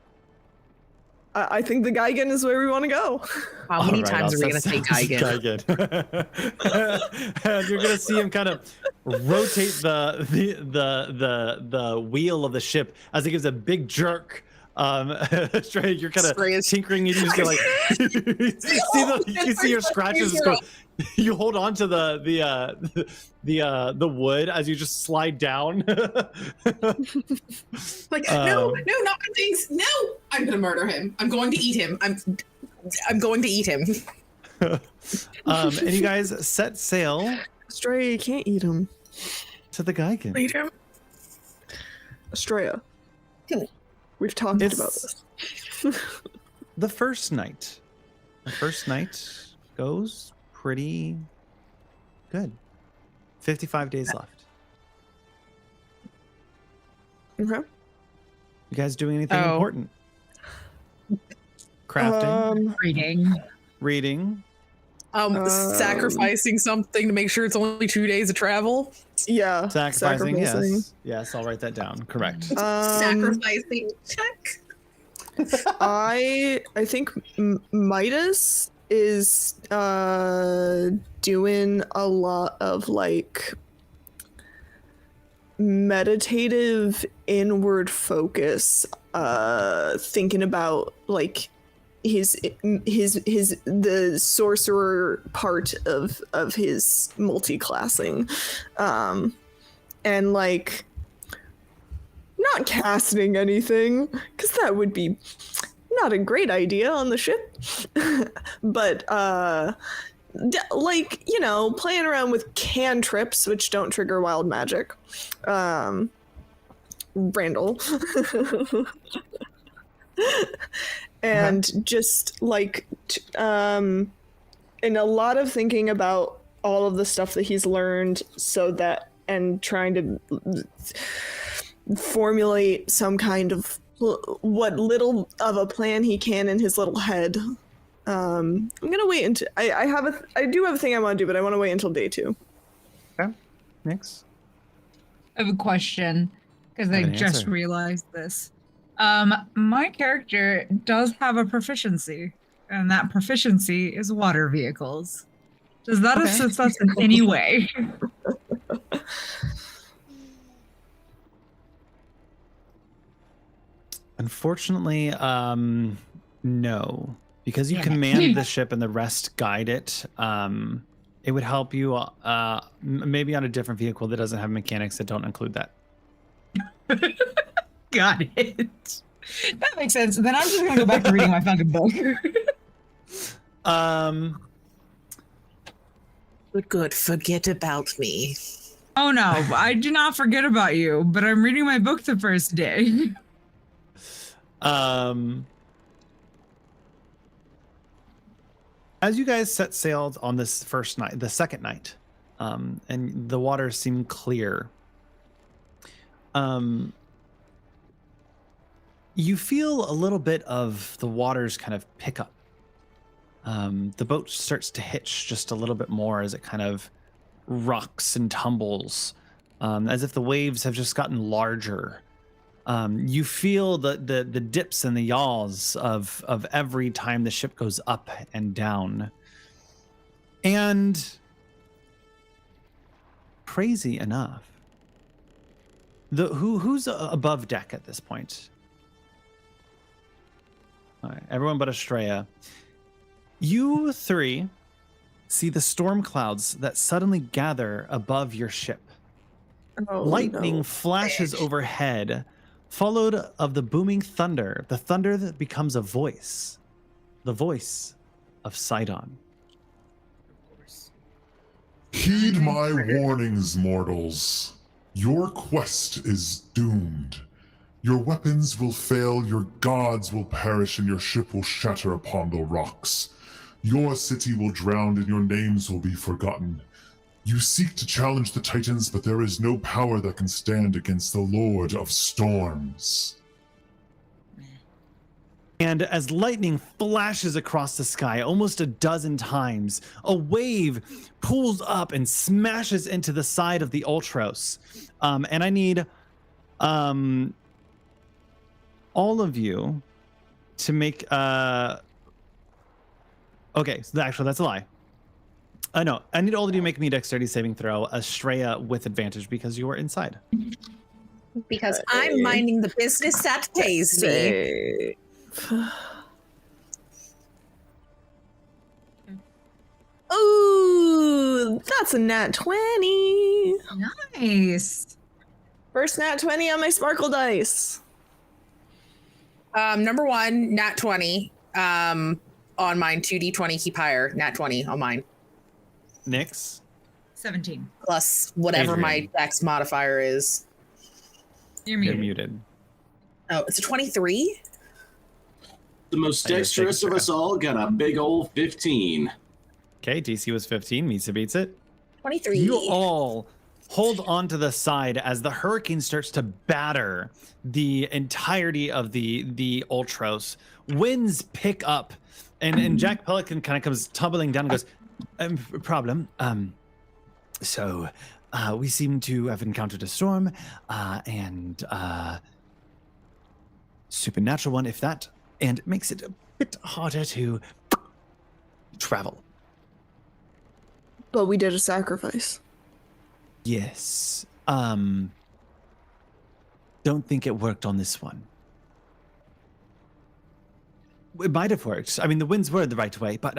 I think the Geigen is where we want to go. How many times are we going to say Geigen? And you're going to see him kind of rotate the wheel of the ship as he gives a big jerk. Straight, you're kind of tinkering. You just go like, you can see your scratches. Just go, you hold on to the wood as you just slide down. Like, no, not good things. No, I'm gonna murder him. I'm going to eat him. I'm going to eat him. And you guys set sail. Estrella, you can't eat him. To the Geigen. Eat him. Estrella. We've talked about this. The first night goes pretty good. 55 days left. Okay. You guys doing anything important? Crafting, reading. Sacrificing something to make sure it's only 2 days of travel. Yeah. Sacrificing. Yes, I'll write that down. Correct. Sacrificing check. I think Midas is doing a lot of like meditative inward focus, thinking about like the sorcerer part of his multi-classing, and like not casting anything, because that would be not a great idea on the ship. But, like, you know, playing around with cantrips, which don't trigger wild magic. Randall. And just, like, and a lot of thinking about all of the stuff that he's learned so that, and trying to formulate some kind of what little of a plan he can in his little head. I'm gonna wait until I do have a thing I want to do, but I want to wait until day 2. Okay. Next. I have a question because I just answer. realized this. My character does have a proficiency, and that proficiency is water vehicles. Does that assist us in any way? Unfortunately, no. Because you command the ship and the rest guide it, it would help you maybe on a different vehicle that doesn't have mechanics that don't include that. Got it. That makes sense. Then I'm just gonna go back to reading my fucking book. Good, forget about me. Oh no, I do not forget about you, but I'm reading my book the first day. As you guys set sail on this first night, the second night, and the waters seem clear, you feel a little bit of the waters kind of pick up. The boat starts to hitch just a little bit more as it kind of rocks and tumbles, as if the waves have just gotten larger. You feel the dips and the yaws of every time the ship goes up and down. And crazy enough, who's above deck at this point? All right, everyone but Estrella. You 3 see the storm clouds that suddenly gather above your ship. Oh, Lightning no. flashes overhead, followed of the booming thunder, the thunder that becomes a voice, the voice of Sidon. Heed my warnings, mortals. Your quest is doomed. Your weapons will fail, your gods will perish, and your ship will shatter upon the rocks. Your city will drown, and your names will be forgotten. You seek to challenge the Titans, but there is no power that can stand against the Lord of Storms. And as lightning flashes across the sky almost a dozen times, a wave pulls up and smashes into the side of the Ultros. And I need all of you to make okay, so actually that's a lie. No, I need all of you to make me a dexterity saving throw, Estrella with advantage because you are inside. Because I'm minding the business that pays me. Ooh, that's a nat 20. Nice. First nat 20 on my sparkle dice. Number 1, nat 20. On mine, 2d20, keep higher. Nat 20 on mine. Nyx? 17. Plus whatever my dex modifier is. You're You're muted. muted. Oh, it's a 23? The most dexterous of us all got a big old 15. Okay, DC was 15. Misa beats it. 23. You all hold on to the side as the hurricane starts to batter the entirety of the Ultros. Winds pick up, and Jack Pelican kind of comes tumbling down and goes, problem. So we seem to have encountered a storm, and supernatural one, if that, and it makes it a bit harder to travel. But we did a sacrifice. Yes. Don't think it worked on this one. It might have worked. I mean, the winds were the right way, but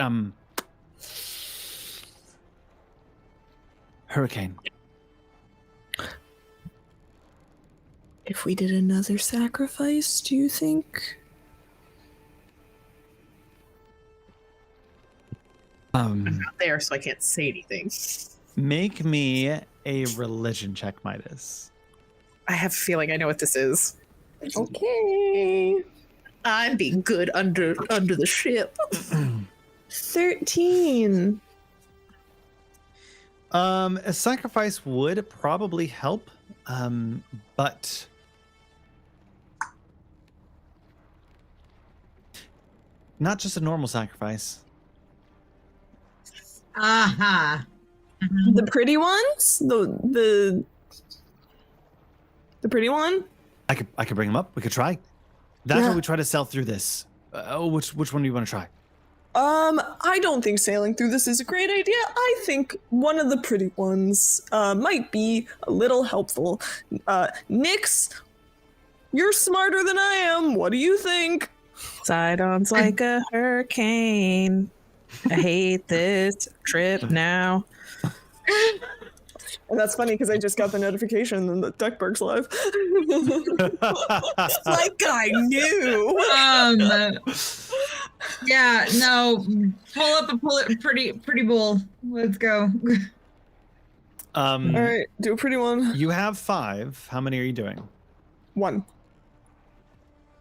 hurricane. If we did another sacrifice, do you think? I'm not there, so I can't say anything. Make me a religion check, Midas. I have a feeling I know what this is. Okay. I'm being good under the ship. 13. A sacrifice would probably help, but not just a normal sacrifice. Aha. The pretty ones? The pretty one? I could bring them up. We could try. That's Yeah. what we try to sell through this. Which one do you want to try? I don't think sailing through this is a great idea. I think one of the pretty ones might be a little helpful. Nyx, you're smarter than I am. What do you think? Sidon's like a hurricane. I hate this trip now. And that's funny because I just got the notification that Duckburg's live. Like I knew. Yeah, no. Pull it pretty bull. Let's go. All right, do a pretty one. You have 5. How many are you doing? 1.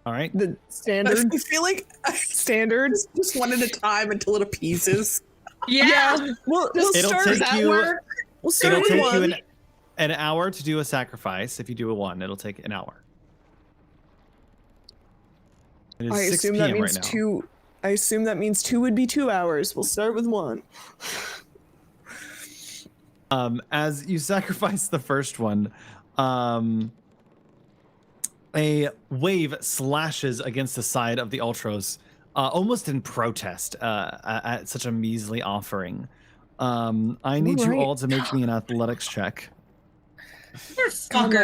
All right. The standard. I feel like Standards. just one at a time until it appeases. Yeah. We'll It'll start take with you. that. We'll start It'll with take one. you an hour to do a sacrifice. If you do a 1, it'll take an hour. It is I 6 assume that p.m. means right now. 2. I assume that means 2 would be 2 hours. We'll start with 1. As you sacrifice the first one, a wave slashes against the side of the Ultros, almost in protest at such a measly offering. I need you all to make me an athletics check. God,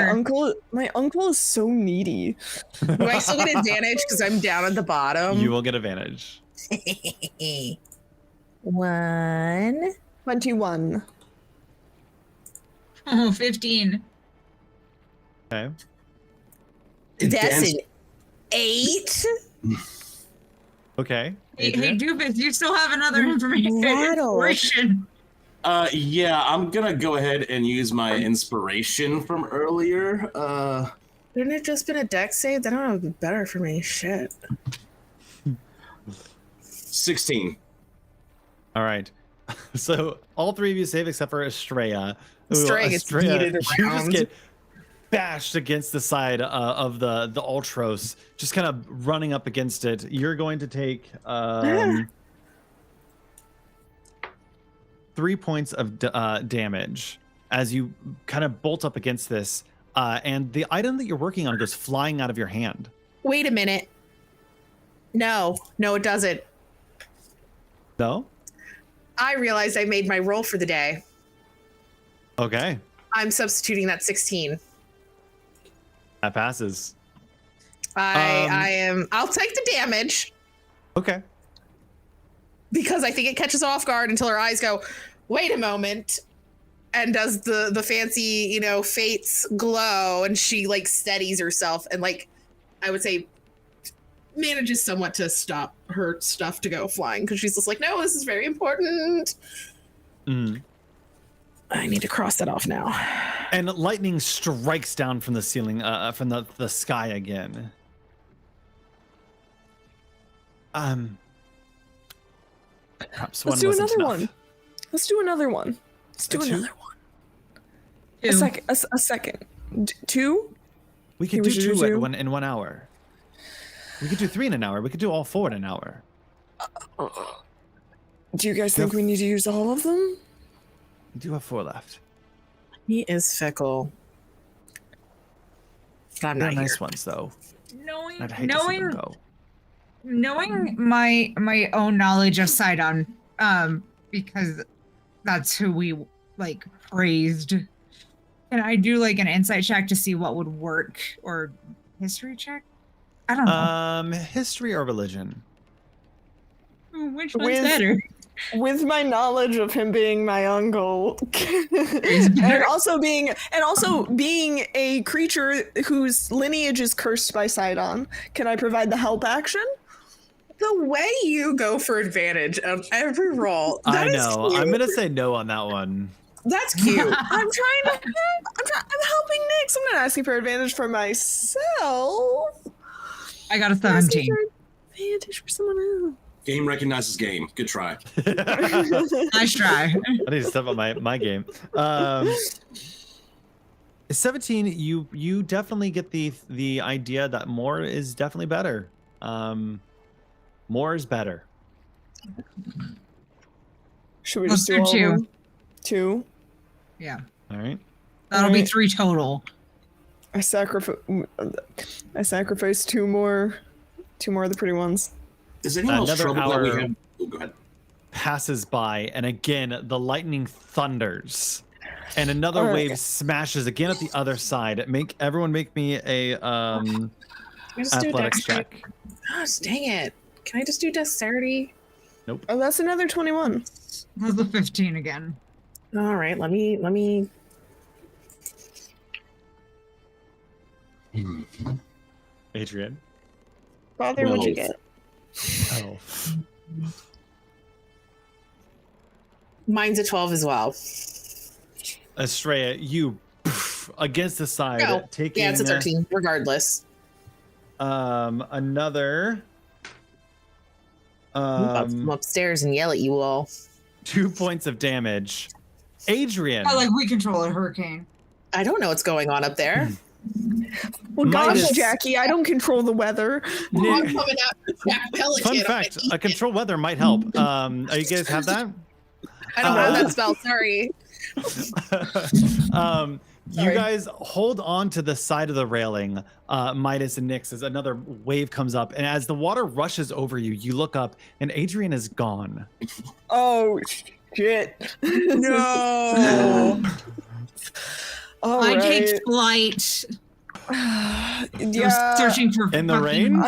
my uncle is so needy. Do I still get advantage because I'm down at the bottom? You will get advantage. 1. 21. Oh, 15. Okay. That's an 8. Okay. Hey, Adrian? Doofus, you still have another information. Yeah, I'm gonna go ahead and use my inspiration from earlier. Didn't it just been a deck save? That would be better for me. Shit. 16. All right. So all 3 of you save except for Estrella. Estrella gets yeeted you just around. get bashed against the side of the Ultros, just kind of running up against it. You're going to take 3 points of damage as you kind of bolt up against this, and the item that you're working on goes flying out of your hand. Wait a minute. No, it doesn't. No? I realized I made my roll for the day. Okay. I'm substituting that 16. That passes. I'll take the damage Okay. because I think it catches off guard until her eyes go, wait a moment, and does the fancy, fates glow, and she like steadies herself and like, I would say, manages somewhat to stop her stuff to go flying because she's just like, no, this is very important. I need to cross that off now. And lightning strikes down from the ceiling, from the sky again. Perhaps Let's one do wasn't another enough. one. Let's do another one. Let's do another one. A second. 2? We could Yeah, do we should 2 do at 2. in 1 hour. We could do 3 in an hour. We could do all 4 in an hour. Do you guys think we need to use all of them? We do have 4 left. He is fickle. I'm They're not nice here. ones, though. Knowing I'd hate to see them go. knowing my own knowledge of Sidon, because that's who we like praised. Can I do like an insight check to see what would work, or history check? I don't know. History or religion? Which one's better? with my knowledge of him being my uncle, and also being a creature whose lineage is cursed by Sidon, can I provide the help action? The way you go for advantage of every roll. I know. I'm gonna say no on that one. That's cute. I'm helping Nick, so I'm not asking for advantage for myself. I got a I'm asking 17. for advantage for someone else. Game recognizes game. Good try. Nice try. I need to step up my game. 17, you definitely get the idea that more is definitely better. More is better. Should we Let's just do do all two. of them? 2. Yeah. All right. That'll be Alright. 3 total. I sacrificed 2 more of the pretty ones. Is anyone else Another troubled that we hour. have? Oh, go ahead. Passes by, and again the lightning thunders, and another All right. wave smashes again at the other side. Everyone make me a Just do athletics dexterity. check. Gosh, dang it. Can I just do dexterity? Oh, that's another 21. That's a 15 again. All right, let me. Adrian. Father, what'd you 12. get? 12. Mine's a 12 as well. Estrella, you against the side, No. taking Yeah, it's a 13, regardless. another I'll come upstairs and yell at you all. 2 points of damage. Adrian. Oh, like we control a hurricane. I don't know what's going on up there. Well, gosh, Midas. Jackie, I don't control the weather. Nick, I'm coming out. Jack Pelican. fun I'm fact: gonna eat a control weather might help. You guys have that? I don't know that spell. Sorry. You Sorry. guys hold on to the side of the railing, Midas and Nyx, as another wave comes up. And as the water rushes over you, you look up, and Adrian is gone. Oh, shit. No. All I right. take flight. Yeah. Searching for In the fucking- rain?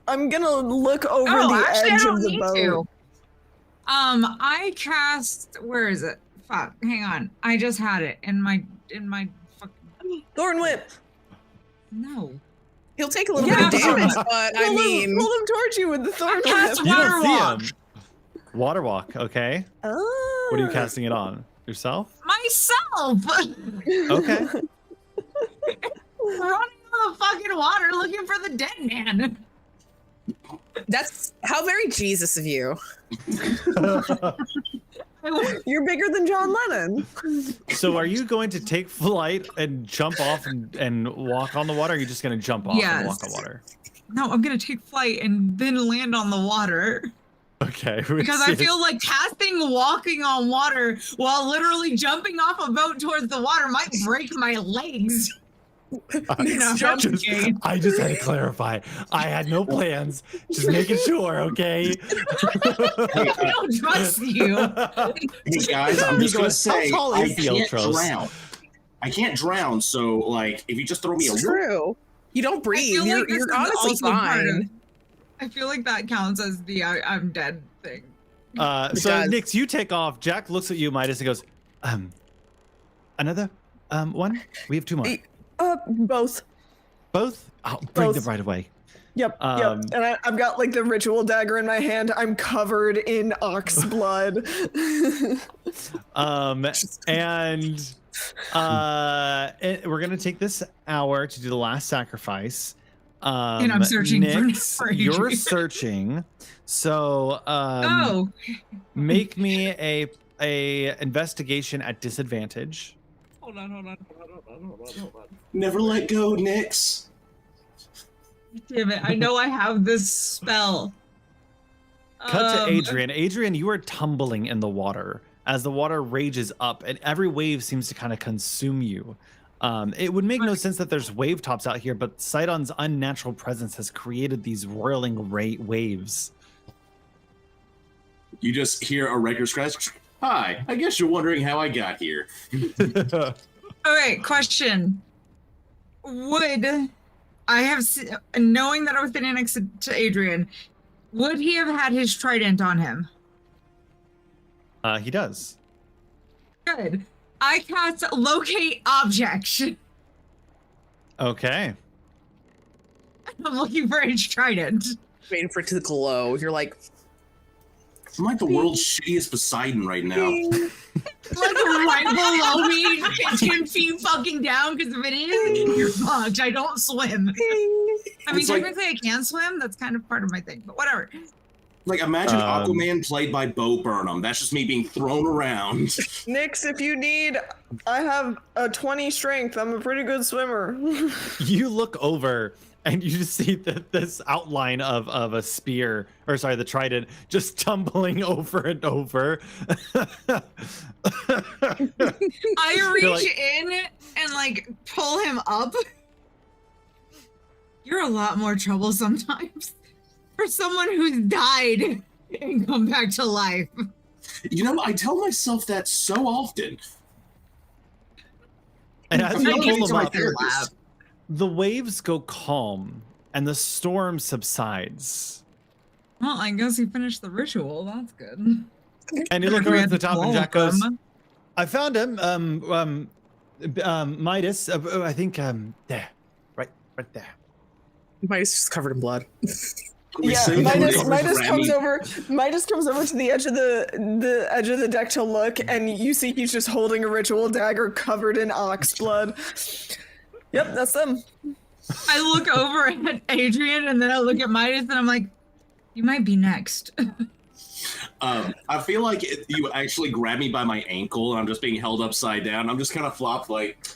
I'm gonna look over Oh, the actually, I edge don't of the need boat. to. I cast. Where is it? Fuck. Hang on. I just had it in my fucking. Thorn whip. No. He'll take a little Yeah, bit of damage, but I Pull mean, him towards you with the thorn cast whip. You Water don't see walk. him. Water walk, okay. Oh. What are you casting it on? Yourself? Myself. Okay. Running on the fucking water looking for the dead man. that's how very Jesus of you. You're bigger than John Lennon. So are you going to take flight and jump off and walk on the water? Or are you just going to jump off and walk on Yes. water? No, I'm gonna take flight and then land on the water. Okay. Because I feel like casting walking on water while literally jumping off a boat towards the water might break my legs. Next jump. I just had to clarify. I had no plans. Just making sure, okay? I don't trust you. Hey guys, I'm just gonna say How tall I is the can't Ultros? drown. I can't drown, so like if you just throw me a It's true. You don't I breathe. feel like this You're is honestly also part of- fine. I feel like that counts as the I'm dead thing. So does. Nyx, you take off. Jack looks at you, Midas, and goes, another one? We have 2 more. Both. Both? I'll bring them Both. right away. Yep. Um, And I've got like the ritual dagger in my hand. I'm covered in ox blood. And we're gonna take this hour to do the last sacrifice. And I'm searching for Nyx, you're Adrian. searching. So Oh, make me a investigation at disadvantage. hold on. Never let go, Nyx. Damn it! I know I have this spell. Cut to Adrian. Adrian, you are tumbling in the water as the water rages up, and every wave seems to kind of consume you. It would make no sense that there's wave tops out here, but Sidon's unnatural presence has created these whirling waves. You just hear a regular scratch. Hi, I guess you're wondering how I got here. Okay, question. Would I have, knowing that I was sitting next to Adrian, would he have had his trident on him? He does. Good. I cast locate object. Okay. I'm looking for his trident. Waiting for it to glow. You're like, I'm like the world's shittiest Poseidon right now. Like right below me, 10 feet fucking down, because if it is, you're fucked. I don't swim. I mean, It's like- technically I can swim. That's kind of part of my thing, but whatever. Like, imagine Aquaman played by Bo Burnham. That's just me being thrown around. Nix, if you need, I have a 20 strength. I'm a pretty good swimmer. You look over and you just see this outline of a spear, or sorry, the trident, just tumbling over and over. I reach like- in and like pull him up. You're a lot more trouble sometimes for someone who's died and come back to life. You know, I tell myself that so often. And as you I give pull it to them my up, therapist. the waves go calm and the storm subsides. Well, I guess he finished the ritual. That's good. And you look We over had at the top, and 12 Jack goes, of them. "I found him. Midas. I think there, right there." Midas just covered in blood. Yeah, Say Midas Grammy. comes over. Midas comes over to the edge of the edge of the deck to look, and you see he's just holding a ritual dagger covered in ox blood. Yep, that's them. I look over at Adrian and then I look at Midas and I'm like, you might be next. I feel like you actually grab me by my ankle and I'm just being held upside down. I'm just kind of flopped like,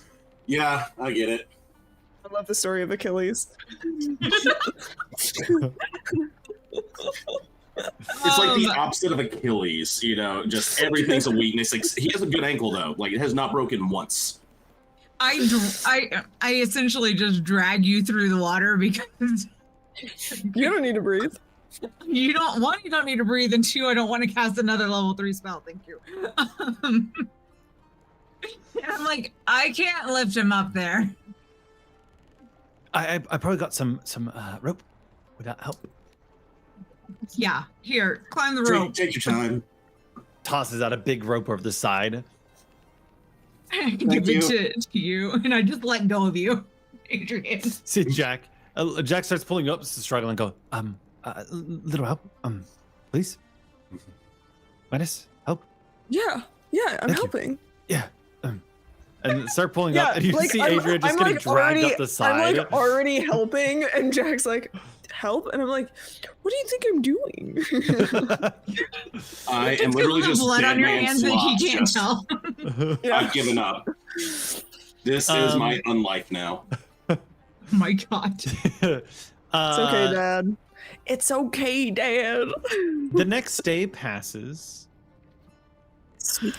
yeah, I get it. I love the story of Achilles. It's like the opposite of Achilles, you know, just everything's a weakness. Like, he has a good ankle though. Like, it has not broken once. I essentially just drag you through the water because You don't need to breathe. you don't need to breathe, and 2, I don't want to cast another level 3 spell. Thank you. And I'm like, I can't lift him up there. I probably got some rope. Would that help? Yeah, here, climb the rope. Take your time. Tosses out a big rope over the side. I give it to you, and I just let go of you, Adrian. See Jack. Jack starts pulling up, struggling. Go. Little help. Please. Midas, help. Yeah, I'm Thank you. helping. Yeah. And start pulling up, and you see Adrian just getting dragged up the side. I'm like already helping, and Jack's like, help? And I'm like, what do you think I'm doing? I am literally just blood dead on your man hands that slop, he can't just- tell. I've given up. This is my unlife now. Oh my god. It's okay, Dad. It's okay, Dad. The next day passes. Sweet.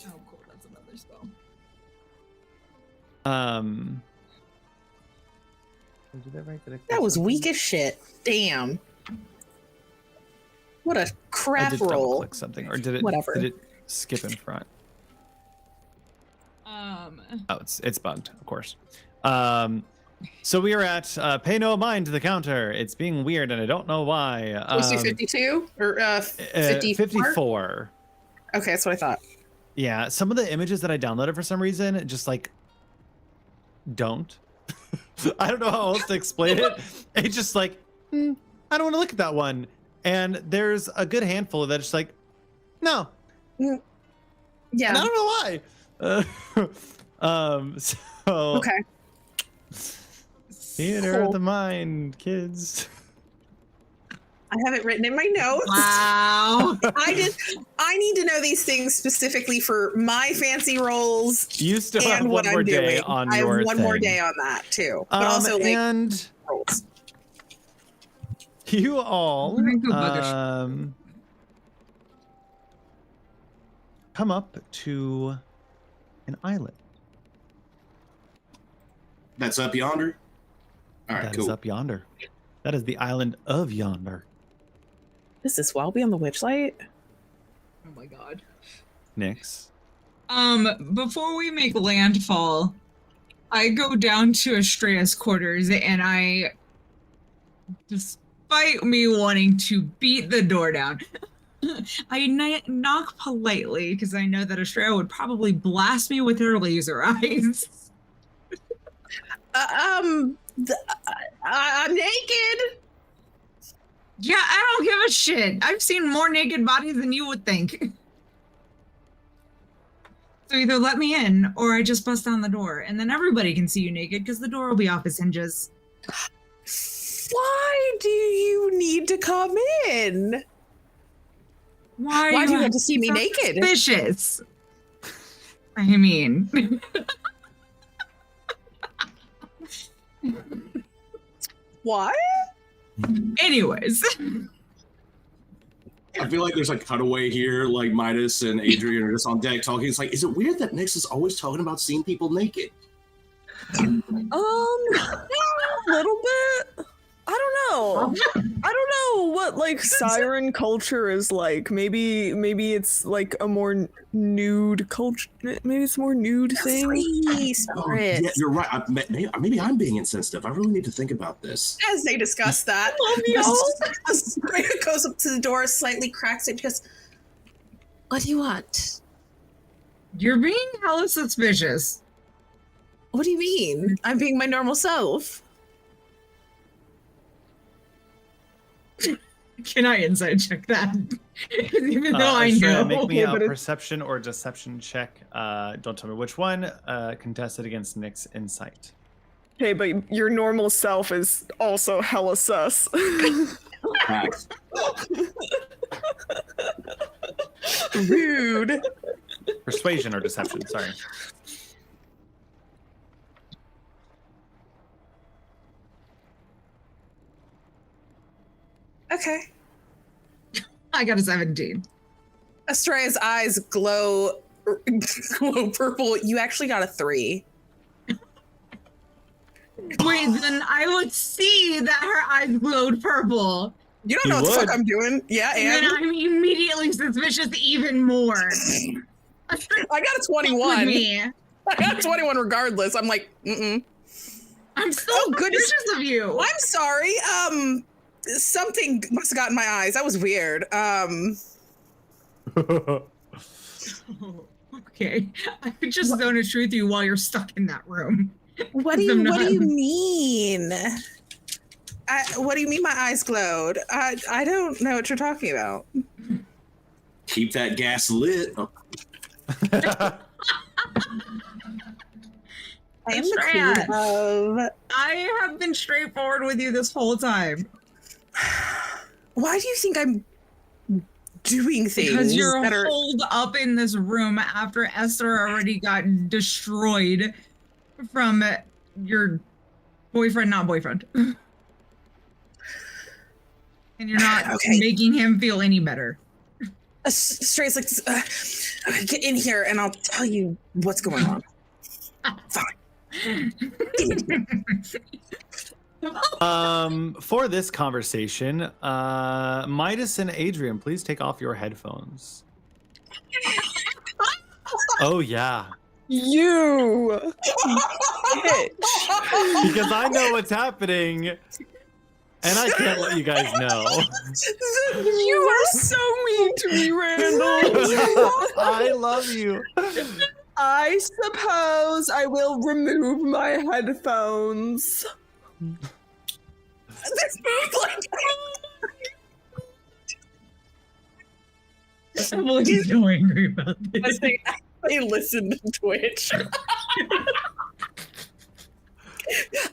Oh, cool. That's another spell. Did I do that right? Did I That was click weak something? as shit. Damn. What a I crap did double roll. click something, or did it? Whatever. Did it skip in front? Oh, it's bugged, of course. So we are at pay no mind to the counter. It's being weird, and I don't know why. Was he 52 or 54? 54. Okay, that's what I thought. Yeah, some of the images that I downloaded for some reason just like don't. I don't know how else to explain it. It's just like, I don't want to look at that one. And there's a good handful of that just like, no. Yeah. And I don't know why. So Okay. theater of the mind, kids. I have it written in my notes. Wow. I need to know these things specifically for my fancy rolls You still have and one what more I'm day doing. on I have your one more thing. day on that too. But also like and rolls. you all I'm gonna go buggish. come up to an island That's up yonder. All right, that is cool. up yonder. That is the island of yonder. Is this while on the witchlight? Oh my god. Nyx. Before we make landfall, I go down to Estrea's quarters and I, despite me wanting to beat the door down, I knock politely because I know that Estrella would probably blast me with her laser eyes. I'm naked. Yeah, I don't give a shit. I've seen more naked bodies than you would think. So either let me in, or I just bust down the door, and then everybody can see you naked because the door will be off its hinges. Why do you need to come in? Why do you want to see me naked? Suspicious. I mean... What? Anyways. I feel like there's a cutaway here, like Midas and Adrian are just on deck talking. It's like, is it weird that Nyx is always talking about seeing people naked? A little bit. I don't know. I don't know what like siren culture is like. Maybe it's like a more nude culture. Maybe it's a more nude thing. Yeah, you're right. Maybe I'm being insensitive. I really need to think about this. As they discuss that, Estrella goes up to the door, slightly cracks it, just, what do you want? You're being hella suspicious. What do you mean? I'm being my normal self. Can I insight check that? Even though I Estrella, know. make me a perception or deception check. Don't tell me which one. Contested against Nick's insight. Hey, but your normal self is also hella sus. Rude. Persuasion or deception, sorry. Okay. I got a 17. Estrella's eyes glow purple. You actually got a 3. Wait, then I would see that her eyes glowed purple. You don't know what the fuck I'm doing. Yeah, And then I'm immediately suspicious even more. I got a 21. Me. I got a 21 regardless. I'm like, I'm so suspicious of you. I'm sorry. Something must have gotten my eyes. That was weird. Okay. I could just zone a truth you while you're stuck in that room. What do you mean? What do you mean my eyes glowed? I don't know what you're talking about. Keep that gas lit. Oh. I am the queen of... I have been straightforward with you this whole time. Why do you think I'm doing things? Because you're holed up in this room after Estor already got destroyed from your boyfriend, not boyfriend. And you're not making him feel any better. Stray's like, get in here and I'll tell you what's going on. Fine. For this conversation, Midas and Adrian, please take off your headphones. Oh yeah. You bitch. Because I know what's happening and I can't let you guys know. You are so mean to me, Randall. I love you. I suppose I will remove my headphones. This moves like Emily's so angry about this. I listen to Twitch.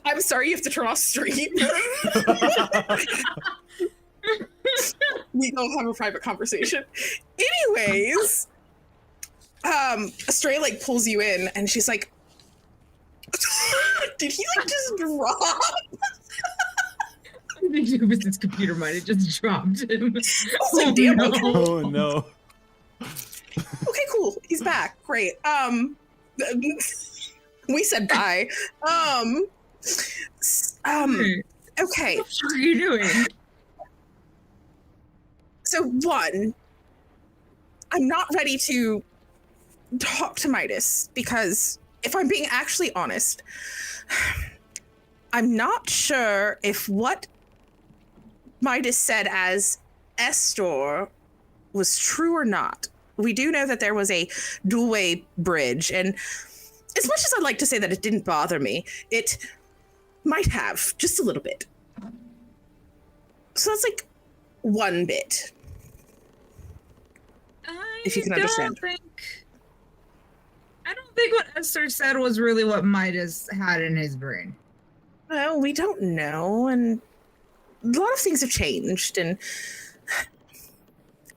I'm sorry you have to turn off stream. We don't have a private conversation. Anyways, Estrella like pulls you in and she's like, did he like just drop? I think it was his computer might have just dropped him. Like, damn, no. okay. Oh no. Okay, cool. He's back. Great. We said bye. Okay. What are you doing? So one, I'm not ready to talk to Midas because if I'm being actually honest, I'm not sure if what Midas said as Estor was true or not. We do know that there was a dual-way bridge, and as much as I'd like to say that it didn't bother me, it might have, just a little bit. So that's like one bit. If you can understand. I don't think what Estor said was really what Midas had in his brain. Well, we don't know, and a lot of things have changed, and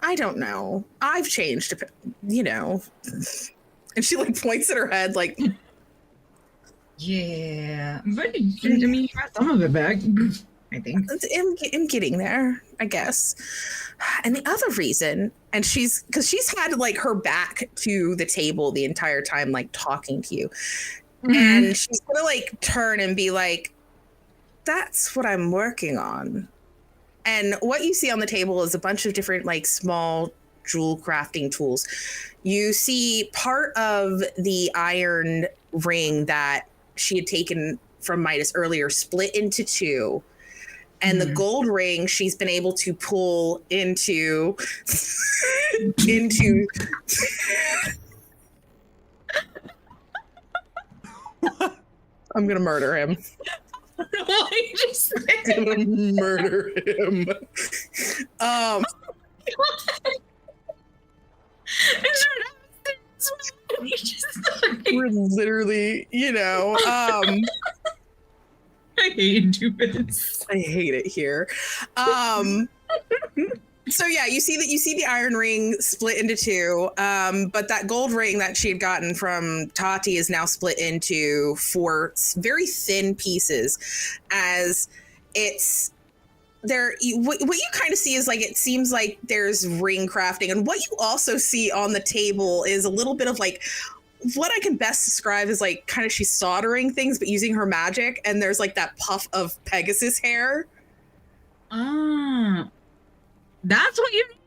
I don't know. I've changed, you know. And she like points at her head like, yeah, but I mean, you got some of it back, I think. I'm getting there, I guess. And the other reason, and because she's had like her back to the table the entire time, like talking to you. And she's gonna like turn and be like, that's what I'm working on. And what you see on the table is a bunch of different like small jewel crafting tools. You see part of the iron ring that she had taken from Midas earlier split into two. And the gold ring she's been able to pull into I'm gonna murder him. I just I'm gonna murder him. We're literally, you know, I hate you, Midas. I hate it here. So yeah, you see the iron ring split into two, but that gold ring that she had gotten from Tati is now split into 4 very thin pieces, as it's there. What you kind of see is like, it seems like there's ring crafting, and what you also see on the table is a little bit of like, what I can best describe is like kind of she's soldering things, but using her magic, and there's like that puff of Pegasus hair. That's what you need?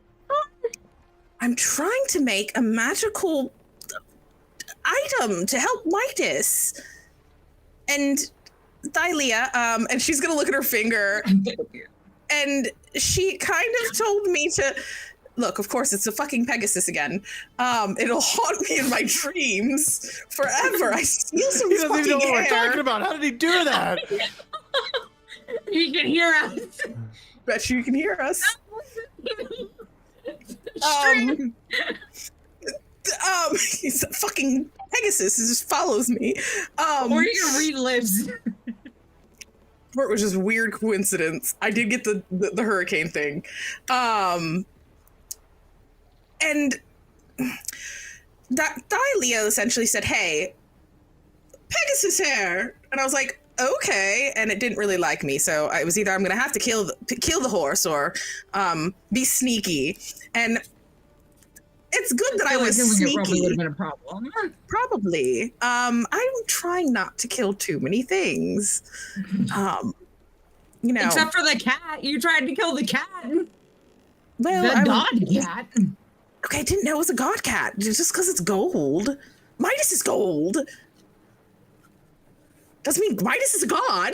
I'm trying to make a magical item to help Midas. And Thylea, and she's gonna look at her finger, and she kind of told me to look, of course, it's a fucking Pegasus again. It'll haunt me in my dreams forever. I steal some fucking hair. He doesn't even know what we're talking about. How did he do that? He can hear us. Bet you can hear us. He's a fucking Pegasus. He just follows me. Or you can read lips. It was just weird coincidence. I did get the hurricane thing. And that Thylea essentially said, hey, Pegasus hair. And I was like, okay. And it didn't really like me. So I was either I'm going to have to kill the horse or be sneaky. And it's good that I was sneaky. Probably would have been a problem. Probably. I'm trying not to kill too many things. You know. Except for the cat. You tried to kill the cat. Well, the god cat. Okay, I didn't know it was a god cat. Just because it's gold. Midas is gold. Doesn't mean Midas is a god.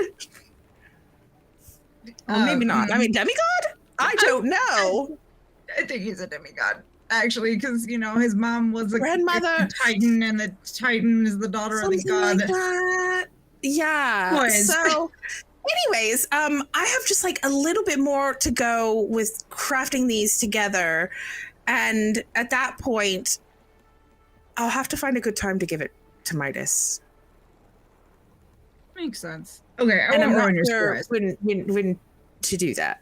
Well, maybe not. I mean, demigod? I don't know. I think he's a demigod. Actually, because, you know, his mom was a grandmother Titan, and the Titan is the daughter of the god. Like that. Yeah. So, anyways, I have just like a little bit more to go with crafting these together. And at that point, I'll have to find a good time to give it to Midas. Makes sense. Okay, I and won't I'm ruin not your sure surprise. when to do that.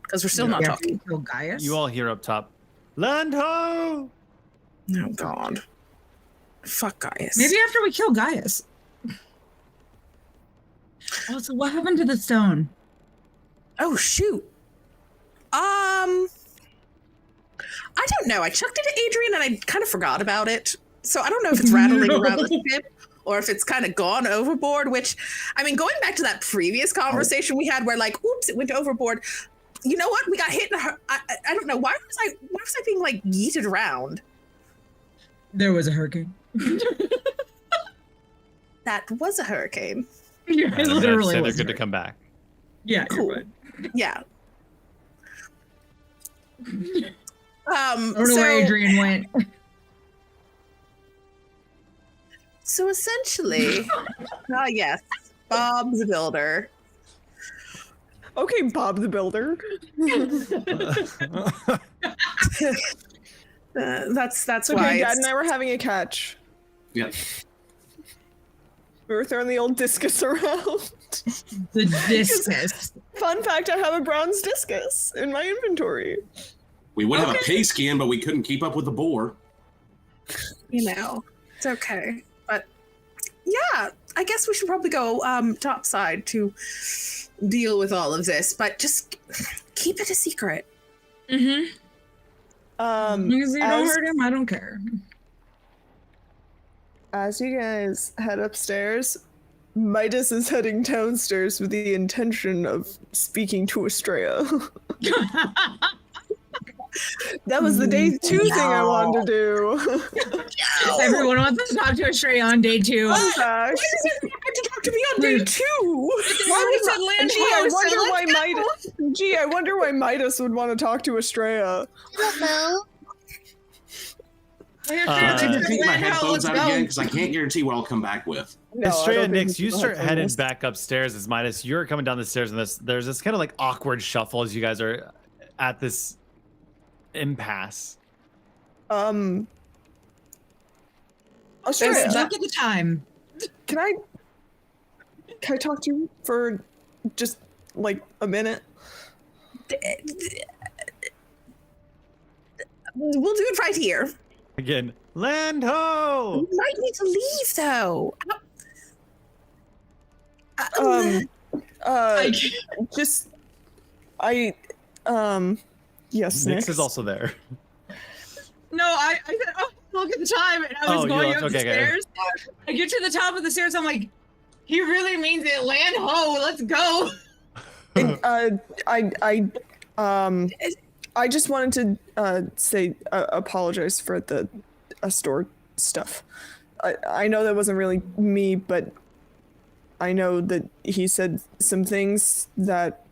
Because we're still not talking. Gaius? You all hear up top, land ho! Oh, God. Fuck Gaius. Maybe after we kill Gaius. Oh, so what happened to the stone? Oh, shoot. I don't know. I chucked it to Adrian and I kind of forgot about it. So I don't know if it's rattling around the ship or if it's kind of gone overboard, which, I mean, going back to that previous conversation we had where like, oops, it went overboard. You know what? We got hit in I don't know. Why was I being like yeeted around? There was a hurricane. That was a hurricane. Yeah, it literally they're was. good to come back. Yeah, cool. Yeah. I don't know where Adrian went. So essentially, yes, Bob the Builder. Okay, Bob the Builder. That's Okay, why. Dad and I were having a catch. Yep. We were throwing the old discus around. The discus. Fun fact, I have a bronze discus in my inventory. We would have a pigskin, but we couldn't keep up with the boar. It's okay. But yeah, I guess we should probably go topside to deal with all of this, but just keep it a secret. Because you don't hurt him, I don't care. As you guys head upstairs, Midas is heading downstairs with the intention of speaking to Estrella. That was the day 2 thing I wanted to do. Everyone wants to talk to Estrella on day 2. Fun fact. Why does everyone have to talk to me on day 2? I wonder why Midas would want to talk to Estrella. I don't know. Take my headphones out again because I can't guarantee what I'll come back with. No, Estrella, Nix, you start headed back upstairs as Midas. You're coming down the stairs, and there's this kind of like awkward shuffle as you guys are at this impasse. Estrella, Look at the time. can I talk to you for just like a minute? We'll do it right here. Again, land ho! We might need to leave though. Yes, Nix is also there. No, I said, oh, look at the time, and I was going up the stairs. I get to the top of the stairs, I'm like, he really means it. Land ho, let's go. I just wanted to say apologize for the Estor stuff. I know that wasn't really me, but I know that he said some things that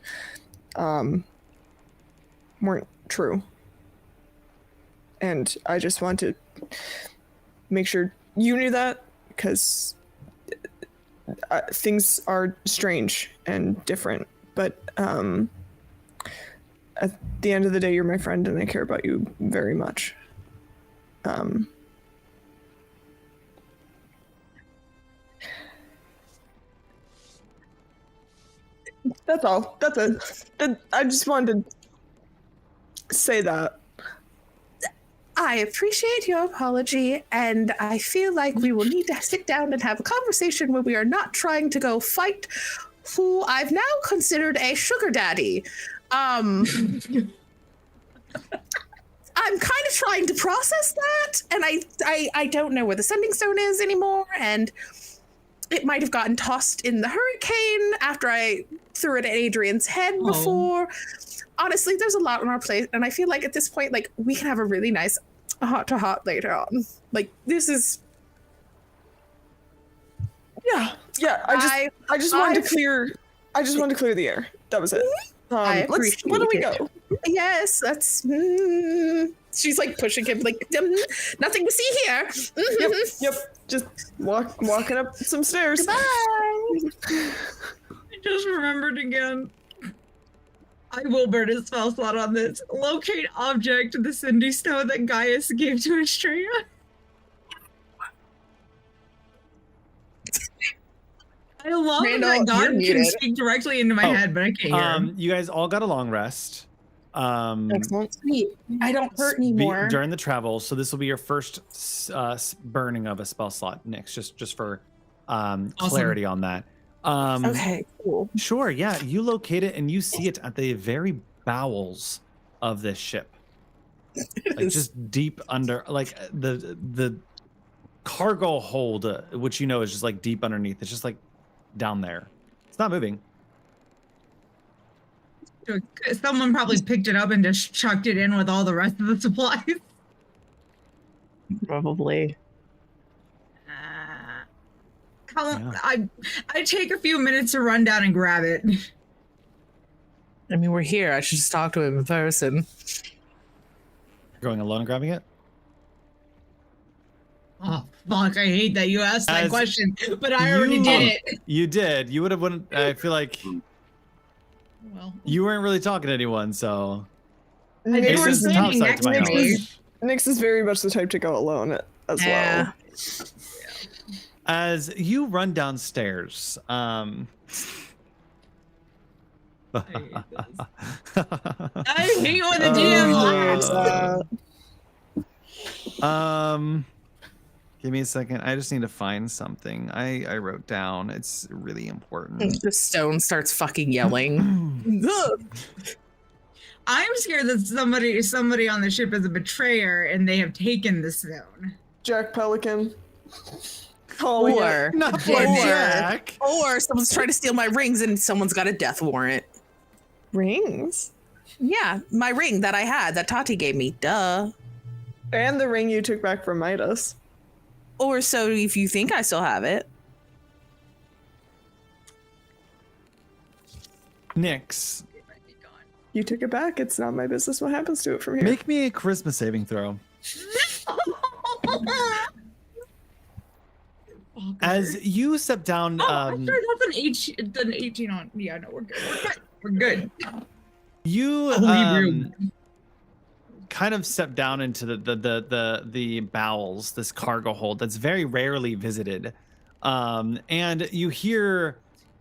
weren't true. And I just want to make sure you knew that, because things are strange and different. But at the end of the day, you're my friend, and I care about you very much. That's all. That's it. I just wanted to say that. I appreciate your apology, and I feel like we will need to sit down and have a conversation where we are not trying to go fight who I've now considered a sugar daddy. I'm kind of trying to process that, and I don't know where the sending stone is anymore, and it might have gotten tossed in the hurricane after I threw it at Adrian's head before. Honestly, there's a lot on our plate, and I feel like at this point, like, we can have a really nice heart-to-heart later on. Like, this is... Yeah. I just wanted to clear the air. That was it. I appreciate where do we it. go? Yes, that's... She's like pushing him, like, nothing to see here. Yep. Just walking up some stairs. Goodbye. I just remembered again. I will burn a spell slot on this. Locate object, the Cindy Stone that Gaius gave to Estrella. I love that God can speak directly into my head, but I can't hear him. You guys all got a long rest. Excellent. Sweet. I don't hurt anymore. During the travel, so this will be your first burning of a spell slot, Nix, just for clarity on that. Okay, cool. Sure, yeah. You locate it and you see it at the very bowels of this ship. Like just deep under, like the cargo hold, which you know is just like deep underneath. It's just like down there. It's not moving. Someone probably picked it up and just chucked it in with all the rest of the supplies. Probably. I take a few minutes to run down and grab it. I mean, we're here. I should just talk to him in person. Going alone and grabbing it? Oh, fuck, I hate that you asked that As question, but I already did it. You did. You would have wouldn't. I feel like Well, you weren't really talking to anyone, so. they It's were just top standing side next to my to me. knowledge. Nyx is very much the type to go alone as Yeah. well. As you run downstairs, I hate when the DM laughs. Give me a second. I just need to find something. I wrote down. It's really important. The stone starts fucking yelling. I'm scared that somebody on the ship is a betrayer and they have taken the stone. Jack Pelican. Calling it. Or, Not for or, Jack. or someone's trying to steal my rings and someone's got a death warrant. Rings. Yeah, my ring that I had that Tati gave me. Duh. And the ring you took back from Midas. Or so if you think I still have it. Nyx, You took it back. It's not my business what happens to it from here. make me a charisma saving throw. As you step down, I'm sure that's an 18 on. Yeah, no, we're good. We're good. you Oh, kind of step down into the bowels, this cargo hold that's very rarely visited, and you hear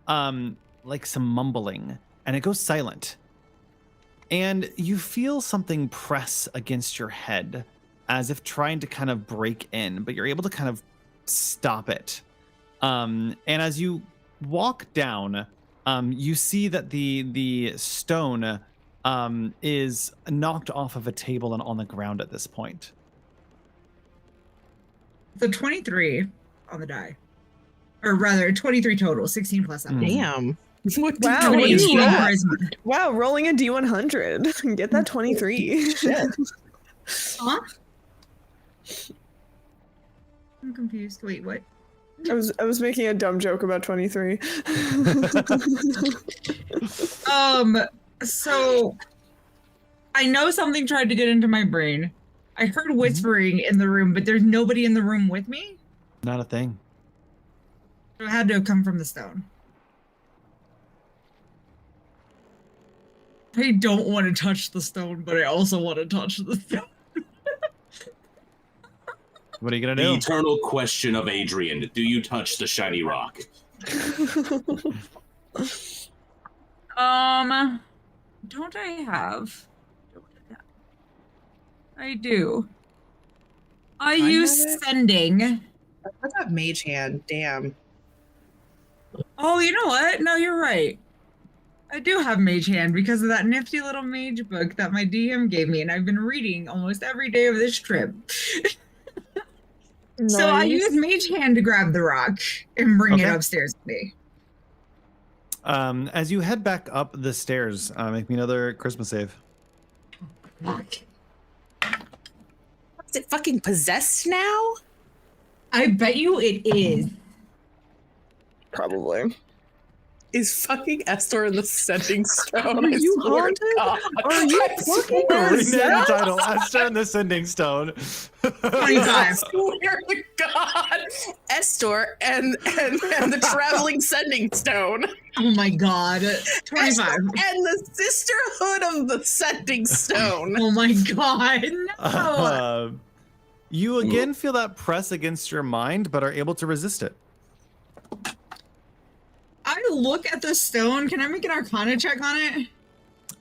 like some mumbling, and it goes silent, and you feel something press against your head, as if trying to kind of break in, but you're able to kind of stop it. And as you walk down, you see that the stone is knocked off of a table and on the ground at this point. The 23 on the die. Or rather, 23 total, 16 plus that. Damn. What Wow, did what you is do? that? Charisma. Wow, rolling a D100. Get that 23. Shit. Huh? I'm confused. Wait, what? I was making a dumb joke about 23. So I know something tried to get into my brain. I heard whispering in the room, but there's nobody in the room with me. Not a thing. So it had to have come from the stone. I don't want to touch the stone, but I also want to touch the stone. What are you gonna The do? eternal question of Adrian: do you touch the shiny rock? Don't I have? I do. I use have it? sending. I got mage hand. Damn. Oh, you know what? No, you're right. I do have mage hand because of that nifty little mage book that my DM gave me, and I've been reading almost every day of this trip. So I use mage hand to grab the rock and bring it Okay. upstairs with me. As you head back up the stairs, make me another charisma save. Fuck. Is it fucking possessed now? I bet you it is. Probably. Is fucking Estor in the sending stone? Are I you swear to haunted? God. Are you I fucking swear Rename to the title. Esther and the Sending Stone. 25. I swear to God, Estor and the traveling sending stone, Oh my god. 25. Estor and the sisterhood of the sending stone. Oh my god. No. You again feel that press against your mind, but are able to resist it. I look at the stone. Can I make an arcana check on it?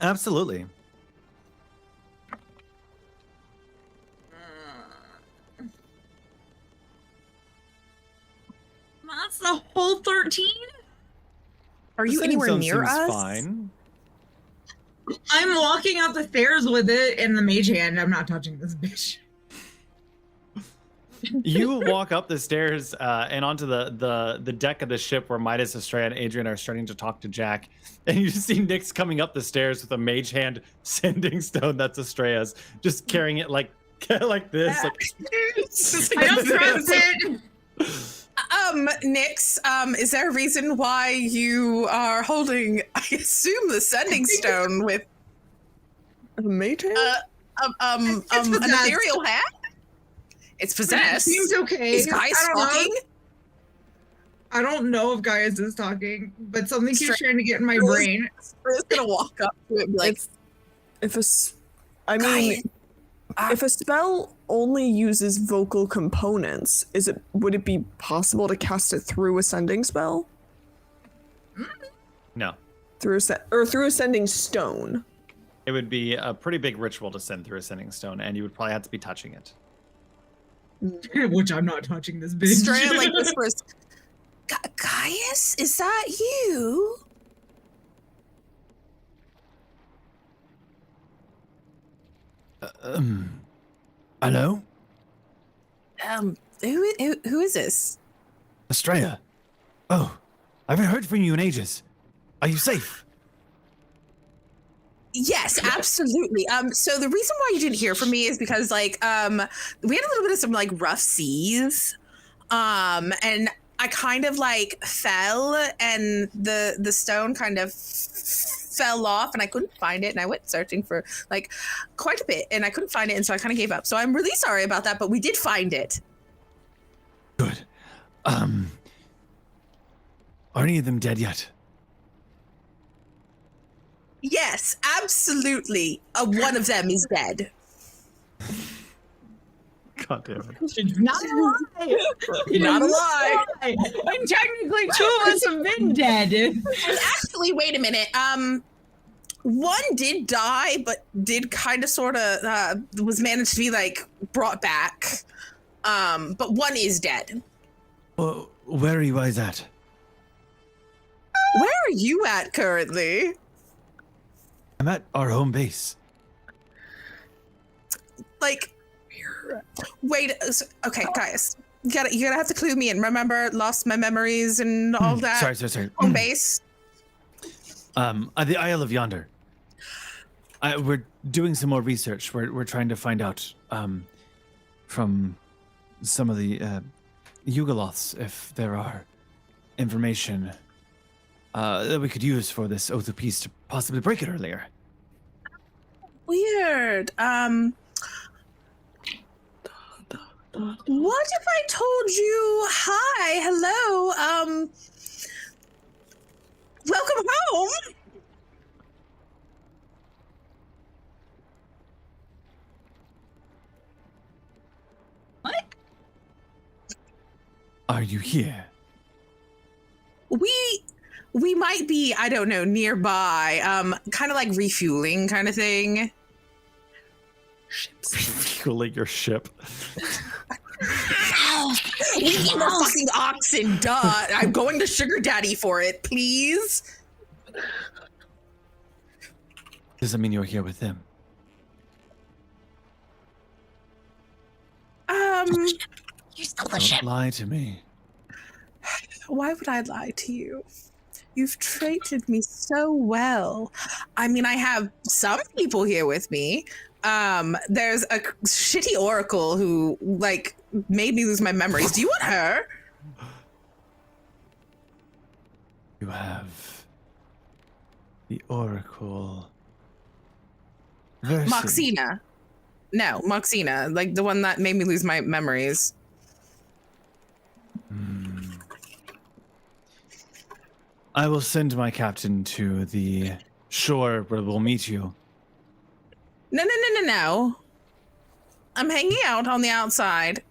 Absolutely. That's the whole 13? Are The you Sending anywhere Stone near seems us? Fine. I'm walking up the stairs with it in the mage hand. I'm not touching this bitch. You walk up the stairs and onto the deck of the ship where Midas, Estrella, and Adrian are starting to talk to Jack. And you see Nyx coming up the stairs with a mage hand sending stone that's Estrella's, just carrying it like this. Like, I don't trust it. Nyx, is there a reason why you are holding, I assume, the sending stone with A mage hand? an ethereal hat? It's possessed. It seems okay. Is Gaius talking? I don't know if Gaius is talking, but something keeps trying to get in my brain. We're just gonna walk up to it and be like, if a spell only uses vocal components, would it be possible to cast it through a sending spell? No. Through a sending stone. It would be a pretty big ritual to send through a sending stone, and you would probably have to be touching it. Which I'm not touching this bitch. Straight like whispers, Gaius, is that you? Hello? Who is this? Estrella. Oh, I haven't heard from you in ages. Are you safe? Yes, absolutely. So the reason why you didn't hear from me is because we had a little bit of some like rough seas. And I kind of like fell and the stone kind of fell off and I couldn't find it, and I went searching for like quite a bit and I couldn't find it, and so I kind of gave up. So I'm really sorry about that, but we did find it. Good. Are any of them dead yet? Yes, absolutely. One of them is dead. God damn it. It's not a lie. Not a lie. And technically, 2 of us have been dead. And actually, wait a minute. One did die, but did kind of sort of was managed to be like brought back. But one is dead. Well, where are you guys at? Where are you at currently? I'm at our home base. Like, wait. Okay, guys, you gotta have to clue me in. Remember, lost my memories and all that. Sorry. Home base. At the Isle of Yonder. We're doing some more research. We're trying to find out from some of the Yugoloths if there are information that we could use for this Oath of Peace to possibly break it earlier. Weird. What if I told you, hi, hello, welcome home? What? Are you here? We might be, I don't know, nearby, kind of like refueling kind of thing. Refueling your ship. We need more fucking oxen, duh. I'm going to Sugar Daddy for it, please. Does that mean you're here with them? Don't lie to me. Why would I lie to you? You've treated me so well. I mean, I have some people here with me. There's a shitty oracle who, like, made me lose my memories. Do you want her? You have the oracle. Moxina. No, Moxina. Like, the one that made me lose my memories. I will send my captain to the shore where we'll meet you. No. I'm hanging out on the outside.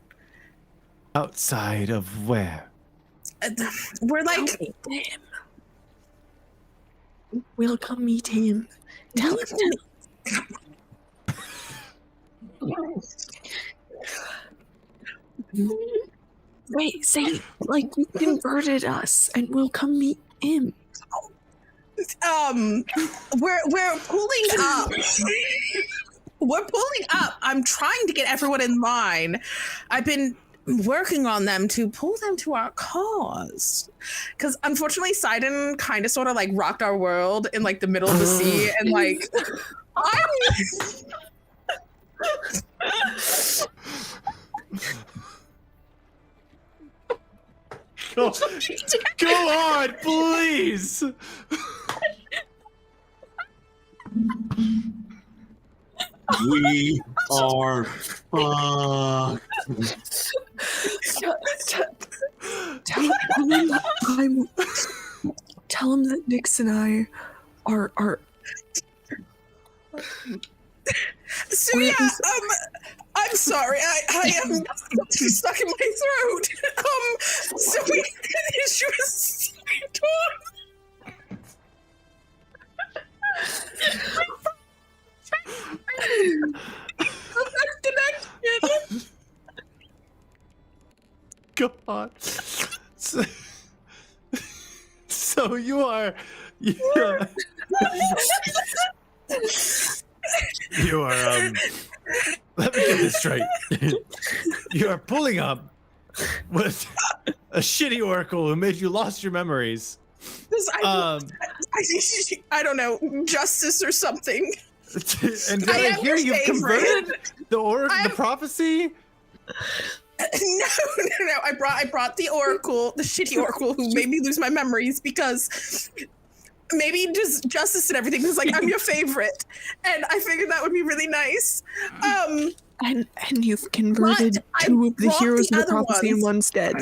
Outside of where? We're like... Him. We'll come meet him. Tell him. Wait, say, like, you converted us, and we'll come meet him. We're pulling up. We're pulling up. I'm trying to get everyone in line. I've been working on them to pull them to our cause. Because unfortunately, Sidon kind of sort of like rocked our world in like the middle of the sea, and like Go on, please. We are fucked. Tell him that Nyx and I are. So yeah, I'm sorry. I am stuck in my throat. So we finished with God. So you are. You are, let me get this straight. You are pulling up with a shitty oracle who made you lost your memories. I don't know, justice or something. And did I hear you've converted the prophecy? No. I brought the oracle, the shitty oracle who made me lose my memories because maybe just justice and everything was like, I'm your favorite. And I figured that would be really nice. And you've converted two of the heroes of the prophecy in one's dead.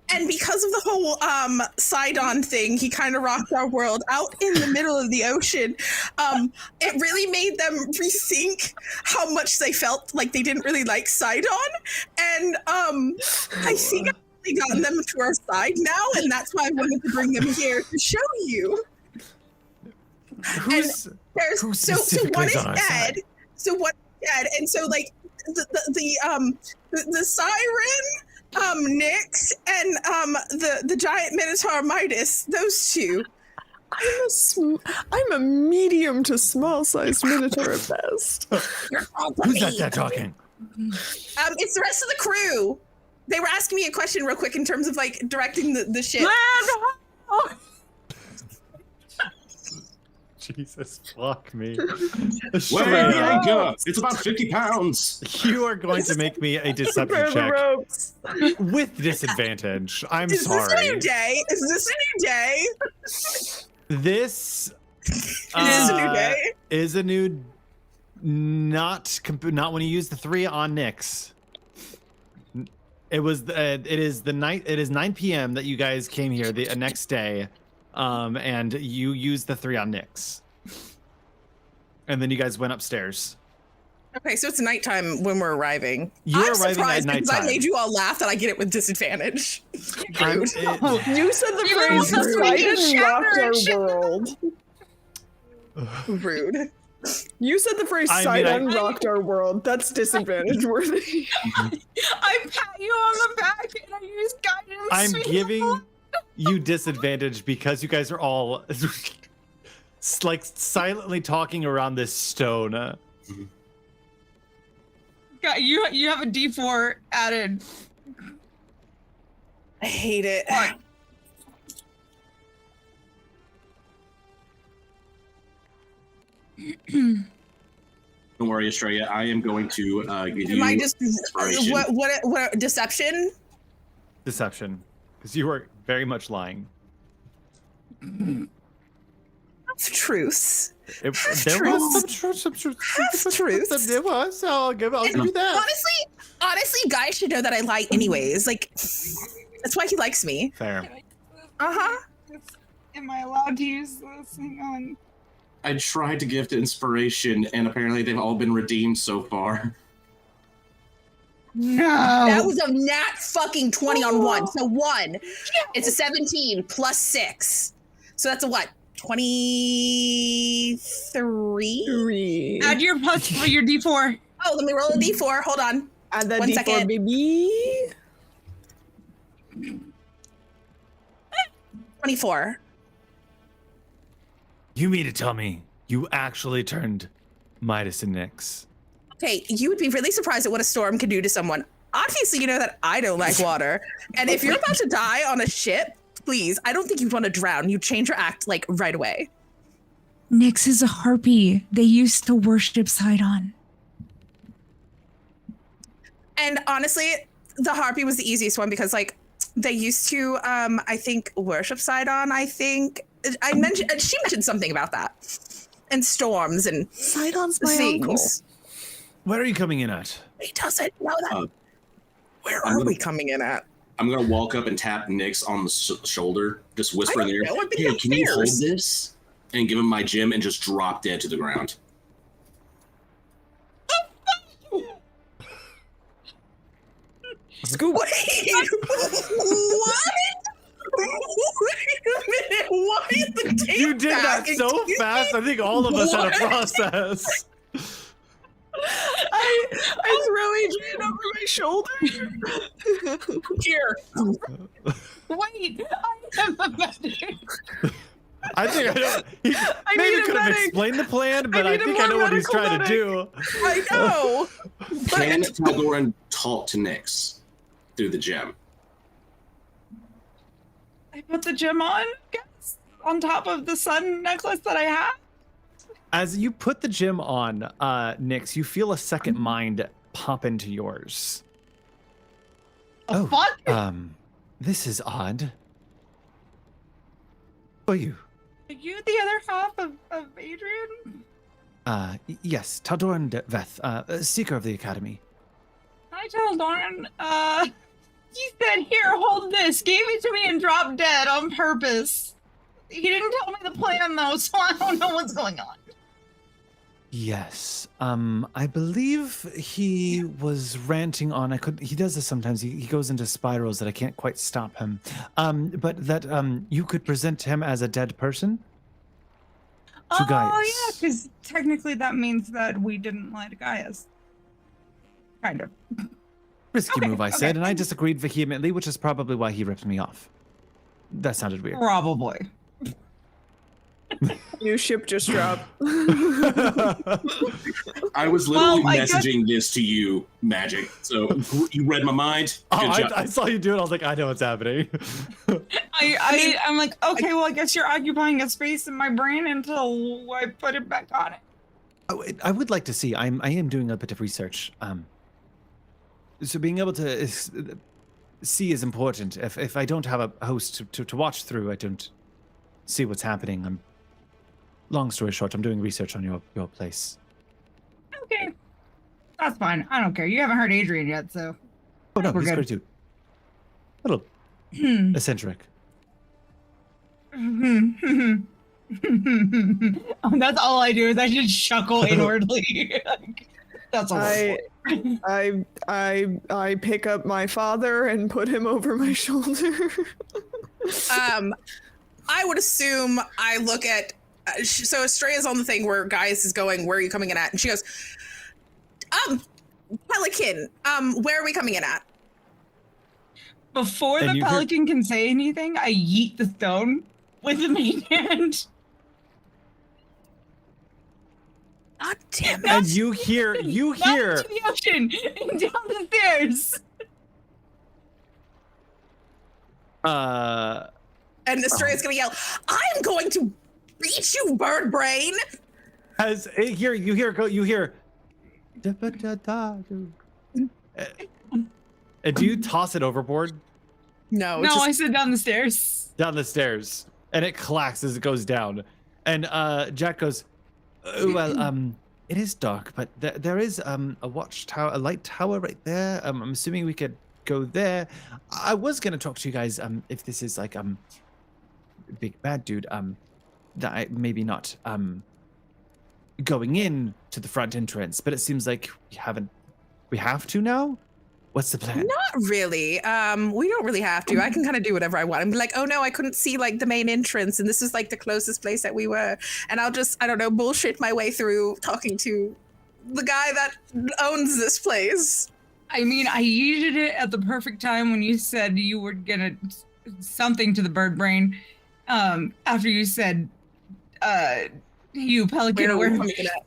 And because of the whole Sidon thing, he kind of rocked our world out in the middle of the ocean. It really made them rethink how much they felt like they didn't really like Sidon. And I think I've really gotten them to our side now, and that's why I wanted to bring them here to show you. Who's so one is dead. So one is dead, and so like the siren. Nyx and the giant minotaur Midas, those two. I'm a medium to small sized minotaur at best. Who's that talking? It's the rest of the crew. They were asking me a question real quick in terms of like directing the ship. Jesus, fuck me. Well, go. It's about 50 pounds. You are going to make me a deception check with disadvantage. I'm sorry. Is this a new day? Is this a new day? This is a new day. Is a new. Not when you use the 3 on Nyx. It was. It is the night. It is 9 p.m. that you guys came here the next day. And you used the 3 on Nyx. And then you guys went upstairs. Okay, so it's nighttime when we're arriving. You're I'm arriving at surprised nighttime. because I made you all laugh that I get it with disadvantage. You said the phrase Sidon rocked our world. Rude. You said the phrase Sidon rocked our world. That's disadvantage worthy. I pat you on the back and I use guidance. I'm giving you disadvantage because you guys are all like silently talking around this stone. God, you have a D4 added. I hate it. Don't worry, Estrella. I am going to give you. Am I just inspiration. what deception? Deception, because you were very much lying. Truth. There was some truth. There was. I'll give you that. Honestly, guys should know that I lie anyways. Like, that's why he likes me. Fair. Am I allowed to use this? Hang on. I tried to give to inspiration, and apparently they've all been redeemed so far. No. That was a nat fucking 20 on 1. So 1. It's a 17 plus 6. So that's a what? 23? Add your plus for your D4. Oh, let me roll a D4. Hold on. Add that 1 D4, second. baby. 24. You mean to tell me you actually turned Midas and Nyx? Okay, you would be really surprised at what a storm can do to someone. Obviously, you know that I don't like water. And if you're about to die on a ship, please, I don't think you'd want to drown. You'd change your act, like, right away. Nyx is a harpy. They used to worship Sidon. And honestly, the harpy was the easiest one because, like, they used to, I think, worship Sidon, I think. She mentioned something about that. and storms and Sidon's my uncle. things. Where are you coming in at? He doesn't know that. Where I'm are gonna- we coming in at? I'm gonna walk up and tap Nyx on the shoulder, just whisper in I the don't ear, know, I've been "Hey, can you hold upstairs." this?" And give him my gem and just drop dead to the ground. Scoop. Wait, what? Wait a minute, why is the tape You did that back? so Excuse fast. me? I think all of us had a What? process. I throw Adrian over my shoulder. Here. Wait, I am a medic. I think I know. He I maybe need a could have medic. explained the plan, but I need a think I more know what he's medical trying to do. I know. Can Tal'Doran talk to Nyx through the gem? I put the gem on, guys, on top of the sun necklace that I have. As you put the gem on, Nyx, you feel a second mind pop into yours. Fuck? This is odd. Who are you? Are you the other half of Adrian? Yes, Tal'Doran Veth, Seeker of the Academy. Hi, Tal'Doran. He said, "Here, hold this." Gave it to me and dropped dead on purpose. He didn't tell me the plan though, so I don't know what's going on. Yes. I believe he was ranting on. He does this sometimes. He goes into spirals that I can't quite stop him. But that you could present him as a dead person to Gaius. Oh yeah, because technically that means that we didn't lie to Gaius. Kind of. Risky Okay, move, I said, okay. and I disagreed vehemently, which is probably why he ripped me off. That sounded weird. Probably. New ship just dropped. I was literally Well, I guess- messaging this to you, Magic. So you read my mind. Good Oh, job. I saw you do it. I was like, I know what's happening. I'm like, okay, well, I guess you're occupying a space in my brain until I put it back on it. I would like to see. I am doing a bit of research. So being able to see is important. If I don't have a host to watch through, I don't see what's happening. Long story short, I'm doing research on your place. Okay. That's fine. I don't care. You haven't heard Adrian yet, so. Oh no, We're he's good. great too. A little eccentric. That's all I do is I just chuckle inwardly. That's all. I pick up my father and put him over my shoulder. I would assume I look at. So Estrella's on the thing where Gaius is going. Where are you coming in at? And she goes, Pelican. Where are we coming in at? Before And the you heard- pelican can say anything, I yeet the stone with the main hand. God damn it! And you hear Down to the ocean and down the stairs. And Estrella's gonna yell, "I'm going to beat you, bird brain!" As you hear. And do you toss it overboard No, No, just, I sit down the stairs. down the stairs, and it clacks as it goes down. And Jack goes, "Oh, well, it is dark, but there is a watchtower, a light tower right there. I'm assuming we could go there. I was gonna talk to you guys if this is like big bad dude that I maybe not going in to the front entrance, but it seems like we have to now. What's the plan? not really. We don't really have to. I can kind of do whatever I want. I'm like, oh no, I couldn't see like the main entrance, and this is like the closest place that we were. And I'll just, I don't know, bullshit my way through talking to the guy that owns this place. I mean, I yeeted it at the perfect time when you said you were gonna something to the bird brain. After you said, you pelican, Where are we where? coming in at?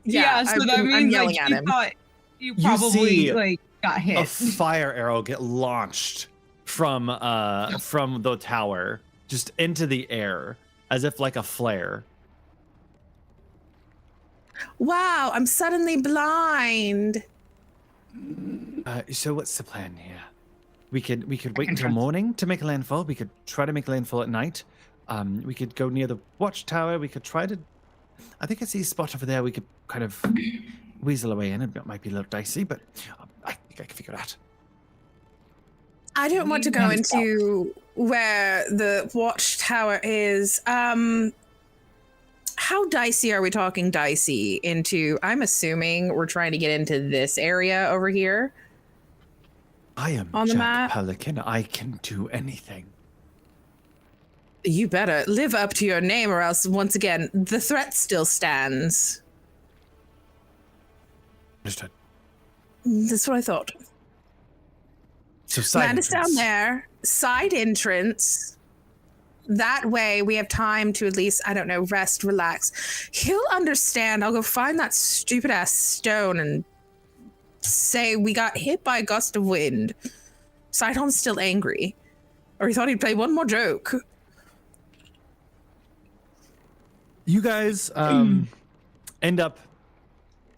Yeah, so that I'm means yelling like at you him. thought you You probably see like got hit. A fire arrow get launched from the tower just into the air as if like a flare. Wow, I'm suddenly blind. So what's the plan here? We could wait until entrance. morning to make a landfall. We could try to make a landfall at night. We could go near the watchtower. We could try to I think I see a spot over there we could kind of weasel away in. It might be a little dicey, but I think I can figure it out. I don't want to go into where the watchtower is. How dicey are we talking dicey into? I'm assuming we're trying to get into this area over here. I am on the Jack map. Pelican. I can do anything. You better live up to your name, or else, once again, the threat still stands. Understood. That's what I thought. So side Land us down entrance. there, side entrance. That way we have time to at least, I don't know, rest, relax. He'll understand. I'll go find that stupid ass stone and say we got hit by a gust of wind. Sidon's still angry. Or he thought he'd play one more joke. You guys end up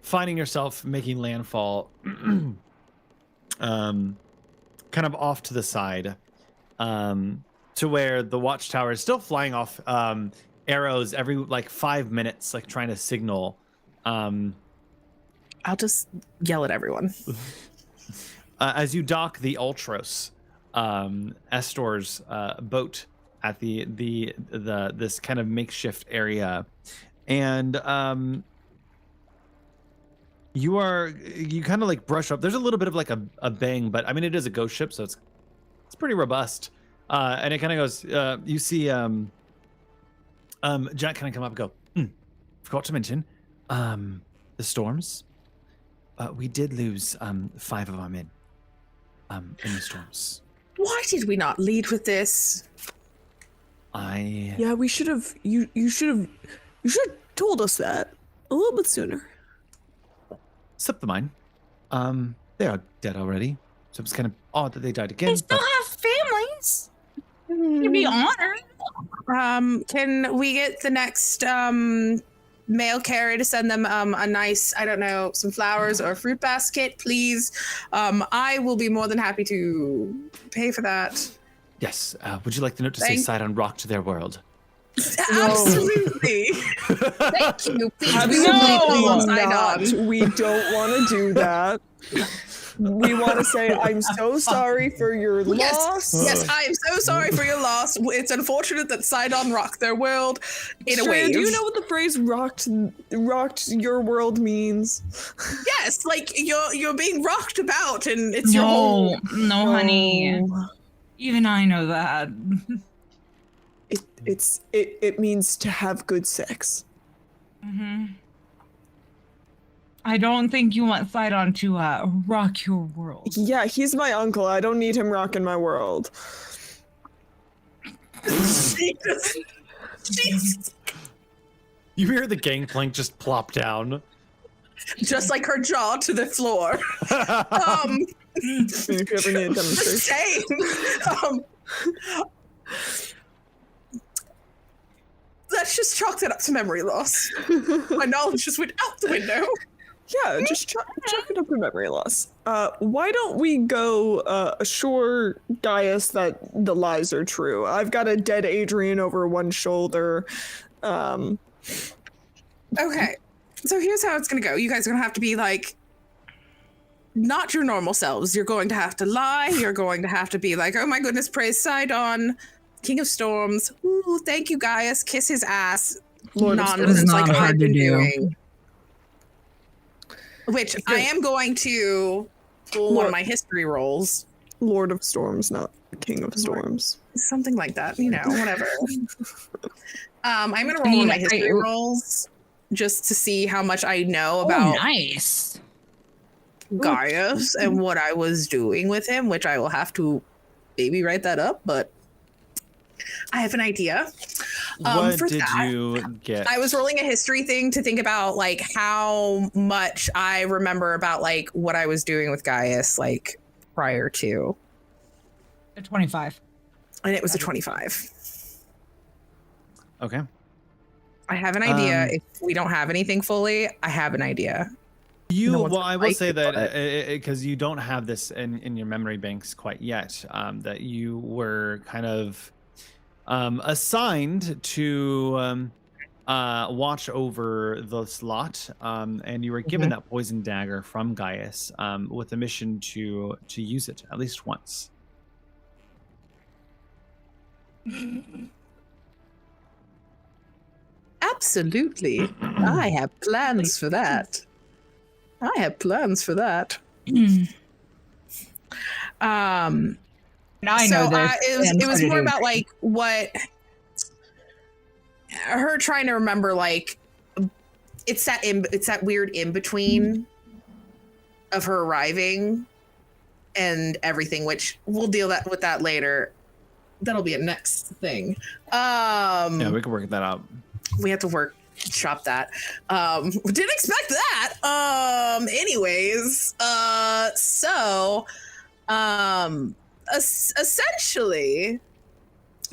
finding yourself making landfall kind of off to the side to where the watchtower is still flying off arrows every like 5 minutes, like trying to signal. I'll just yell at everyone. As you dock the Ultros, Estor's boat at this kind of makeshift area, and you kind of like brush up. There's a little bit of like a bang, but I mean it is a ghost ship, so it's pretty robust. And it kind of goes. You see, Jack kind of come up and go. Forgot to mention, the storms. We did lose 5 of our men in the storms. Why did we not lead with this? Yeah, we should have. You should have told us that a little bit sooner. Slip the mine. They are dead already, so it's kind of odd that they died again. They still have families. You'd be honored. Can we get the next mail carrier to send them a nice, I don't know, some flowers or a fruit basket, please? I will be more than happy to pay for that. Yes. Would you like the note to say Sidon rocked their world? Absolutely. Thank you. Please, We don't want to do that. We want to say, I'm so sorry for your loss. Yes, I am so sorry for your loss. It's unfortunate that Sidon rocked their world in a way. Do you know what the phrase rocked your world means? Yes, like you're being rocked about and it's your whole... No, honey. Even I know that. It means to have good sex. Mm-hmm. I don't think you want Sidon to rock your world. Yeah, he's my uncle. I don't need him rocking my world. Jesus. You hear the gangplank just plop down. Just like her jaw to the floor. If you ever need a demonstration. Let's just chalk that up to memory loss. My knowledge just went out the window. Yeah, just chalk it up to memory loss. Why don't we go assure Gaius that the lies are true? I've got a dead Adrian over one shoulder. Okay, so here's how it's gonna go. You guys are gonna have to be like, not your normal selves. You're going to have to lie. You're going to have to be like, oh my goodness, praise Sidon, King of Storms. Ooh, thank you, Gaius. Kiss his ass. Lord of Nonsense Storms. like Not I've hard been to do. doing. Which I am going to pull one of my history rolls. Lord of Storms, not King of Storms. Something like that, you know, whatever. I'm gonna roll one of my history rolls just to see how much I know about Nice. Gaius and what I was doing with him, which I will have to maybe write that up, but I have an idea. What for did that, you get? I was rolling a history thing to think about like how much I remember about like what I was doing with Gaius like prior to. A 25. And it was a 25. Okay. I have an idea. If we don't have anything fully, I have an idea. I will say that because you don't have this in your memory banks quite yet, that you were kind of assigned to watch over this lot, and you were given that poison dagger from Gaius with a mission to use it at least once. Absolutely. I have plans for that. Now I know this. It was more about like what her trying to remember, like it's that weird in between of her arriving and everything, which we'll deal with that later. That'll be a next thing. Yeah, we can work that out. We have to workshop that. Didn't expect that. Anyways, essentially,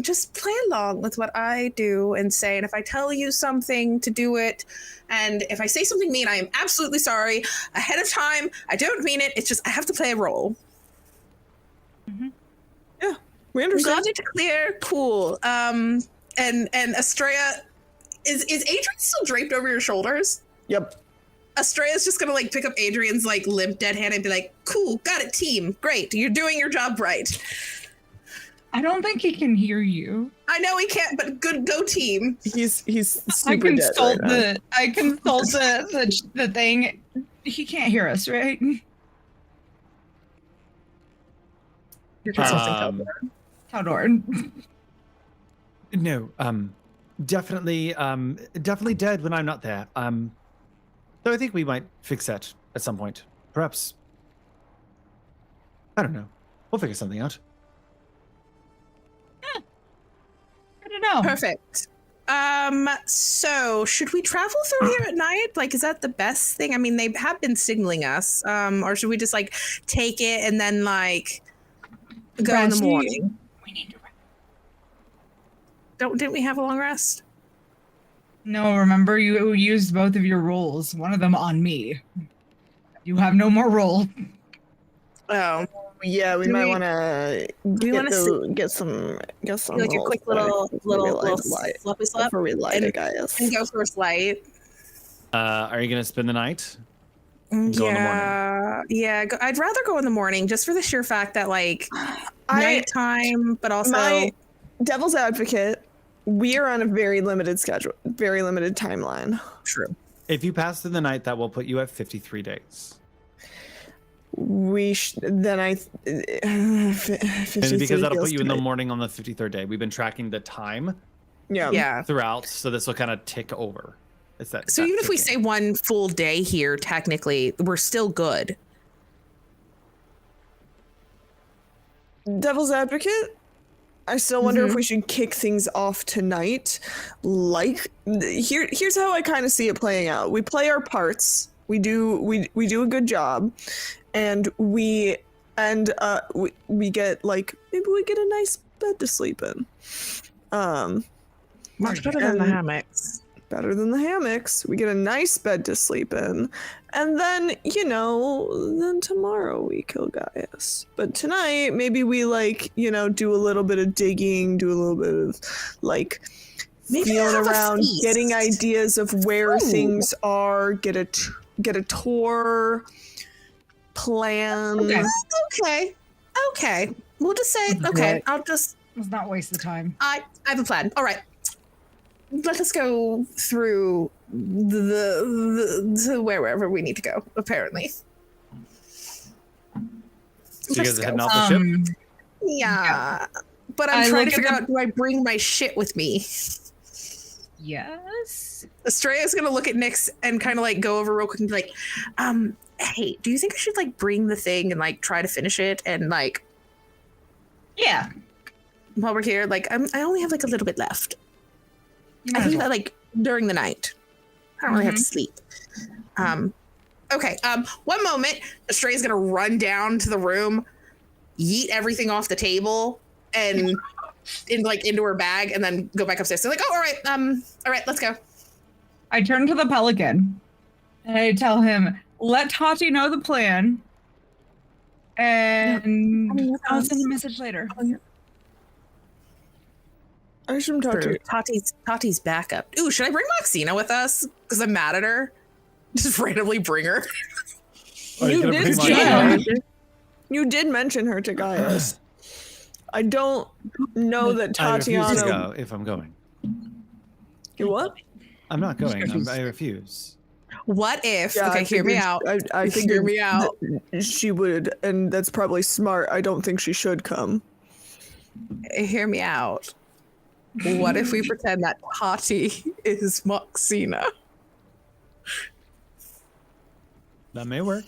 just play along with what I do and say. And if I tell you something, to do it. And if I say something mean, I am absolutely sorry ahead of time. I don't mean it. It's just I have to play a role. Mm-hmm. Yeah, we understand. Got it clear. Cool. And Estrella, is Adrian still draped over your shoulders? Yep. Estrella's just gonna like pick up Adrian's like limp dead hand and be like, "Cool, got it, team. Great, you're doing your job right." I don't think he can hear you. I know he can't, but good, go team. He's super dead right now. I consult the thing. He can't hear us, right? You're consulting Taldor. No, definitely dead when I'm not there. Though I think we might fix that at some point. Perhaps. I don't know. We'll figure something out. I don't know. Perfect. So should we travel through here at night? Like, is that the best thing? I mean, they have been signaling us. Or should we just like take it and then like go in the morning? We need to rest. Didn't we have a long rest? No, remember you used both of your rolls. One of them on me. You have no more roll. Oh. Yeah, we might want to get some like a quick little fluffy slap before we light it, guys. And go for a slight. Are you gonna spend the night? Go in the morning. Yeah. I'd rather go in the morning, just for the sheer fact that like nighttime, but also my devil's advocate. We are on a very limited schedule, very limited timeline. True. If you pass through the night, that will put you at 53 days. Then I. 53 because that'll put you in the tight. morning on the 53rd day. We've been tracking the time throughout, so this will kind of tick over. So even if we say one full day here, technically, we're still good. Devil's advocate. I still wonder if we should kick things off tonight. Like, here's how I kind of see it playing out. We play our parts. We do a good job, and we get like maybe we get a nice bed to sleep in. Much better than the hammocks. Better than the hammocks. We get a nice bed to sleep in. And then, then tomorrow we kill Gaius. But tonight, maybe we do a little bit of digging, do a little bit of maybe feeling around, getting ideas of where things are, get a tour, plan. Okay. We'll just say, okay, let's not waste the time. I have a plan. All right. Let us go through the wherever we need to go, apparently. So you guys are heading off the ship? Yeah. But I'm trying to figure out, do I bring my shit with me? Yes. Estrella's going to look at Nyx and kind of go over real quick and be like, hey, do you think I should bring the thing and try to finish it? And yeah. While we're here, I only have a little bit left. I think that during the night. I don't really have to sleep. Okay. One moment, Estrella's gonna run down to the room, yeet everything off the table, and into her bag, and then go back upstairs. So all right, let's go. I turn to the pelican and I tell him, let Tati know the plan. And I'll send a message later. I should talk to Tati's backup. Ooh, should I bring Moxina with us? Because I'm mad at her. Just randomly bring her. You did mention her to Gaius. I don't know that Tatiana. I refuse to go if I'm going. You what? I'm not going. I refuse. What if? Yeah, okay, hear me out. I think hear me out. She would, and that's probably smart. I don't think she should come. Hear me out. What if we pretend that Tati is Moxina? That may work.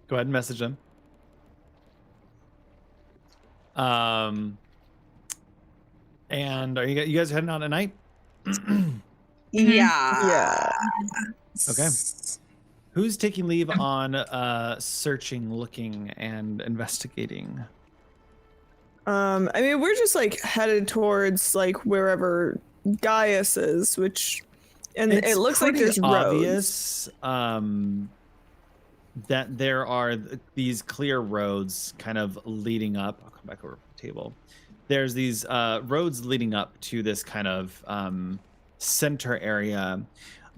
Go ahead and message them. And are you guys heading out tonight? Yeah. Okay. Who's taking leave on searching, looking, and investigating? I mean, we're just like headed towards like wherever Gaius is, which, and it looks like there's obvious, roads. That there are these clear roads kind of leading up. I'll come back over to the table. There's these roads leading up to this kind of center area.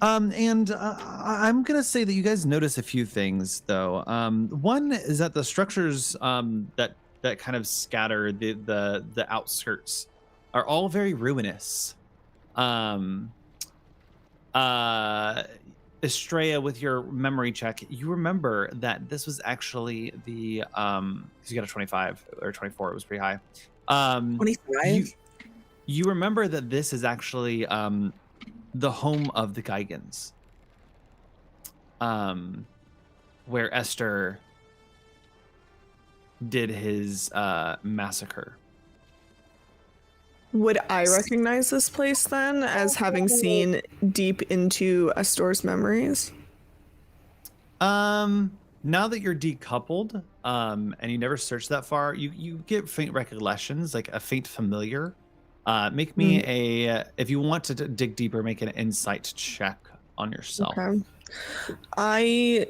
And I'm going to say that you guys notice a few things, though. One is that the structures that kind of scatter the outskirts are all very ruinous. Estrella, with your memory check, you remember that this was actually the because you got a 25 or 24, it was pretty high. 25. You remember that this is actually the home of the Geigans, where Estor did his massacre. Would I recognize this place then as having seen deep into Estor's memories? Now that you're decoupled, and you never searched that far, you get faint recollections, like a faint familiar. Make me if you want to dig deeper, make an insight check on yourself. Okay. I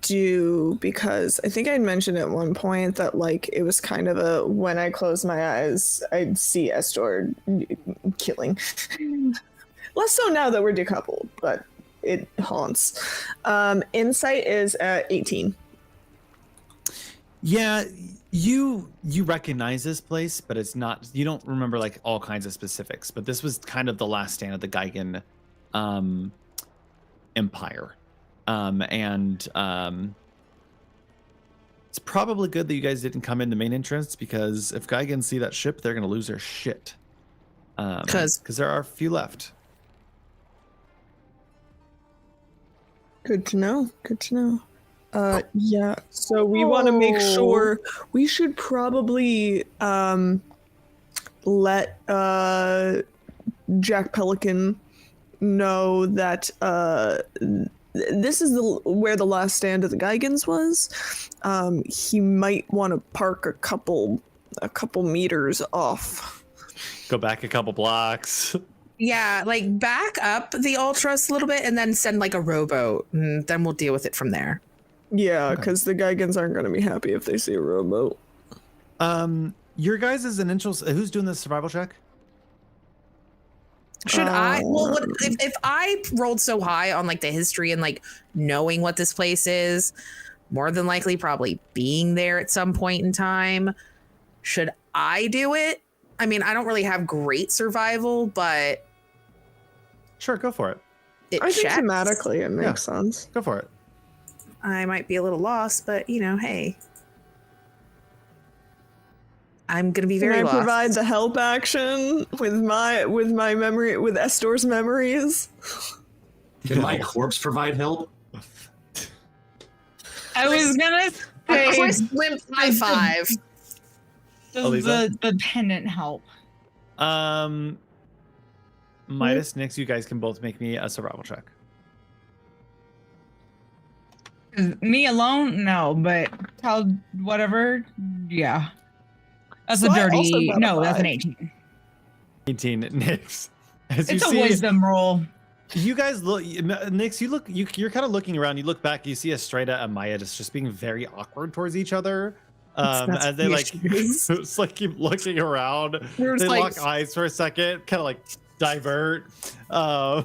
do, because I think I'd mentioned at one point that like it was kind of a when I close my eyes, I'd see Estor killing. Less so now that we're decoupled, but it haunts. Insight is at 18. Yeah, you recognize this place, but it's not. You don't remember like all kinds of specifics. But this was kind of the last stand of the Geigen empire. It's probably good that you guys didn't come in the main entrance, because if Geigen see that ship, they're gonna lose their shit. Because there are a few left. Good to know. Good to know. Yeah. So we want to make sure we should probably let Jack Pelican know that this is where the last stand of the Geigans was. He might want to park a couple meters off. Go back a couple blocks. Yeah, like back up the Ultras a little bit and then send like a rowboat, and then we'll deal with it from there. Yeah, because the Geigans aren't going to be happy if they see a rowboat. Your guys' initial. Who's doing the survival check? Should I? Well, if I rolled so high on like the history and like knowing what this place is, more than likely probably being there at some point in time, should I do it? I mean, I don't really have great survival, but sure, go for it. I think thematically it makes sense. Go for it. I might be a little lost, but you know, hey, I'm gonna be very Can I lost. provide the help action with my memory, with Estor's memories? Can my corpse provide help? I was gonna say limp high five. Does the pendant help? Midas, Nyx, you guys can both make me a survival check. Me alone? No, but tell whatever. Yeah. That's So a I dirty. also got a No, that's an 5. 18. 18, Nyx. As It's you a see, wisdom roll. you guys look, Nyx, you're kind of looking around. You look back, you see Estrella and Maya just being very awkward towards each other. That's as they like, issues. it's like keep looking around. We're They just like- lock eyes for a second, kind of like divert. I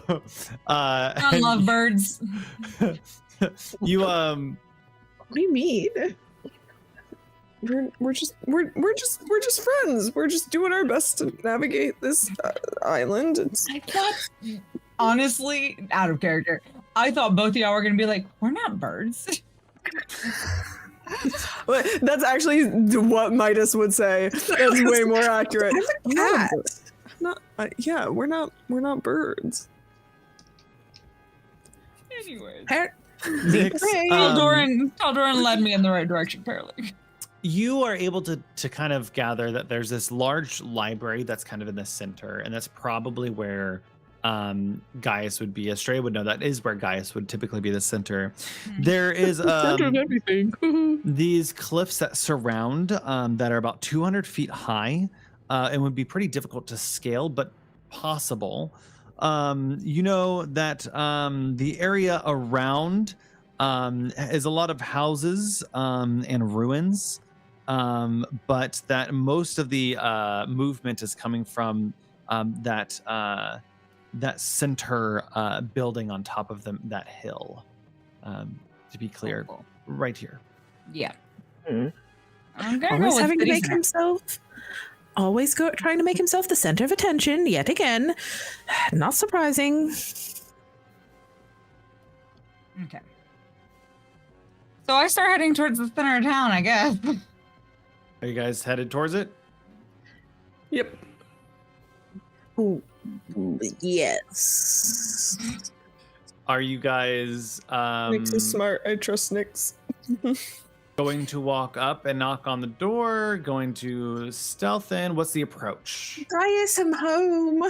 And love birds. you What do you mean? We're just friends. We're just doing our best to navigate this island. I thought, honestly, out of character, I thought both of y'all were gonna be like, we're not birds. But that's actually what Midas would say. That's way more accurate. I'm a cat. Yeah, we're not birds. Anyways. Nix, Tal'Doran led me in the right direction, apparently. you are able to kind of gather that there's this large library that's kind of in the center, and that's probably where Gaius would be. Estrella would know that is where Gaius would typically be the center. There is Center of everything. these cliffs that surround that are about 200 feet high and would be pretty difficult to scale, but possible. You know that the area around is a lot of houses and ruins, but that most of the movement is coming from that center building on top of that hill. To be clear, right here. Yeah. Mm. I'm gonna Always go with having to city make center. himself. Always trying to make himself the center of attention yet again. Not surprising. Okay. So I start heading towards the center of town, I guess. Are you guys headed towards it? Yep. Yes. Are you guys Nix is smart. I trust Nix. going to walk up and knock on the door? Going to stealth in? What's the approach? Gaius, I'm home.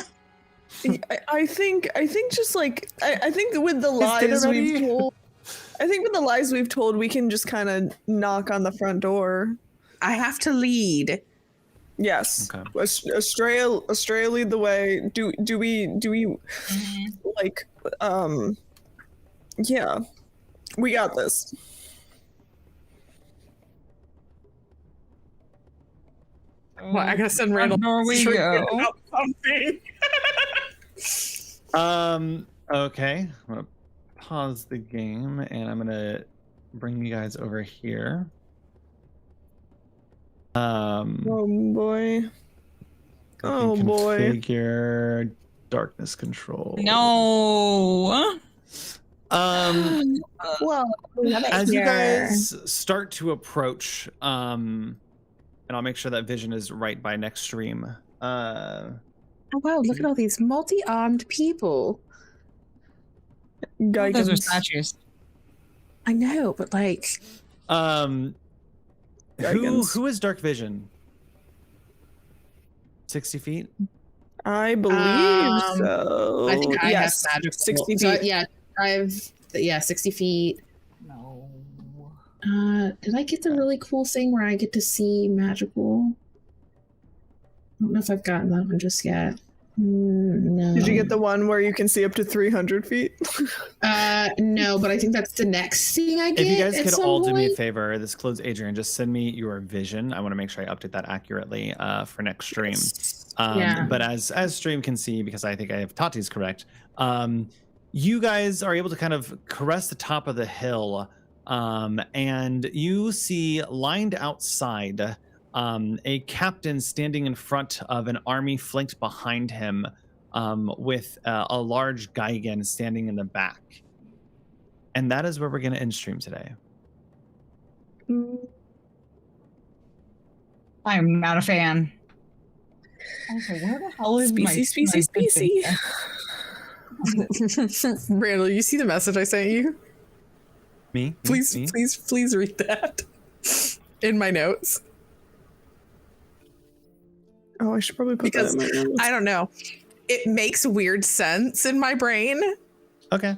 I think just like I think with the lies ready? we've told, I think with the lies we've told, we can just kind of knock on the front door. I have to lead. Yes. Okay. Estrella lead the way. Do we like yeah. We got this. Well, I gotta send Randall. Where we shrieking go. about something. Okay. I'm gonna pause the game and I'm gonna bring you guys over here. Oh boy. You Oh can boy. Configure darkness control. No. Well, As you guys start to approach, and I'll make sure that vision is right by next stream. Oh wow, look at all these multi-armed people. Those are Geigens. statues. I know, but like Who is dark vision? 60 feet? I believe so. I think I yes. have magical. 60 So, feet. yeah, 60 feet. No. Did I get the really cool thing where I get to see magical? I don't know if I've gotten that one just yet. No. Did you get the one where you can see up to 300 feet? No, but I think that's the next thing I get. If you guys at could some all do me a point. favor, this includes Adrian, just send me your vision. I want to make sure I update that accurately for next stream. Yeah. But as stream can see, because I think I have Tati's correct, you guys are able to kind of caress the top of the hill, and you see lined outside a captain standing in front of an army flanked behind him with a large Geigen standing in the back. And that is where we're going to end stream today. I am not a fan. Also, where the hell is Species. Randall, you see the message I sent you? Me? Please read that in my notes. Oh, I should probably put Because that in my notes. I don't know. It makes weird sense in my brain. Okay.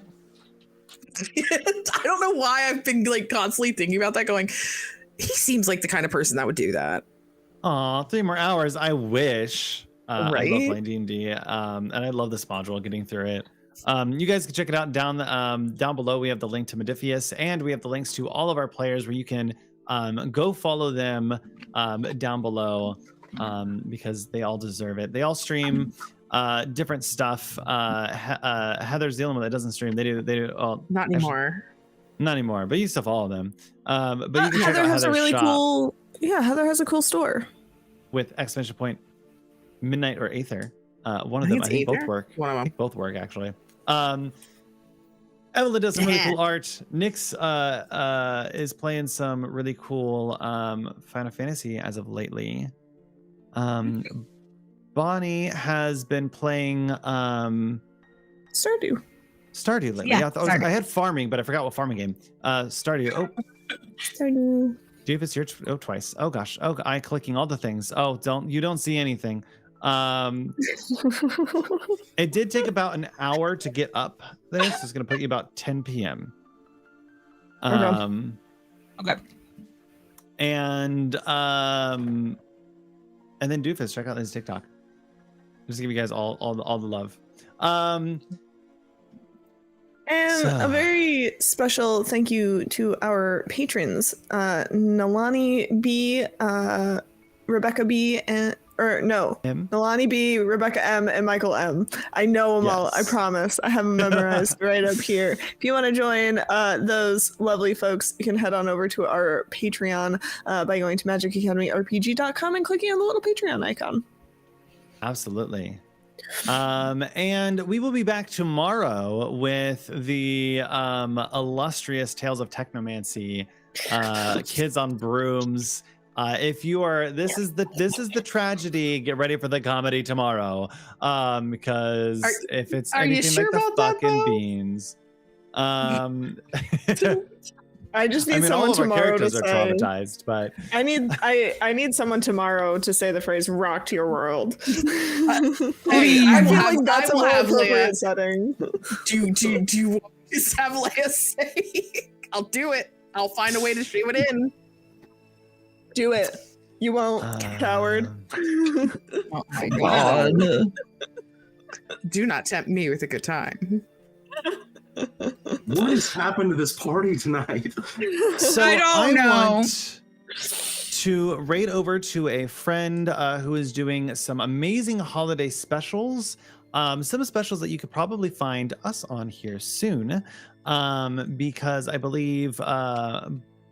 I don't know why I've been like constantly thinking about that, going, he seems like the kind of person that would do that. Aw, 3 more hours. I wish. I love Right? playing D&D, and I love this module, getting through it. You guys can check it out down below. We have the link to Modifius, and we have the links to all of our players where you can go follow them down below because they all deserve it. They all stream different stuff. Heather's the only one that doesn't stream. They do. Well, Not anymore. Not anymore, but you still follow them. But you can check Heather out has a Heather's really shop cool. Yeah, Heather has a cool store with exclamation point Midnight or Aether. One of them. I think both work. One of them. I think both work actually. Evelyn does some really cool art. Nyx is playing some really cool Final Fantasy as of lately. Bonnie has been playing Stardew. Stardew lately. Yeah, I had farming, but I forgot what farming game. Stardew. Oh, Stardew. Davis, you're twice. Oh gosh. Oh, I clicking all the things. Oh, you don't see anything. It did take about an hour to get up there, so it's gonna put you about 10 p.m. Okay. And then Doofus, check out his TikTok. Just to give you guys all the love. And a very special thank you to our patrons, Nalani B, Rebecca B, Nalani B, Rebecca M, and Michael M. I know them all. I promise. I have them memorized right up here. If you want to join those lovely folks, you can head on over to our Patreon by going to magicacademyrpg.com and clicking on the little Patreon icon. Absolutely. And we will be back tomorrow with the illustrious Tales of Technomancy, Kids on Brooms. If you are, this is the tragedy. Get ready for the comedy tomorrow, because if it's anything like the fucking beans, I just need someone all of our tomorrow to characters are say. traumatized, but I need someone tomorrow to say the phrase "rock to your world." Hey, I feel like that's a more appropriate setting. Do you want to have Leia say? I'll do it. I'll find a way to shave it in. Do it. You won't, coward. Oh my god. Do not tempt me with a good time. What has happened to this party tonight? So I don't know. Want to raid over to a friend who is doing some amazing holiday specials. Some specials that you could probably find us on here soon, because I believe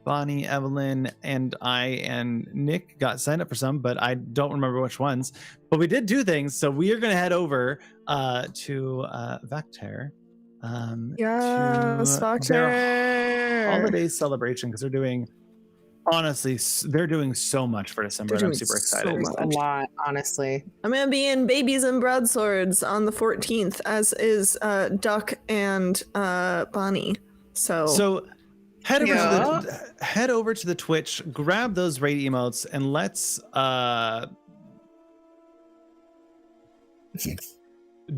Bonnie, Evelyn, and I and Nick got signed up for some, but I don't remember which ones. But we did do things, so we are going to head over to Vector. Yes, to their holiday celebration, because they're doing, honestly, they're doing so much for December, and I'm super excited. A lot, honestly. I'm gonna be in Babies and Broadswords on the 14th, as is Duck and Bonnie. So head over to the Twitch, grab those raid emotes, and let's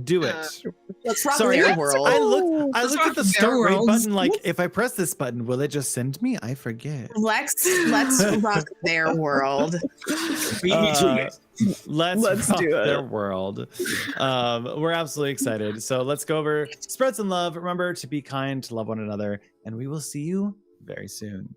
do it. Let's rock their world. I looked at the start raid button, like, if I press this button, will it just send me? I forget. Let's rock their world. Let's rock do it. their world. We're absolutely excited. So let's go over, spread some love. Remember to be kind, to love one another, and we will see you very soon.